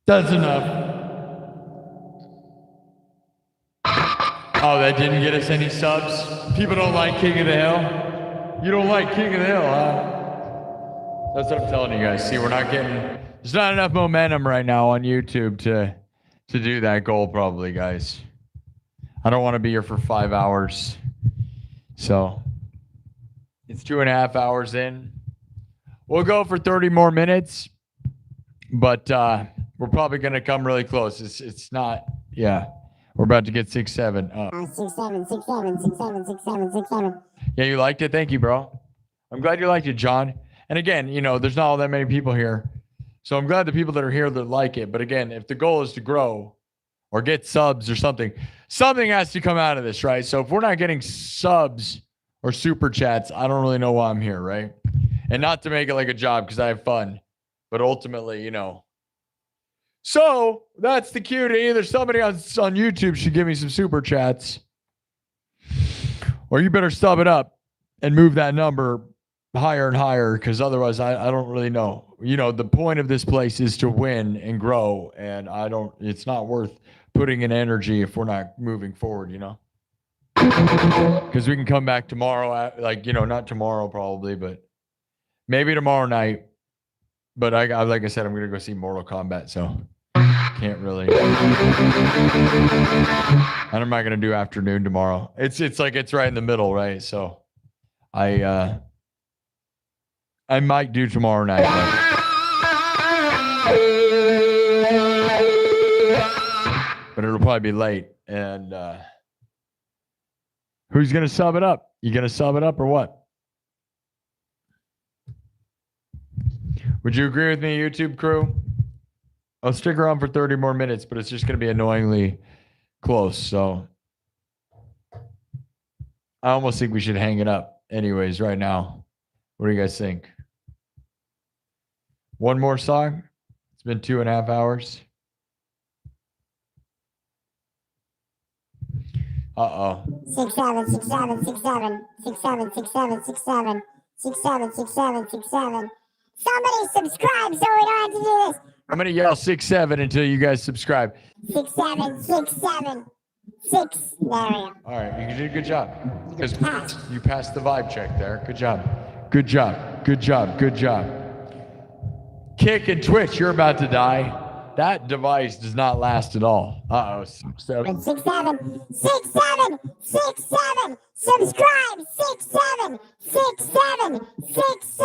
That's enough. Oh, that didn't get us any subs? People don't like King of the Hill? You don't like King of the Hill, huh? That's what I'm telling you guys. See, we're not getting... There's not enough momentum right now on YouTube to do that goal, probably, guys. I don't want to be here for 5 hours. So, it's 2.5 hours in. We'll go for 30 more minutes. But we're probably going to come really close. It's not... Yeah. We're about to get 6, 7. 6, 7, 6, 7, 6, 7, 6, 7, 6, 7. Yeah, you liked it? Thank you, bro. I'm glad you liked it, John. And again, you know, there's not all that many people here. So I'm glad the people that are here that like it. But again, if the goal is to grow or get subs or something has to come out of this, right? So if we're not getting subs or super chats, I don't really know why I'm here, right? And not to make it like a job because I have fun. But ultimately, you know. So that's the cue to either somebody on YouTube should give me some super chats, or you better stub it up and move that number higher and higher, because otherwise I don't really know. You know, the point of this place is to win and grow, and it's not worth putting in energy if we're not moving forward, you know? Because we can come back tomorrow, not tomorrow probably, but maybe tomorrow night. But I like I said, I'm going to go see Mortal Kombat, so can't really. And I'm not going to do afternoon tomorrow. It's like it's right in the middle, right? So I might do tomorrow night. But it'll probably be late. And who's going to sub it up? You going to sub it up or what? Would you agree with me, YouTube crew? I'll stick around for 30 more minutes, but it's just going to be annoyingly close. So I almost think we should hang it up anyways right now. What do you guys think? One more song? It's been 2.5 hours. Uh-oh. 6, 7, 6, 7, 6, 7, 6, 7, 6, 7, 6, 7, 6, 7, 6, 7, 6, 7. Somebody subscribe so we don't have to do this. I'm going to yell 6, 7 until you guys subscribe. 6, 7, 6, 7, 6. There we go. All right, you did a good job. Because you passed the vibe check there. Good job. Good job. Good job. Good job. Kick and Twitch, you're about to die. That device does not last at all. Uh-oh. 6, 7, 6, 7, 6, 7. Subscribe. 6, 7, 6, 7, 6, 7, 6, 7,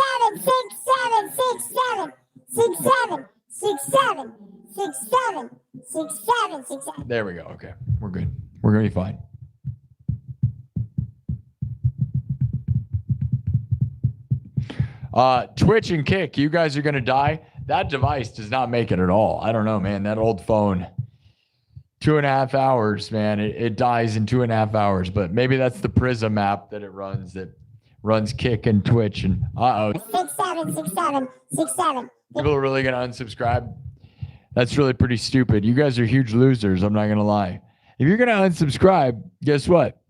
6, 7, 6, 7, 6, 7, 6, 7, 6, 7, 6, 7. There we go. Okay. We're good. We're going to be fine. Twitch and Kick, you guys are going to die. That device does not make it at all. I don't know, man. That old phone, 2.5 hours, man. It dies in 2.5 hours. But maybe that's the Prism app that runs Kick and Twitch. And 6, 7, 6, 7, 6, 7. People are really going to unsubscribe. That's really pretty stupid. You guys are huge losers. I'm not going to lie. If you're going to unsubscribe, guess what?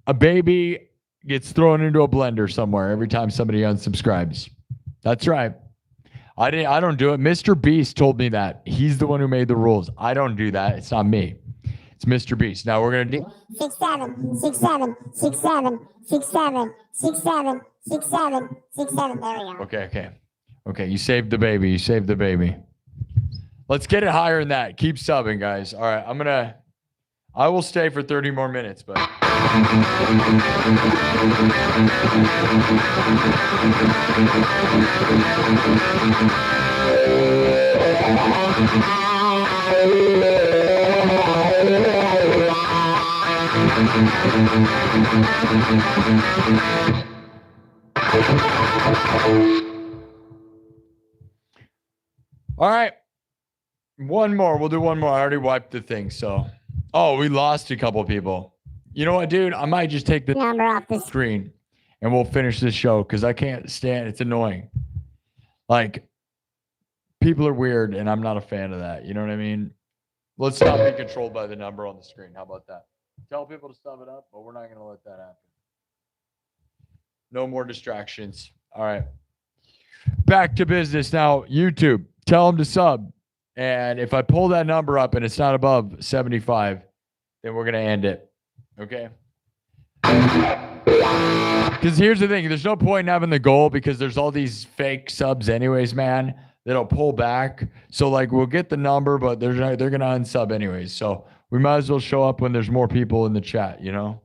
A baby gets thrown into a blender somewhere every time somebody unsubscribes. That's right. I don't do it. Mr. Beast told me that. He's the one who made the rules. I don't do that. It's not me. It's Mr. Beast. Now we're going to do 6, 7, 6, 7, 6, 7, 6, 7, 6, 7, 6, 7, 6, 7. There we go. Okay. You saved the baby. You saved the baby. Let's get it higher than that. Keep subbing, guys. All right. I will stay for 30 more minutes, but. All right. One more. We'll do one more. I already wiped the thing, so. Oh, we lost a couple people. You know what, dude? I might just take the number off the screen and we'll finish this show because I can't stand it's annoying. Like, people are weird and I'm not a fan of that. You know what I mean? Let's not be controlled by the number on the screen. How about that? Tell people to sum it up, but we're not going to let that happen. No more distractions. All right. Back to business now. YouTube, tell them to sub. And if I pull that number up and it's not above 75, then we're going to end it. Okay? Because here's the thing. There's no point in having the goal because there's all these fake subs anyways, man, that'll pull back. So, like, we'll get the number, but they're going to unsub anyways. So we might as well show up when there's more people in the chat, you know?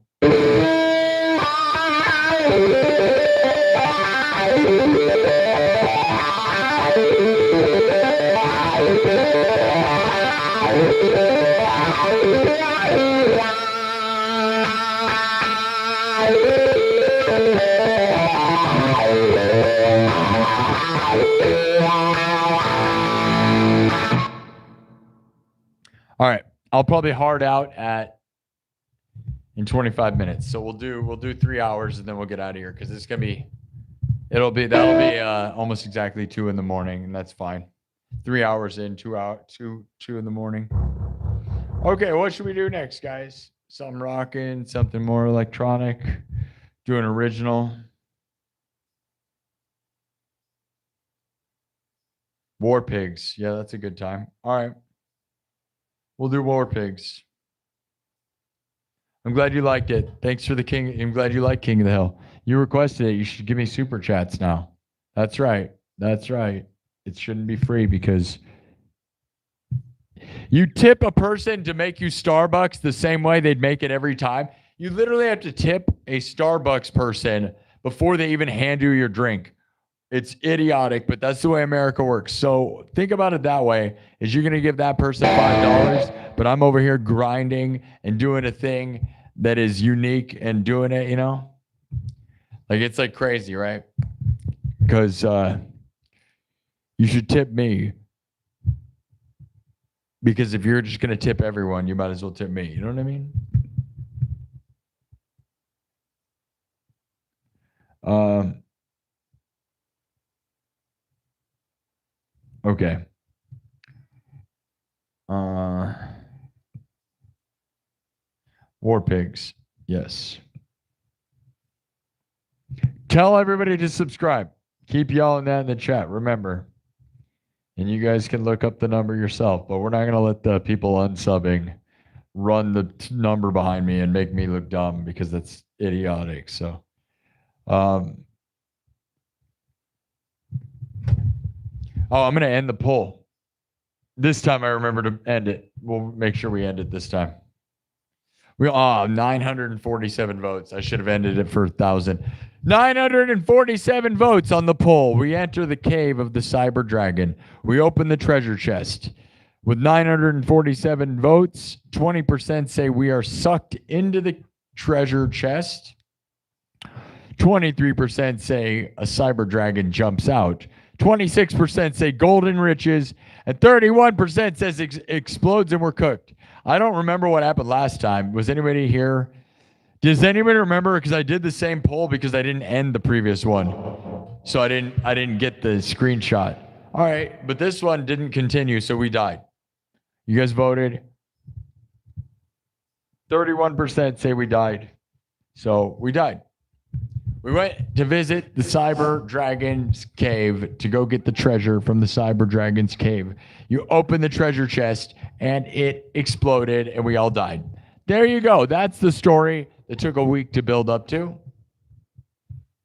All right, I'll probably hard out in 25 minutes. So we'll do 3 hours and then we'll get out of here because it's gonna be that'll be almost exactly 2 in the morning, and that's fine. 3 hours in, 2 in the morning. Okay, what should we do next, guys? Something rocking, something more electronic, do an original. War Pigs. Yeah, that's a good time. All right. We'll do War Pigs. I'm glad you liked it. Thanks for the King. I'm glad you like King of the Hill. You requested it. You should give me super chats now. That's right. That's right. It shouldn't be free because you tip a person to make you Starbucks the same way they'd make it every time. You literally have to tip a Starbucks person before they even hand you your drink. It's idiotic, but that's the way America works. So think about it that way, is you're going to give that person $5, but I'm over here grinding and doing a thing that is unique and doing it, you know? Like, it's like crazy, right? Because you should tip me. Because if you're just going to tip everyone, you might as well tip me. You know what I mean? Okay. War Pigs. Yes. Tell everybody to subscribe. Keep yelling that in the chat. Remember. And you guys can look up the number yourself, but we're not going to let the people unsubbing run the number behind me and make me look dumb because that's idiotic. So, oh, I'm going to end the poll. This time I remember to end it. We'll make sure we end it this time. 947 votes. I should have ended it for 1,000. 947 votes on the poll. We enter the cave of the cyber dragon. We open the treasure chest. With 947 votes, 20% say we are sucked into the treasure chest. 23% say a cyber dragon jumps out. 26% say golden riches, and 31% says explodes and we're cooked. I don't remember what happened last time. Was anybody here? Does anybody remember? Because I did the same poll because I didn't end the previous one, so I didn't get the screenshot. All right, but this one didn't continue, so we died. You guys voted. 31% say we died, so we died. We went to visit the Cyber Dragon's cave to go get the treasure from the Cyber Dragon's cave. You open the treasure chest and it exploded and we all died. There you go. That's the story that took a week to build up to.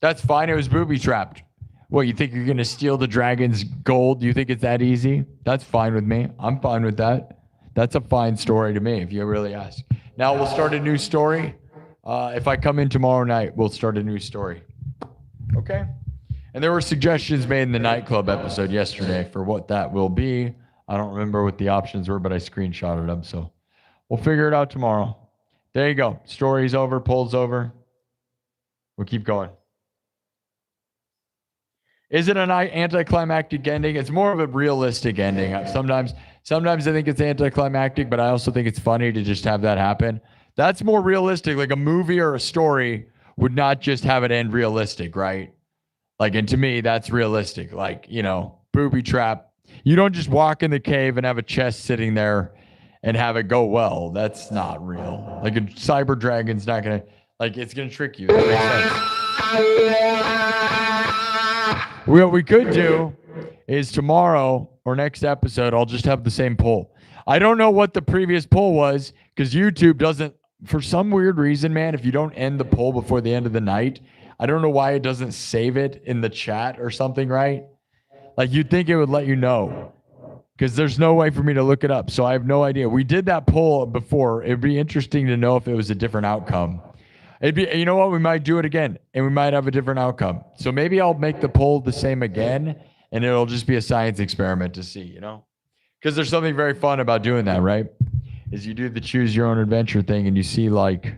That's fine. It was booby trapped. What, you think you're going to steal the dragon's gold? You think it's that easy? That's fine with me. I'm fine with that. That's a fine story to me if you really ask. Now we'll start a new story. If I come in tomorrow night, we'll start a new story. Okay? And there were suggestions made in the nightclub episode yesterday for what that will be. I don't remember what the options were, but I screenshotted them. So we'll figure it out tomorrow. There you go. Story's over. Poll's over. We'll keep going. Is it an anticlimactic ending? It's more of a realistic ending. Sometimes I think it's anticlimactic, but I also think it's funny to just have that happen. That's more realistic. Like a movie or a story would not just have it end realistic, right? Like, and to me, that's realistic. Like, you know, booby trap. You don't just walk in the cave and have a chest sitting there and have it go well. That's not real. Like a cyber dragon's not going to, like, it's going to trick you. That makes sense. What we could do is tomorrow or next episode, I'll just have the same poll. I don't know what the previous poll was because YouTube doesn't, for some weird reason, man, if you don't end the poll before the end of the night, I don't know why it doesn't save it in the chat or something, right? Like you'd think it would let you know because there's no way for me to look it up. So I have no idea. We did that poll before. It'd be interesting to know if it was a different outcome. It'd be, you know what? We might do it again and we might have a different outcome. So maybe I'll make the poll the same again and it'll just be a science experiment to see, you know, because there's something very fun about doing that, right? Is you do the choose your own adventure thing and you see like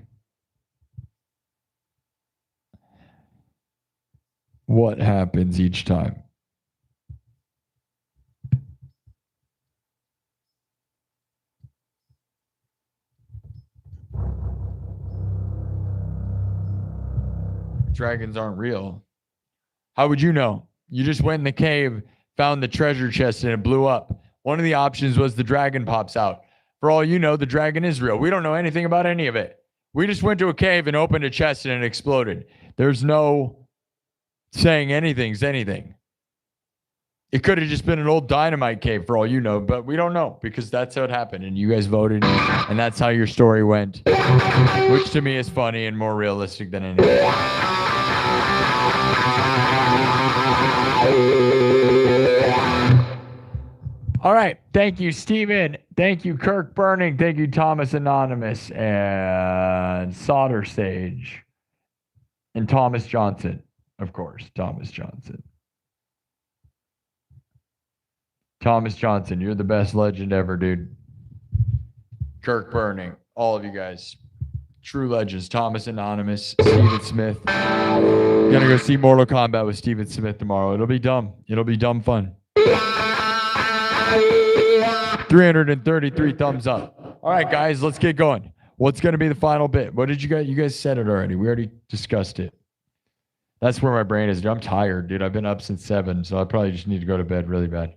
what happens each time. Dragons aren't real. How would you know? You just went in the cave, found the treasure chest, and it blew up. One of the options was the dragon pops out. For all you know, the dragon is real. We don't know anything about any of it. We just went to a cave and opened a chest and it exploded. There's no saying anything's anything. It could have just been an old dynamite cave for all you know, but we don't know because that's how it happened. And you guys voted, and that's how your story went, which to me is funny and more realistic than anything. All right. Thank you, Steven. Thank you, Kirk Burning. Thank you, Thomas Anonymous and Solder Sage. And Thomas Johnson, of course. Thomas Johnson. Thomas Johnson, you're the best legend ever, dude. Kirk Burning, all of you guys. True legends. Thomas Anonymous, Steven Smith. Gonna go see Mortal Kombat with Steven Smith tomorrow. It'll be dumb. It'll be dumb fun. 333 thumbs up. All right, guys, let's get going. What's going to be the final bit? What did you guys said it already. We already discussed it. That's where my brain is. I'm tired, dude. I've been up since 7, so I probably just need to go to bed really bad.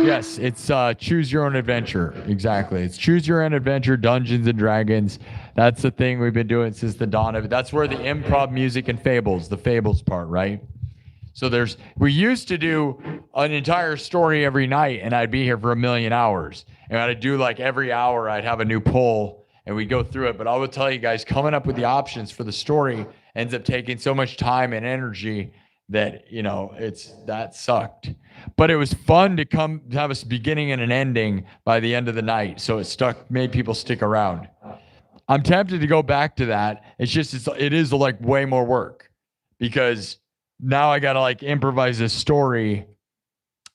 Yes, it's choose your own adventure. Exactly. It's choose your own adventure, Dungeons and Dragons. That's the thing we've been doing since the dawn of it. That's where the improv music and fables, the fables part, right? So we used to do an entire story every night and I'd be here for 1,000,000 hours. And I'd do like every hour I'd have a new poll and we'd go through it. But I would tell you guys, coming up with the options for the story ends up taking so much time and energy that, you know, that sucked. But it was fun to have a beginning and an ending by the end of the night. So it made people stick around. I'm tempted to go back to that. It's just, it is like way more work because now I got to like improvise a story.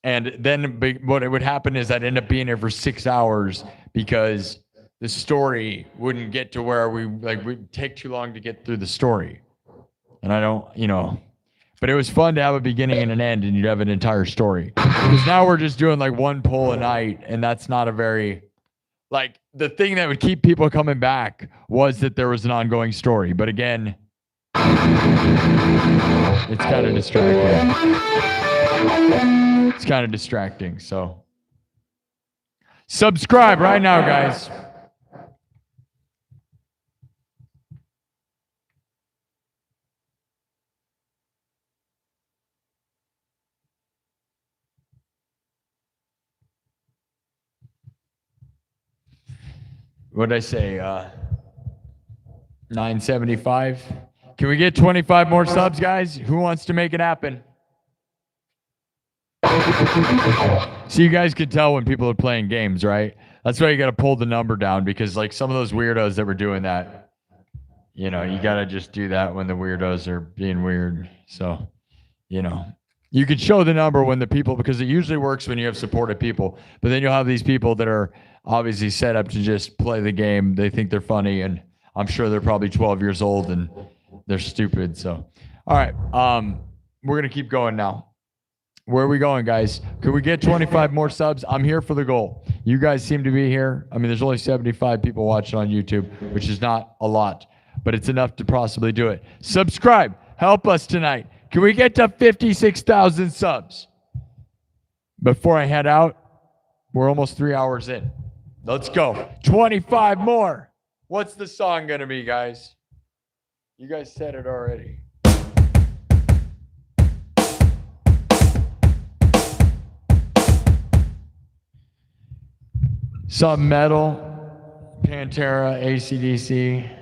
And then what would happen is I'd end up being here for 6 hours because the story wouldn't get to where we'd take too long to get through the story. And I don't, you know, but it was fun to have a beginning and an end and you'd have an entire story. Because now we're just doing like one poll a night and that's not a very, like the thing that would keep people coming back was that there was an ongoing story. But again, it's kind of distracting. It's kind of distracting. So subscribe right now, guys. What did I say? 975. Can we get 25 more subs, guys? Who wants to make it happen? So you guys can tell when people are playing games, right? That's why you got to pull the number down because like some of those weirdos that were doing that, you know, you got to just do that when the weirdos are being weird. So, you know, you can show the number when the people, because it usually works when you have supportive people, but then you'll have these people that are obviously set up to just play the game. They think they're funny, and I'm sure they're probably 12 years old and they're stupid. So, all right, we're gonna keep going now. Where are we going, guys? Could we get 25 more subs? I'm here for the goal. You guys seem to be here. I mean, there's only 75 people watching on YouTube, which is not a lot, but it's enough to possibly do it. Subscribe. Help us tonight. Can we get to 56,000 subs? Before I head out, we're almost 3 hours in. Let's go. 25 more. What's the song going to be, guys? You guys said it already. Some metal, Pantera, AC/DC.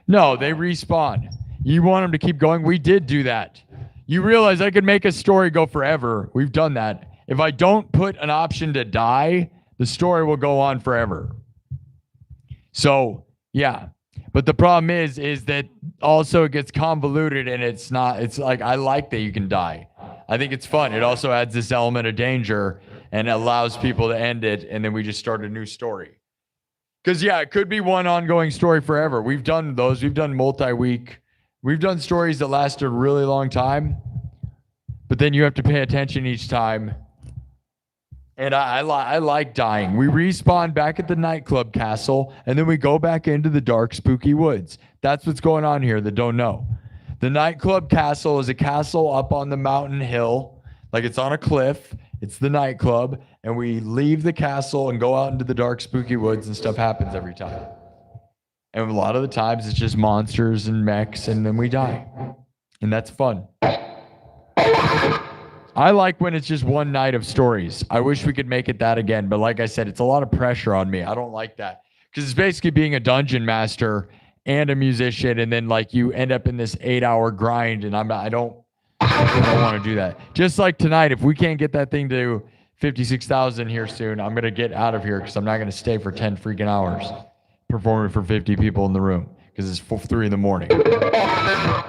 No, they respawn. You want them to keep going? We did do that. You realize I could make a story go forever. We've done that. If I don't put an option to die, the story will go on forever. So, yeah. But the problem is that also it gets convoluted and it's like, I like that you can die. I think it's fun. It also adds this element of danger and allows people to end it, and then we just start a new story. Because, yeah, it could be one ongoing story forever. We've done those. We've done multi-week. We've done stories that last a really long time, but then you have to pay attention each time. And I like dying. We respawn back at the nightclub castle, and then we go back into the dark, spooky woods. That's what's going on here that don't know. The nightclub castle is a castle up on the mountain hill. Like it's on a cliff. It's the nightclub. And we leave the castle and go out into the dark, spooky woods, and stuff happens every time. And a lot of the times it's just monsters and mechs, and then we die. And that's fun. I like when it's just one night of stories. I wish we could make it that again. But like I said, it's a lot of pressure on me. I don't like that. Because it's basically being a dungeon master and a musician. And then like you end up in this 8-hour grind. And I don't want to do that. Just like tonight, if we can't get that thing to 56,000 here soon, I'm going to get out of here because I'm not going to stay for 10 freaking hours performing for 50 people in the room because it's 3 in the morning. You know?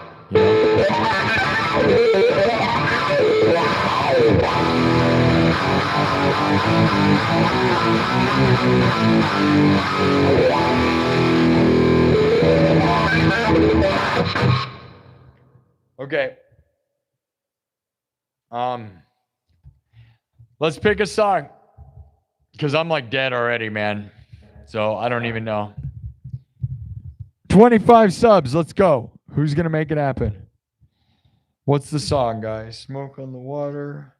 Okay. Let's pick a song because I'm like dead already, man. So I don't even know. 25 subs. Let's go. Who's going to make it happen? What's the song, guys? Smoke on the Water.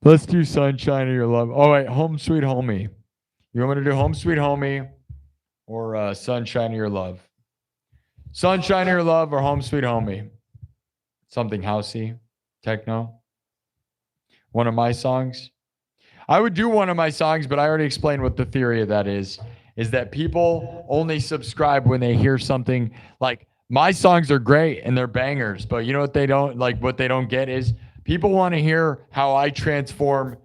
Let's do Sunshine of Your Love. Oh, wait. Home Sweet Homie. You want me to do Home Sweet Homie or Sunshine of Your Love? Sunshine of Your Love or Home Sweet Homie? Something housey, techno. One of my songs. I would do one of my songs, but I already explained what the theory of that is that people only subscribe when they hear something. Like my songs are great and they're bangers, but you know what they don't get is people want to hear how I transform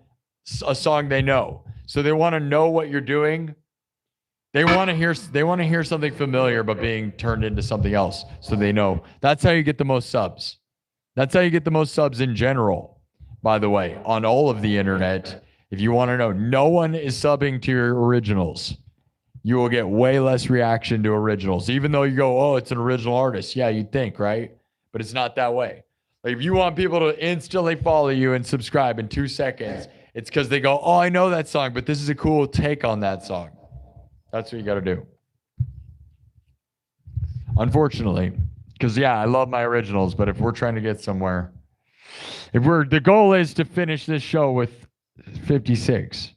a song they know. So they want to know what you're doing. They want to hear something familiar but being turned into something else so they know. That's how you get the most subs. That's how you get the most subs in general, by the way, on all of the internet. If you want to know, no one is subbing to your originals. You will get way less reaction to originals, even though you go, oh, it's an original artist. Yeah, you'd think, right? But it's not that way. Like if you want people to instantly follow you and subscribe in 2 seconds, it's because they go, oh, I know that song, but this is a cool take on that song. That's what you got to do. Unfortunately, because yeah, I love my originals, but if we're trying to get somewhere, the goal is to finish this show with 56.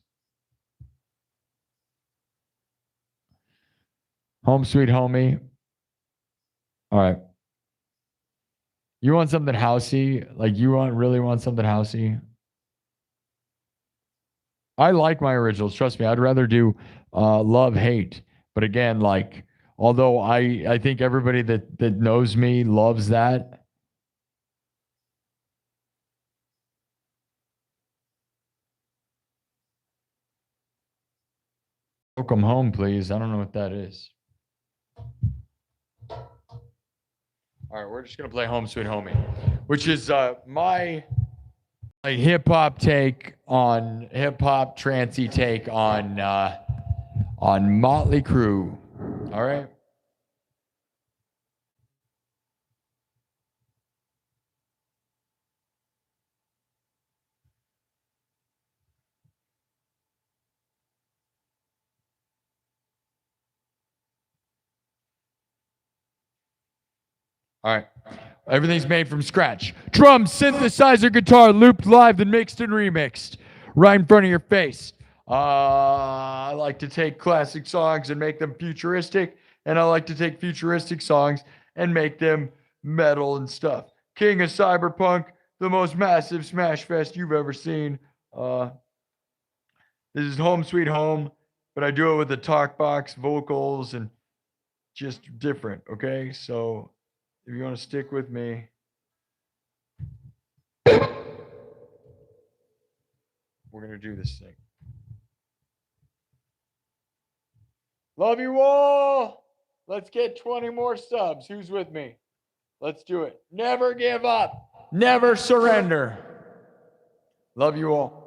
Home Sweet Homie. All right. You want something housey? Like you really want something housey? I like my originals. Trust me. I'd rather do Love Hate. But again, like, although I think everybody that knows me loves that. Welcome Home, please. I don't know what that is. All right, we're just gonna play Home Sweet Homie, which is my hip-hop take on hip-hop trancey take on Mötley Crüe. All right. All right. Everything's made from scratch. Drum, synthesizer, guitar, looped live, then mixed and remixed. Right in front of your face. I like to take classic songs and make them futuristic. And I like to take futuristic songs and make them metal and stuff. King of Cyberpunk, the most massive smash fest you've ever seen. This is Home Sweet Home, but I do it with the talk box, vocals, and just different, okay? So if you want to stick with me. We're going to do this thing. Love you all. Let's get 20 more subs. Who's with me? Let's do it. Never give up. Never surrender. Love you all.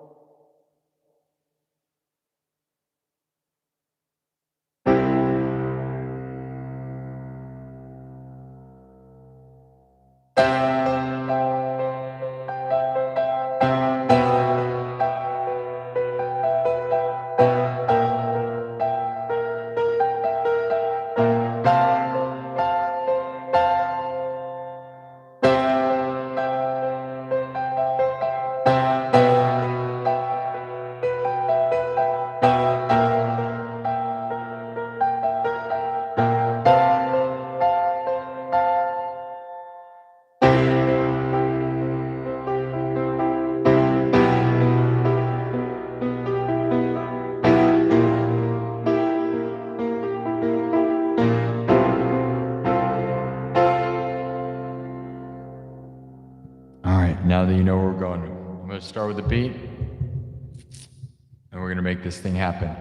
Now that you know where we're going, I'm going to start with the beat, and we're going to make this thing happen.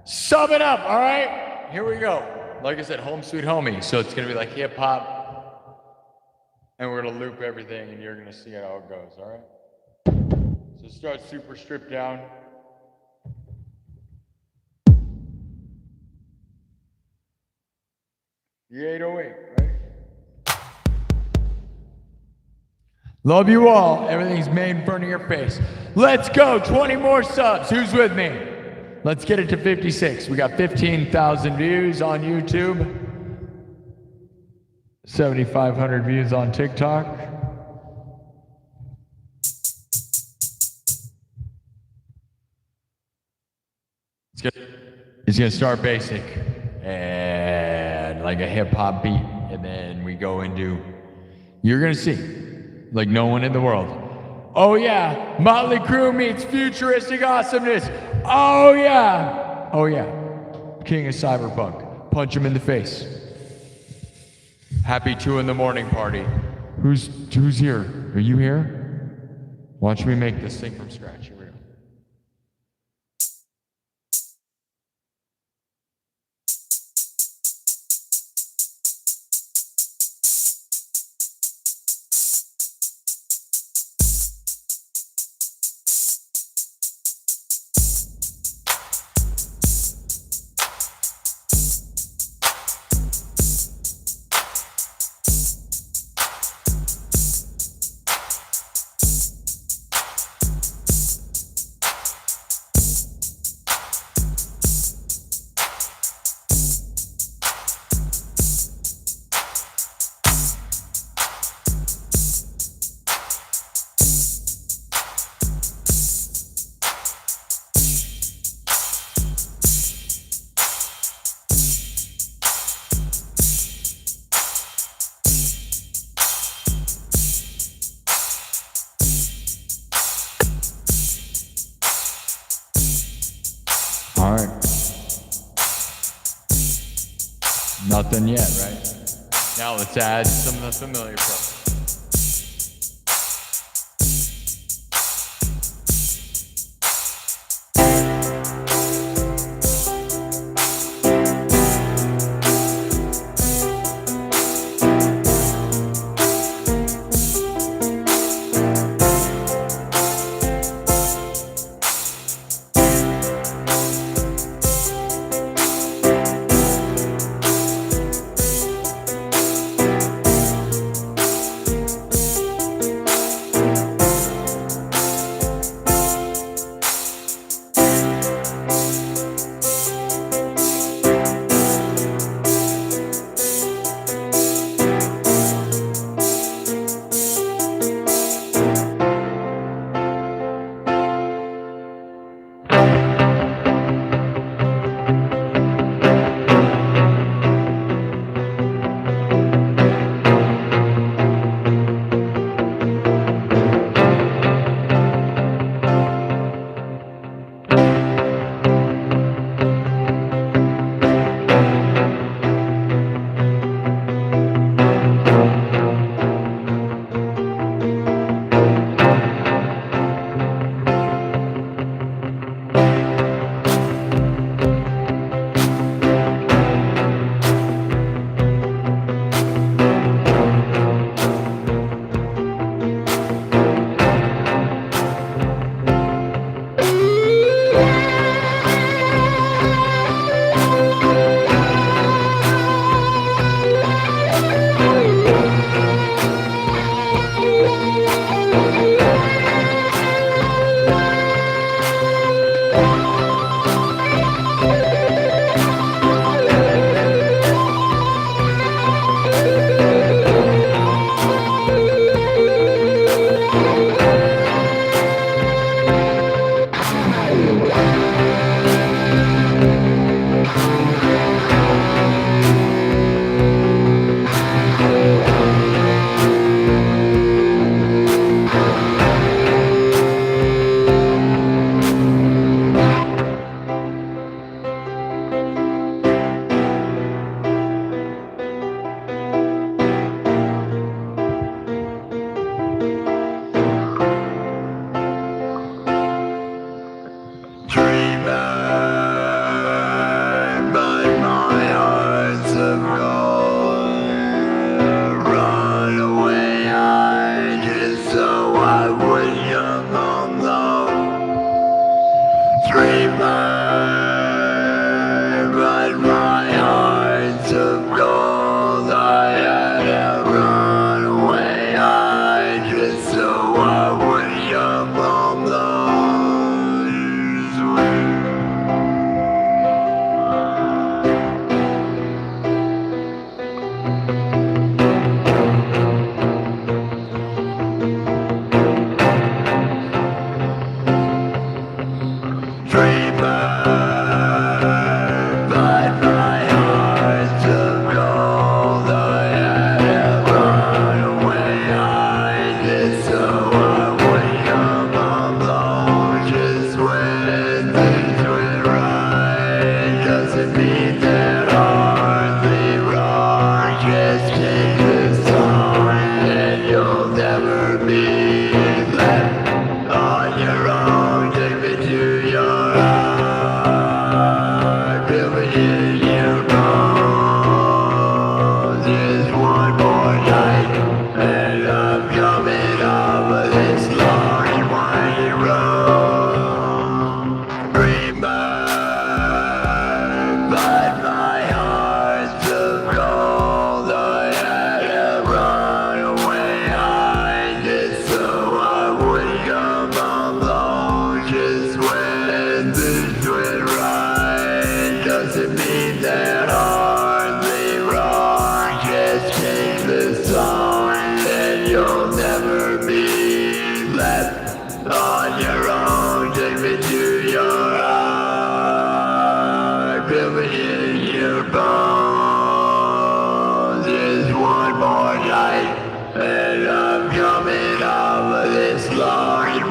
Sum it up, all right? Here we go. Like I said, Home Sweet Homie. So it's going to be like hip hop, and we're going to loop everything, and you're going to see how it goes, all right? So start super stripped down. The 808, right? Love you all. Everything's made in front of your face. Let's go. 20 more subs. Who's with me? Let's get it to 56. We got 15,000 views on YouTube. 7,500 views on TikTok. It's gonna start basic and like a hip hop beat, and then we go into, you're gonna see, like no one in the world. Oh yeah, Mötley Crüe meets futuristic awesomeness. Oh yeah, oh yeah. King of Cyberpunk. Punch him in the face. Happy 2 a.m. party. Who's here? Are you here? Watch me make this thing from scratch. Here we go. Nothing yet, right? Now let's add some of the familiar parts.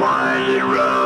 winding road.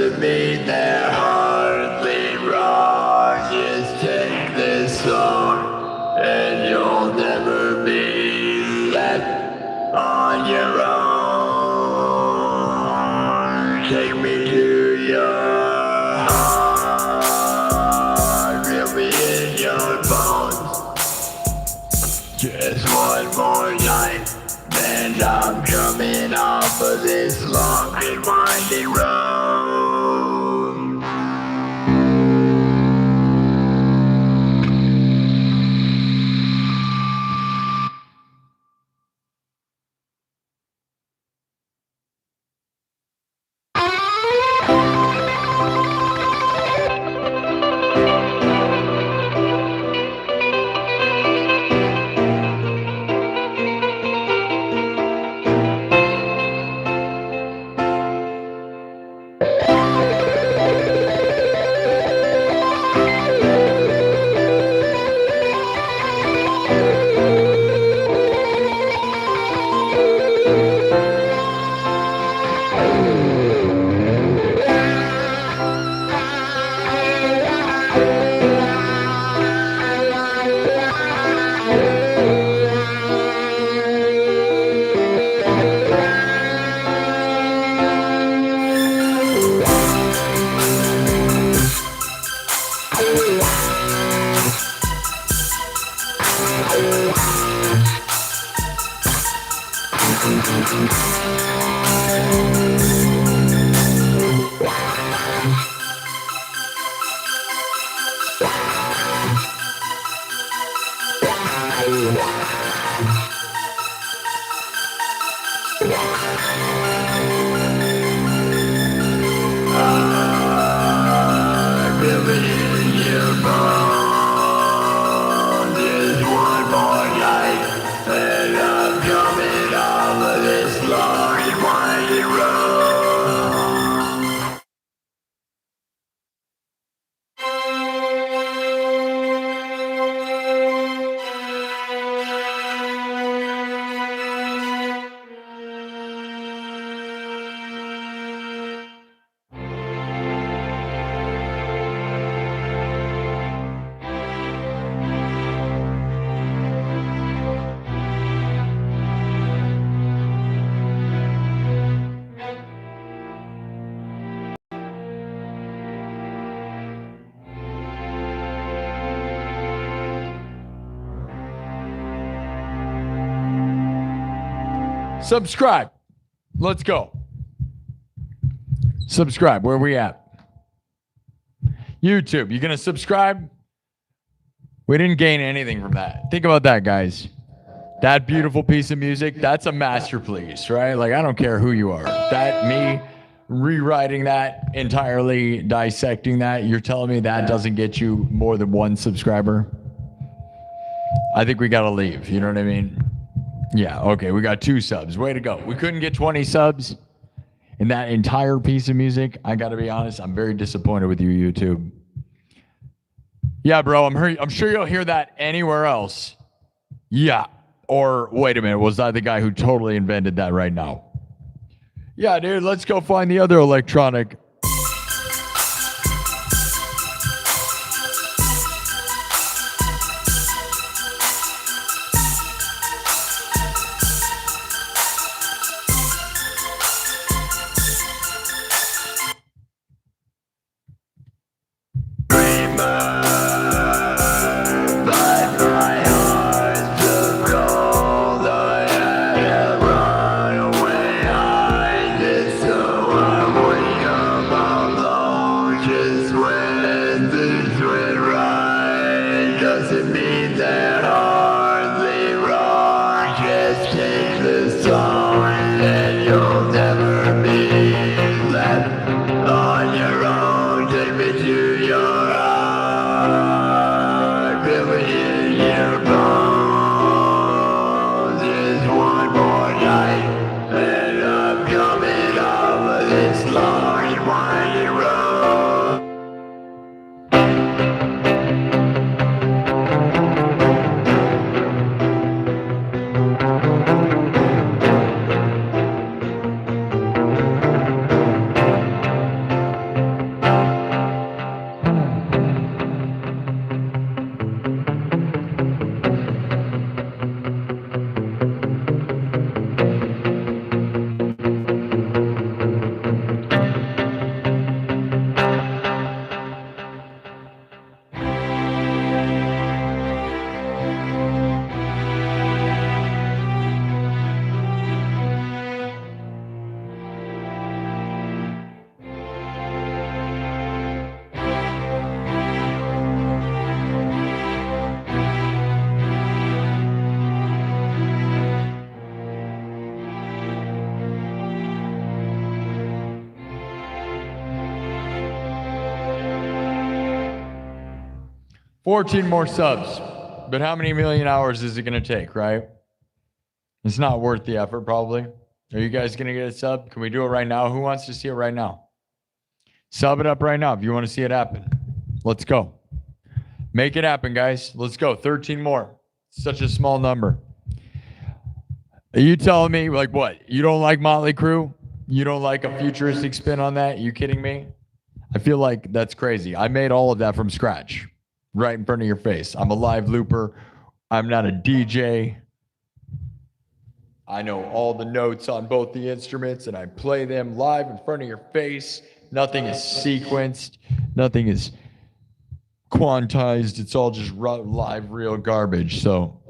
doesn't mean they're hardly wrong. Just take this song and you'll never be left on your own. Take me to your heart, feel me in your bones. Just one more night, and I'm coming off of this long and winding road. Subscribe. Let's go. Subscribe. Where are we at? YouTube. You going to subscribe? We didn't gain anything from that. Think about that, guys. That beautiful piece of music, that's a masterpiece, right? Like, I don't care who you are. That, me rewriting that entirely, dissecting that, you're telling me that doesn't get you more than one subscriber? I think we got to leave. You know what I mean? Yeah, okay, we got 2 subs. Way to go. We couldn't get 20 subs in that entire piece of music. I got to be honest, I'm very disappointed with you, YouTube. Yeah, bro, I'm sure you'll hear that anywhere else. Yeah. Or, wait a minute, was that the guy who totally invented that right now? Yeah, dude, let's go find the other electronic. Run away, I did so I would come 14 more subs. But how many million hours is it going to take, right? It's not worth the effort, probably. Are you guys going to get a sub? Can we do it right now? Who wants to see it right now? Sub it up right now if you want to see it happen. Let's go. Make it happen, guys. Let's go. 13 more. Such a small number. Are you telling me, like, what? You don't like Mötley Crüe? You don't like a futuristic spin on that? You kidding me? I feel like that's crazy. I made all of that from scratch, right in front of your face. I'm a live looper. I'm not a DJ. I know all the notes on both the instruments, and I play them live in front of your face. Nothing is sequenced. Nothing is quantized. It's all just live, real garbage. So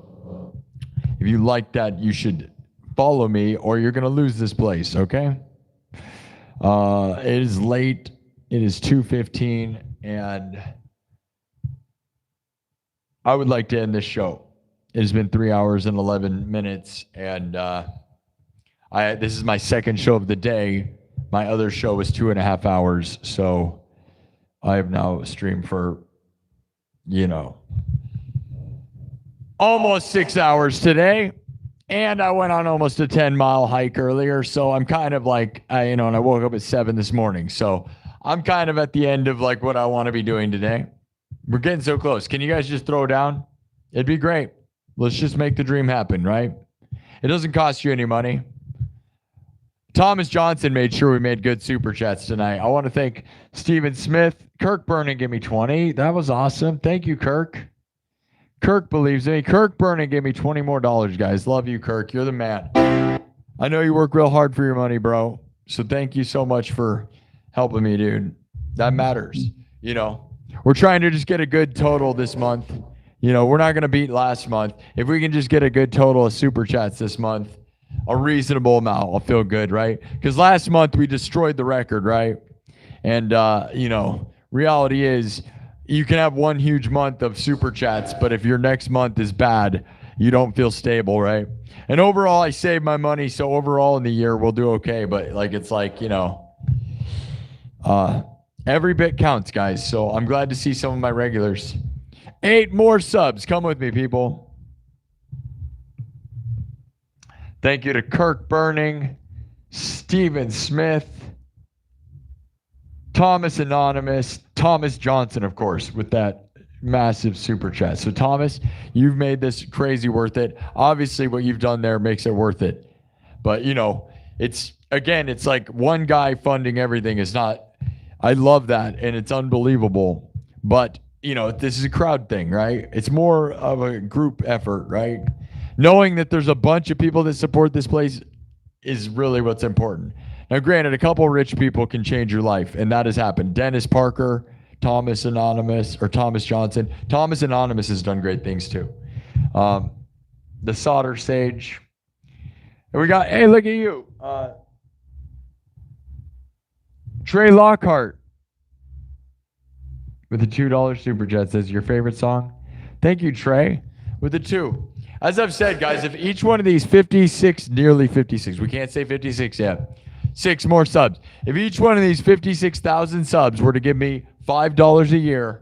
if you like that, you should follow me, or you're going to lose this place, okay? It is late. It is 2:15, and I would like to end this show. It has been 3 hours and 11 minutes, and this is my second show of the day. My other show was 2.5 hours, so I have now streamed for, almost 6 hours today, and I went on almost a 10-mile hike earlier, so I'm kind of like, and I woke up at 7 this morning, so I'm kind of at the end of like what I want to be doing today. We're getting so close. Can you guys just throw down? It'd be great. Let's just make the dream happen, right? It doesn't cost you any money. Thomas Johnston made sure we made good super chats tonight. I want to thank Stephen Smith. Kirk Burning gave me 20. That was awesome. Thank you, Kirk. Kirk believes in me. Kirk Burning gave me $20 more, guys. Love you, Kirk. You're the man. I know you work real hard for your money, bro. So thank you so much for helping me, dude. That matters. We're trying to just get a good total this month. We're not going to beat last month. If we can just get a good total of super chats this month, a reasonable amount, I'll feel good, right? Because last month we destroyed the record, right? And, reality is you can have one huge month of super chats, but if your next month is bad, you don't feel stable, right? And overall, I saved my money, so overall in the year we'll do okay. But every bit counts, guys. So I'm glad to see some of my regulars. 8 more subs. Come with me, people. Thank you to Kirk Burning, Stephen Smith, Thomas Anonymous, Thomas Johnson, of course, with that massive super chat. So Thomas, you've made this crazy worth it. Obviously, what you've done there makes it worth it. But, it's like one guy funding everything is not, I love that, and it's unbelievable. But, this is a crowd thing, right? It's more of a group effort, right? Knowing that there's a bunch of people that support this place is really what's important. Now, granted, a couple rich people can change your life, and that has happened. Dennis Parker, Thomas Johnson. Thomas Anonymous has done great things too. The Solder Sage. And we got, hey, look at you. Trey Lockhart with the $2 super chat says your favorite song. Thank you, Trey, with the 2. As I've said, guys, if each one of these 56, nearly 56, we can't say 56 yet, 6 more subs. If each one of these 56,000 subs were to give me $5 a year,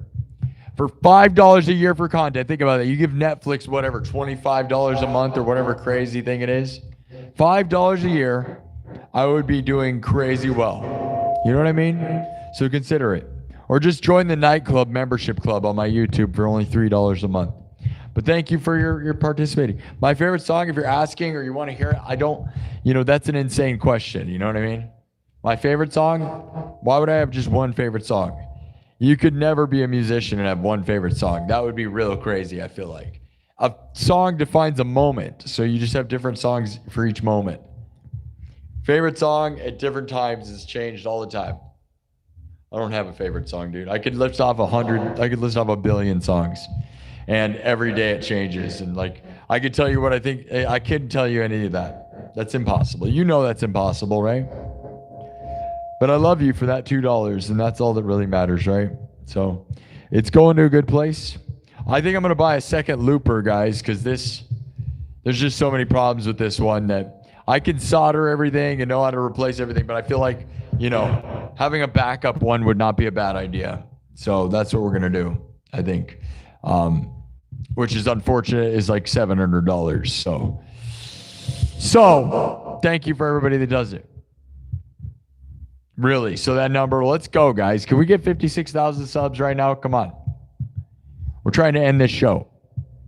for $5 a year for content, think about that. You give Netflix, whatever, $25 a month or whatever crazy thing it is. $5 a year, I would be doing crazy well. You know what I mean? So consider it. Or just join the nightclub membership club on my YouTube for only $3 a month. But thank you for your participating. My favorite song, if you're asking or you want to hear it, I don't, that's an insane question. You know what I mean? My favorite song? Why would I have just one favorite song? You could never be a musician and have one favorite song. That would be real crazy, I feel like. A song defines a moment, so you just have different songs for each moment. Favorite song at different times has changed all the time. I don't have a favorite song, dude. I could list off 100, I could list off 1 billion songs. And every day it changes. And I could tell you what I think. I couldn't tell you any of that. That's impossible. That's impossible, right? But I love you for that $2, and that's all that really matters, right? So it's going to a good place. I think I'm going to buy a second looper, guys, because there's just so many problems with this one that I can solder everything and know how to replace everything. But I feel like, having a backup one would not be a bad idea. So that's what we're going to do, I think. which is unfortunate, is like $700. So thank you for everybody that does it. Really. So that number, let's go, guys. Can we get 56,000 subs right now? Come on. We're trying to end this show.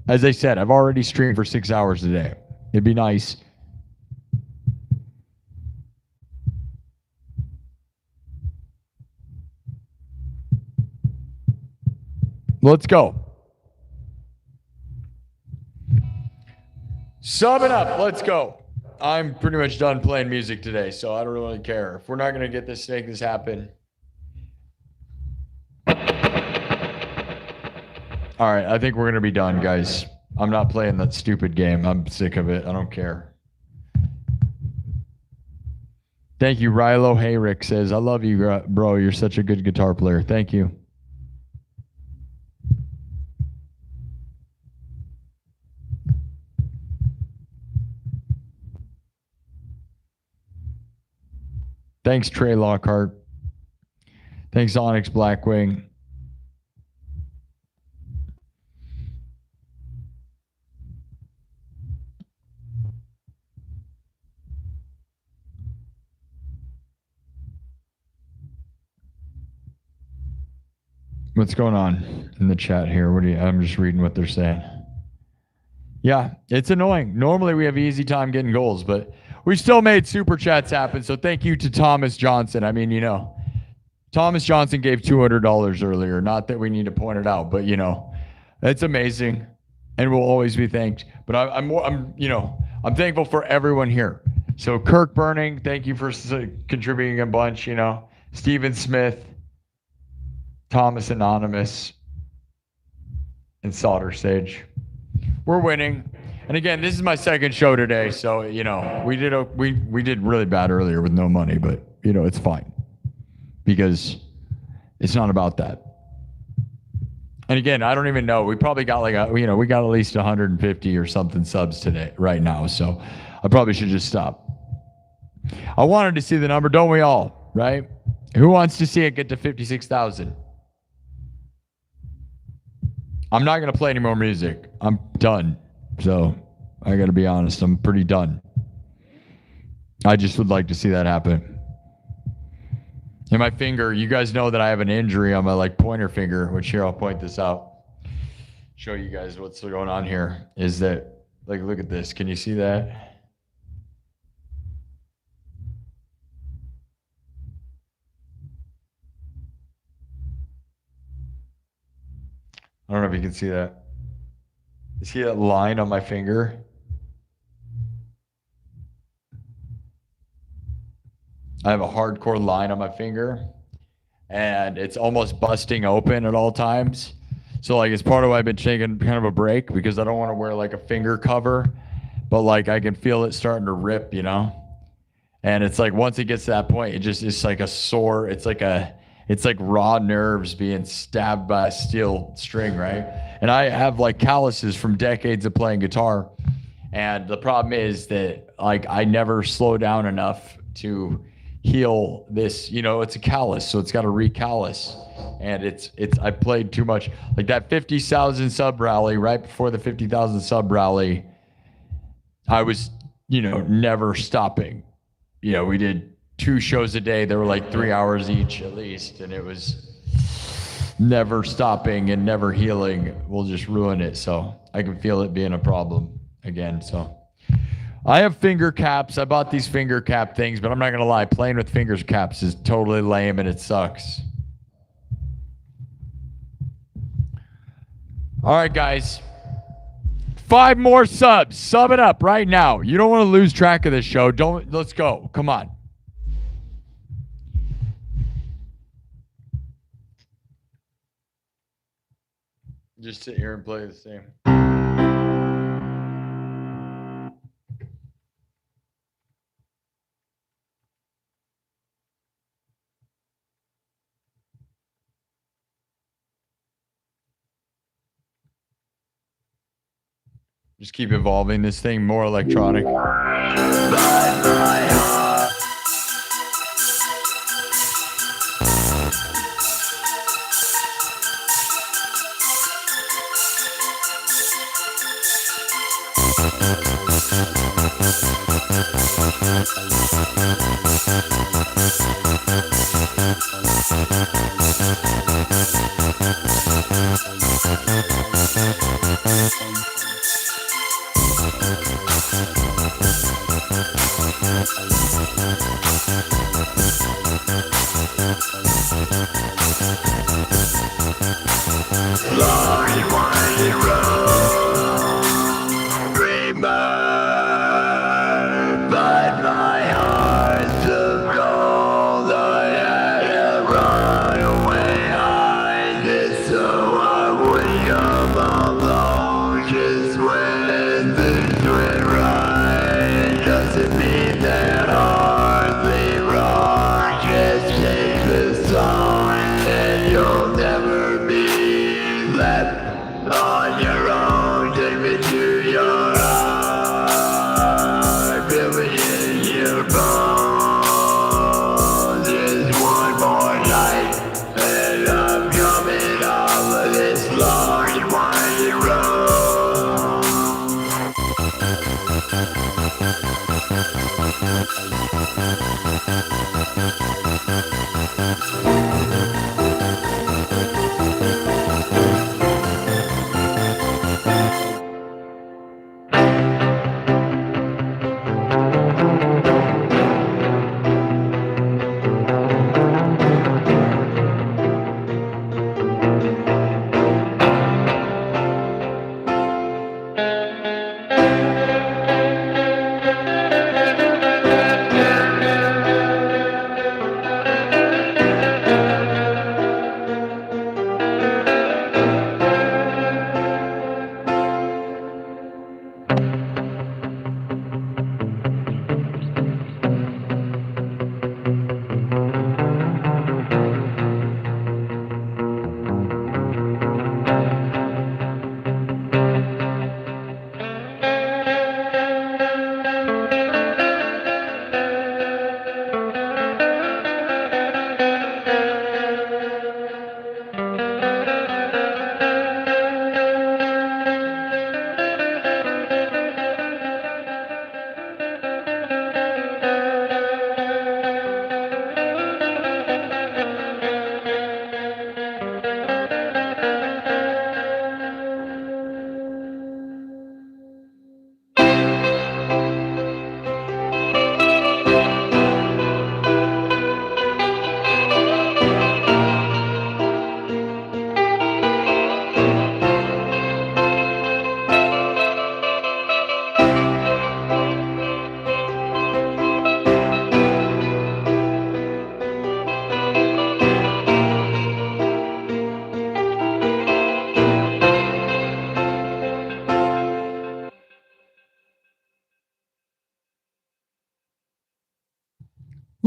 As I said, I've already streamed for 6 hours a day. It'd be nice. Let's go. Sum it up. Let's go. I'm pretty much done playing music today, so I don't really care. If we're not going to get this, make this happen. All right, I think we're going to be done, guys. I'm not playing that stupid game. I'm sick of it. I don't care. Thank you. Rilo Hayrick says, I love you, bro. You're such a good guitar player. Thank you. Thanks, Trey Lockhart. Thanks, Onyx Blackwing. What's going on in the chat here? I'm just reading what they're saying. Yeah, it's annoying. Normally we have an easy time getting goals, but we still made super chats happen. So thank you to Thomas Johnson. I mean, Thomas Johnson gave $200 earlier. Not that we need to point it out, but it's amazing, and we'll always be thanked. But I'm thankful for everyone here. So Kirk Burning, thank you for contributing a bunch. Stephen Smith, Thomas Anonymous, and Solder Sage. We're winning. And again, this is my second show today, so we did really bad earlier with no money, but it's fine because it's not about that. And again, I don't even know. We probably got we got at least 150 or something subs today right now, so I probably should just stop. I wanted to see the number, don't we all? Right? Who wants to see it get to 56,000? I'm not gonna play any more music. I'm done. So I got to be honest, I'm pretty done. I just would like to see that happen. And my finger, you guys know that I have an injury on my pointer finger, which here I'll point this out. Show you guys what's going on here. Is that look at this. Can you see that? I don't know if you can see that. You see that line on my finger? I have a hardcore line on my finger, and it's almost busting open at all times. So it's part of why I've been taking kind of a break, because I don't want to wear a finger cover, but I can feel it starting to rip, And it's once it gets to that point, it's like a sore. It's like raw nerves being stabbed by a steel string, right? And I have calluses from decades of playing guitar. And the problem is that I never slow down enough to heal this, it's a callus, so it's got to recallus. And I played too much. That 50,000 sub rally, right before the 50,000 sub rally, I was, never stopping. We did 2 shows a day. They were 3 hours each at least, and it was never stopping and never healing will just ruin it. So I can feel it being a problem again. So I have finger caps. I bought these finger cap things, but I'm not gonna lie, playing with finger caps is totally lame and it sucks. All right, guys. 5 more subs. Sub it up right now. You don't want to lose track of this show. Let's go. Come on. Just sit here and play the same. Just keep evolving this thing more electronic.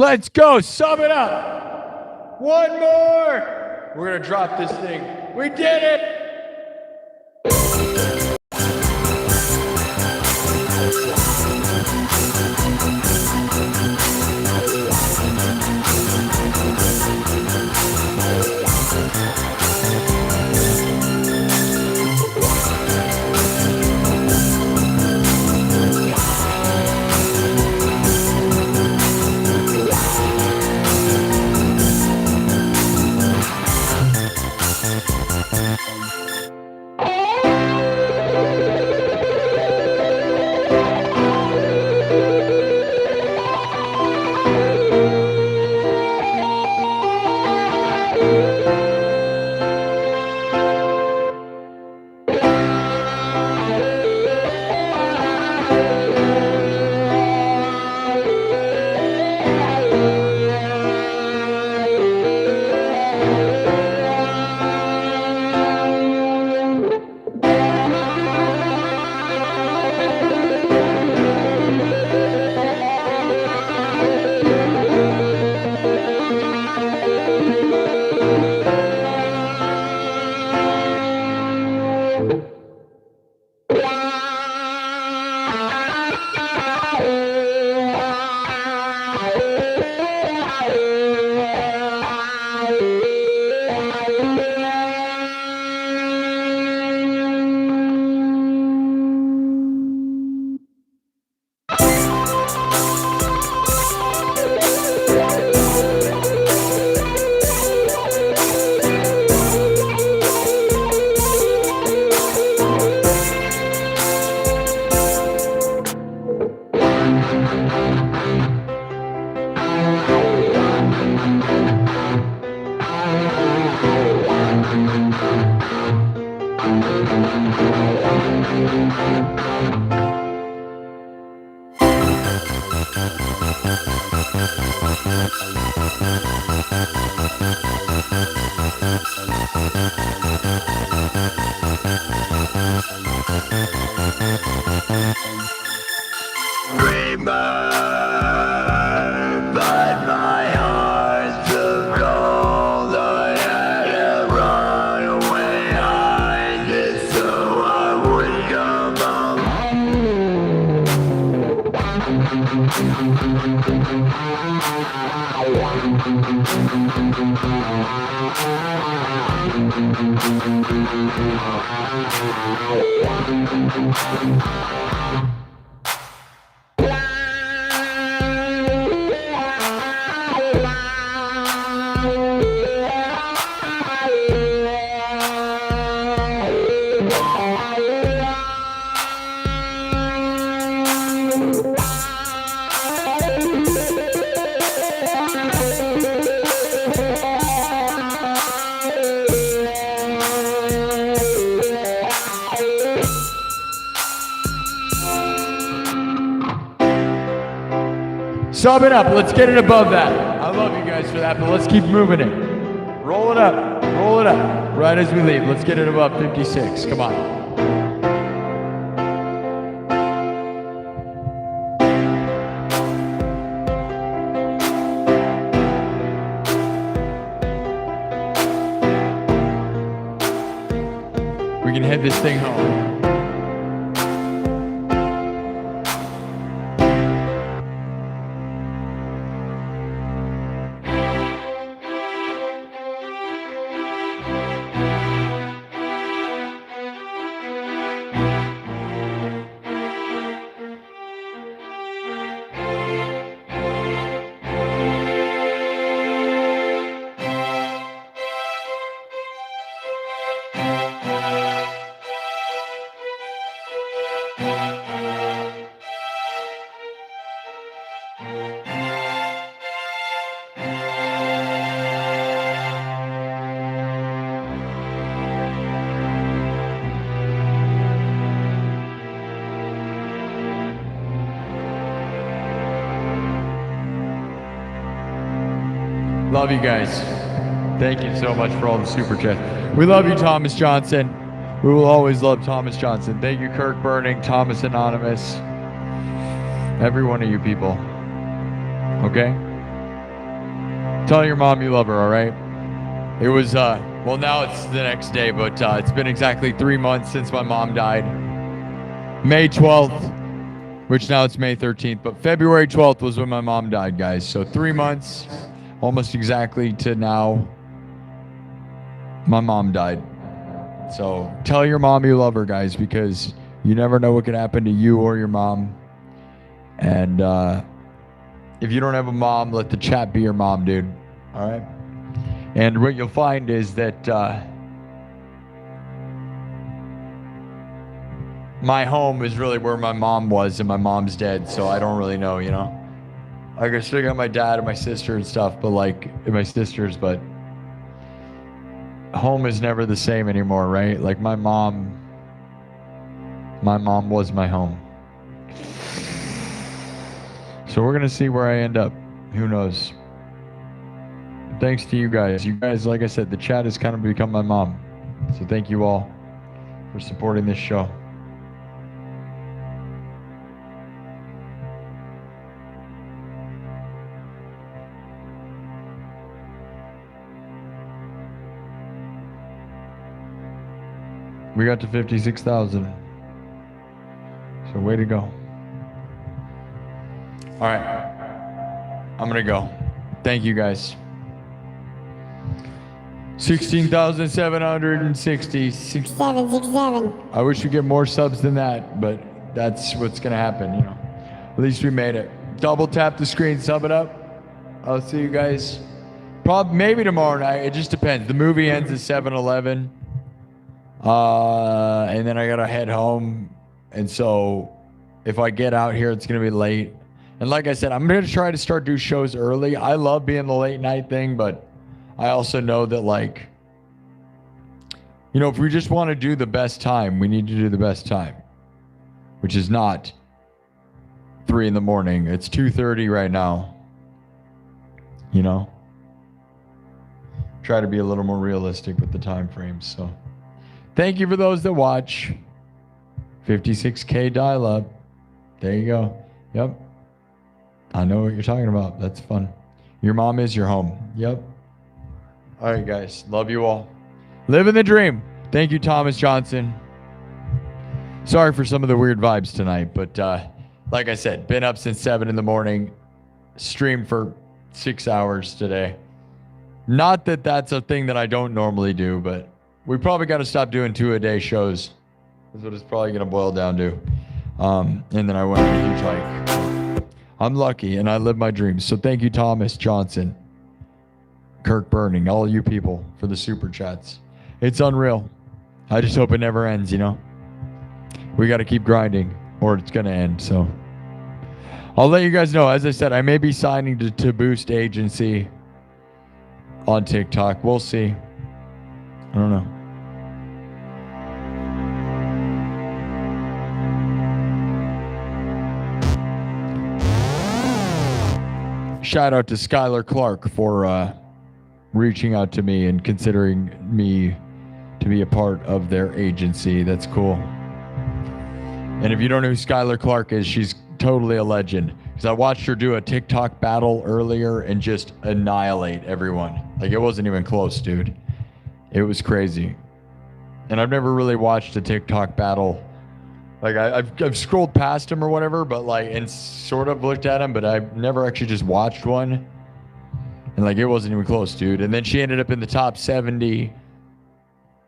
Let's go. Sum it up. One more. We're going to drop this thing. We did it. But my heart's of gold. I had to run away, hide it so I wouldn't come home. Sub it up. Let's get it above that. I love you guys for that, but let's keep moving it. Roll it up. Roll it up. Right as we leave. Let's get it above 56. Come on. We can head this thing home. Love you guys. Thank you so much for all the super chats. We love you, Thomas Johnston. We will always love Thomas Johnston. Thank you, Kirk Burning, Thomas Anonymous, every one of you people. Okay? Tell your mom you love her, all right? It was, well, now it's the next day, but it's been exactly 3 months since my mom died. May 12th, which now it's May 13th, but February 12th was when my mom died, guys. So 3 months, almost exactly to now, my mom died. So tell your mom you love her, guys, because you never know what could happen to you or your mom. And if you don't have a mom, let the chat be your mom, dude. All right? And what you'll find is that my home is really where my mom was, and my mom's dead, so I don't really know, you know? Like, I still got my dad and my sister and stuff, but like, and my sisters, but home is never the same anymore, right? Like, my mom was my home. So we're gonna see where I end up. Who knows? Thanks to you guys. You guys, like I said, the chat has kind of become my mom. So thank you all for supporting this show. We got to 56,000. So way to go. All right. I'm going to go. Thank you guys. 16,760. 767. I wish we get more subs than that, but that's what's going to happen, you know. At least we made it. Double tap the screen, sub it up. I'll see you guys maybe tomorrow night. It just depends. The movie ends at 7:11. And then I gotta head home, and so if I get out here, it's gonna be late. And like I said, I'm gonna try to start do shows early. I love being the late night thing, but I also know that, like, you know, if we just want to do the best time, we need to do the best time. which is not 3 in the morning. It's 2:30 right now. You know? Try to be a little more realistic with the time frames. So thank you for those that watch. 56K dial-up. There you go. Yep. I know what you're talking about. That's fun. Your mom is your home. Yep. All right, guys. Love you all. Living the dream. Thank you, Thomas Johnston. Sorry for some of the weird vibes tonight, but like I said, been up since 7 in the morning. Streamed for 6 hours today. Not that that's a thing that I don't normally do, but we probably got to stop doing 2-a-day shows. That's what it's probably going to boil down to. And then I went on a huge hike. I'm lucky, and I live my dreams. So thank you, Thomas Johnson, Kirk Burning, all you people for the super chats. It's unreal. I just hope it never ends, you know? We got to keep grinding, or it's going to end. So I'll let you guys know. As I said, I may be signing to Boost Agency on TikTok. We'll see. I don't know. Shout out to Skylar Clark for reaching out to me and considering me to be a part of their agency. That's cool. And if you don't know who Skylar Clark is, she's totally a legend. Because I watched her do a TikTok battle earlier and just annihilate everyone. Like, it wasn't even close, dude. It was crazy. And I've never really watched a TikTok battle. Like, I've scrolled past him or whatever, but like, and sort of looked at him, but I've never actually just watched one. And like, it wasn't even close, dude. And then she ended up in the top 70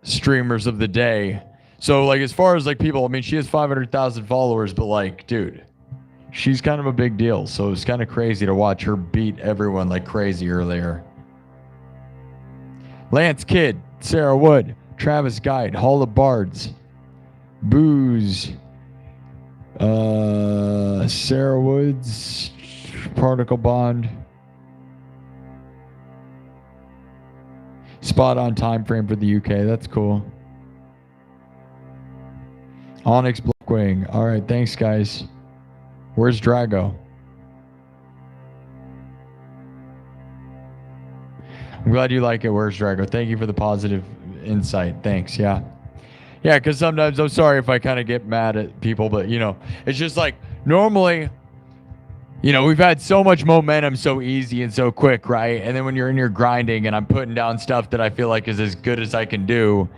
streamers of the day. So like, as far as like people, I mean, she has 500,000 followers, but like, dude, she's kind of a big deal. So it's kind of crazy to watch her beat everyone like crazy earlier. Lance Kidd, Sarah Wood, Travis Guide, Hall of Bards, Booze, Sarah Woods, Particle Bond, spot on time frame for the UK. That's cool. Onyx Blackwing. All right, thanks, guys. Where's Drago? I'm glad you like it. Where's Drago? Thank you for the positive insight. Thanks. Yeah. Yeah, because sometimes I'm sorry if I kind of get mad at people, but, you know, it's just like normally, you know, we've had so much momentum so easy and so quick, right? And then when you're in your grinding and I'm putting down stuff that I feel like is as good as I can do,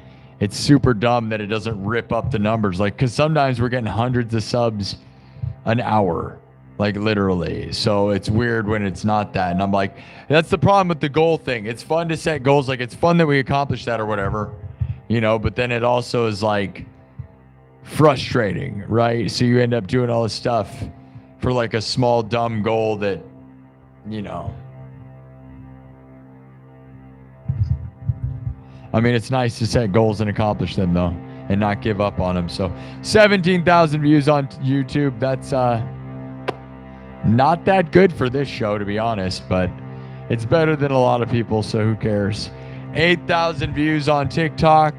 it's super dumb that it doesn't rip up the numbers. Like, because sometimes we're getting hundreds of subs an hour, like literally. So it's weird when it's not that. And I'm like, that's the problem with the goal thing. It's fun to set goals. Like, it's fun that we accomplish that or whatever, you know, but then it also is like frustrating, right? So you end up doing all this stuff for like a small, dumb goal that, you know, I mean, it's nice to set goals and accomplish them though, and not give up on them. So 17,000 views on YouTube. That's not that good for this show, to be honest, but it's better than a lot of people, so who cares? 8,000 views on TikTok.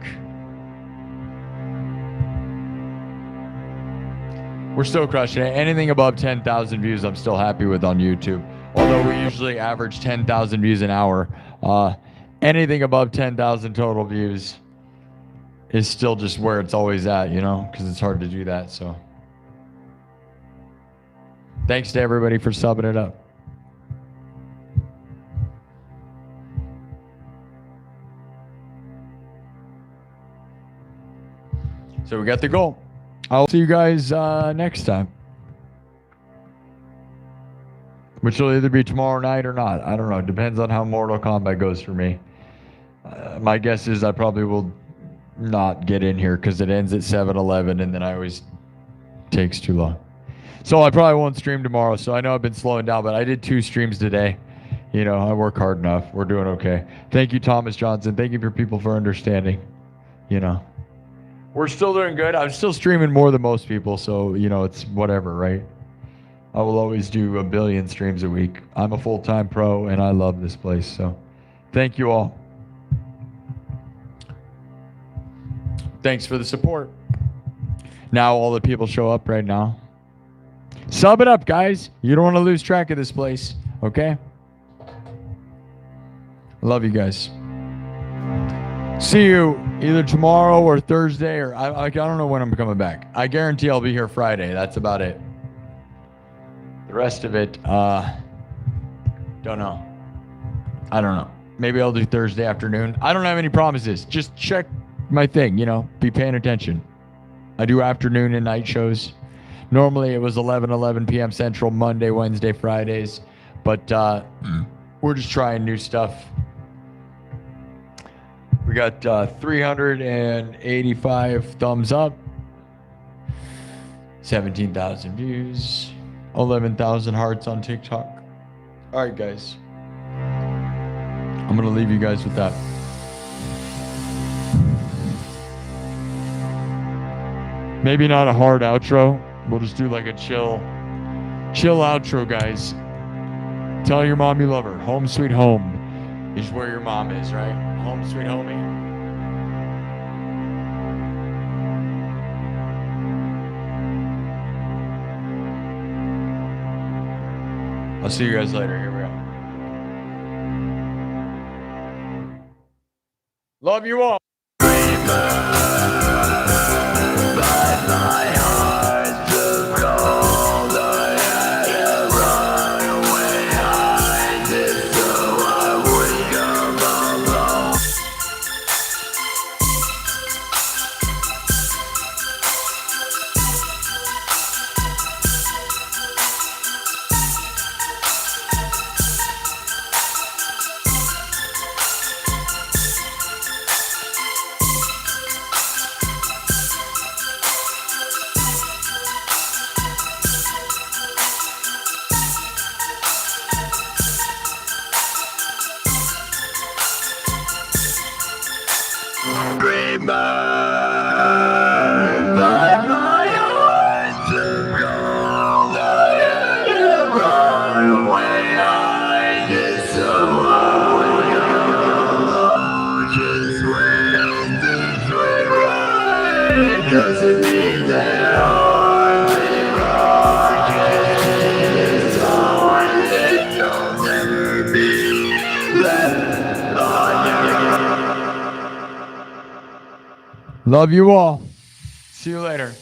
We're still crushing it. Anything above 10,000 views, I'm still happy with on YouTube. Although we usually average 10,000 views an hour. Anything above 10,000 total views is still just where it's always at, you know, because it's hard to do that. So thanks to everybody for subbing it up. So we got the goal. I'll see you guys next time, which will either be tomorrow night or not. I don't know. It depends on how Mortal Kombat goes for me. My guess is I probably will not get in here because it ends at 7:11, and then I always takes too long. So I probably won't stream tomorrow. So I know I've been slowing down, but I did 2 streams today. You know, I work hard enough. We're doing okay. Thank you, Thomas Johnson. Thank you for people for understanding. You know, we're still doing good. I'm still streaming more than most people. So, you know, it's whatever, right? I will always do a billion streams a week. I'm a full-time pro and I love this place. So thank you all. Thanks for the support. Now all the people show up right now. Sub it up, guys. You don't want to lose track of this place, okay? Love you guys. See you either tomorrow or Thursday, or I don't know when I'm coming back. I guarantee I'll be here Friday. That's about it. The rest of it, don't know. I don't know. Maybe I'll do Thursday afternoon. I don't have any promises. Just check my thing, you know, be paying attention. I do afternoon and night shows. Normally it was 11 p.m. Central, Monday, Wednesday, Fridays. But we're just trying new stuff. We got 385 thumbs up, 17,000 views, 11,000 hearts on TikTok. All right, guys. I'm going to leave you guys with that. Maybe not a hard outro. We'll just do like a chill outro, guys. Tell your mom you love her. Home sweet home is where your mom is, right? Home sweet homie. I'll see you guys later. Here we go. Love you all. Love you all. See you later.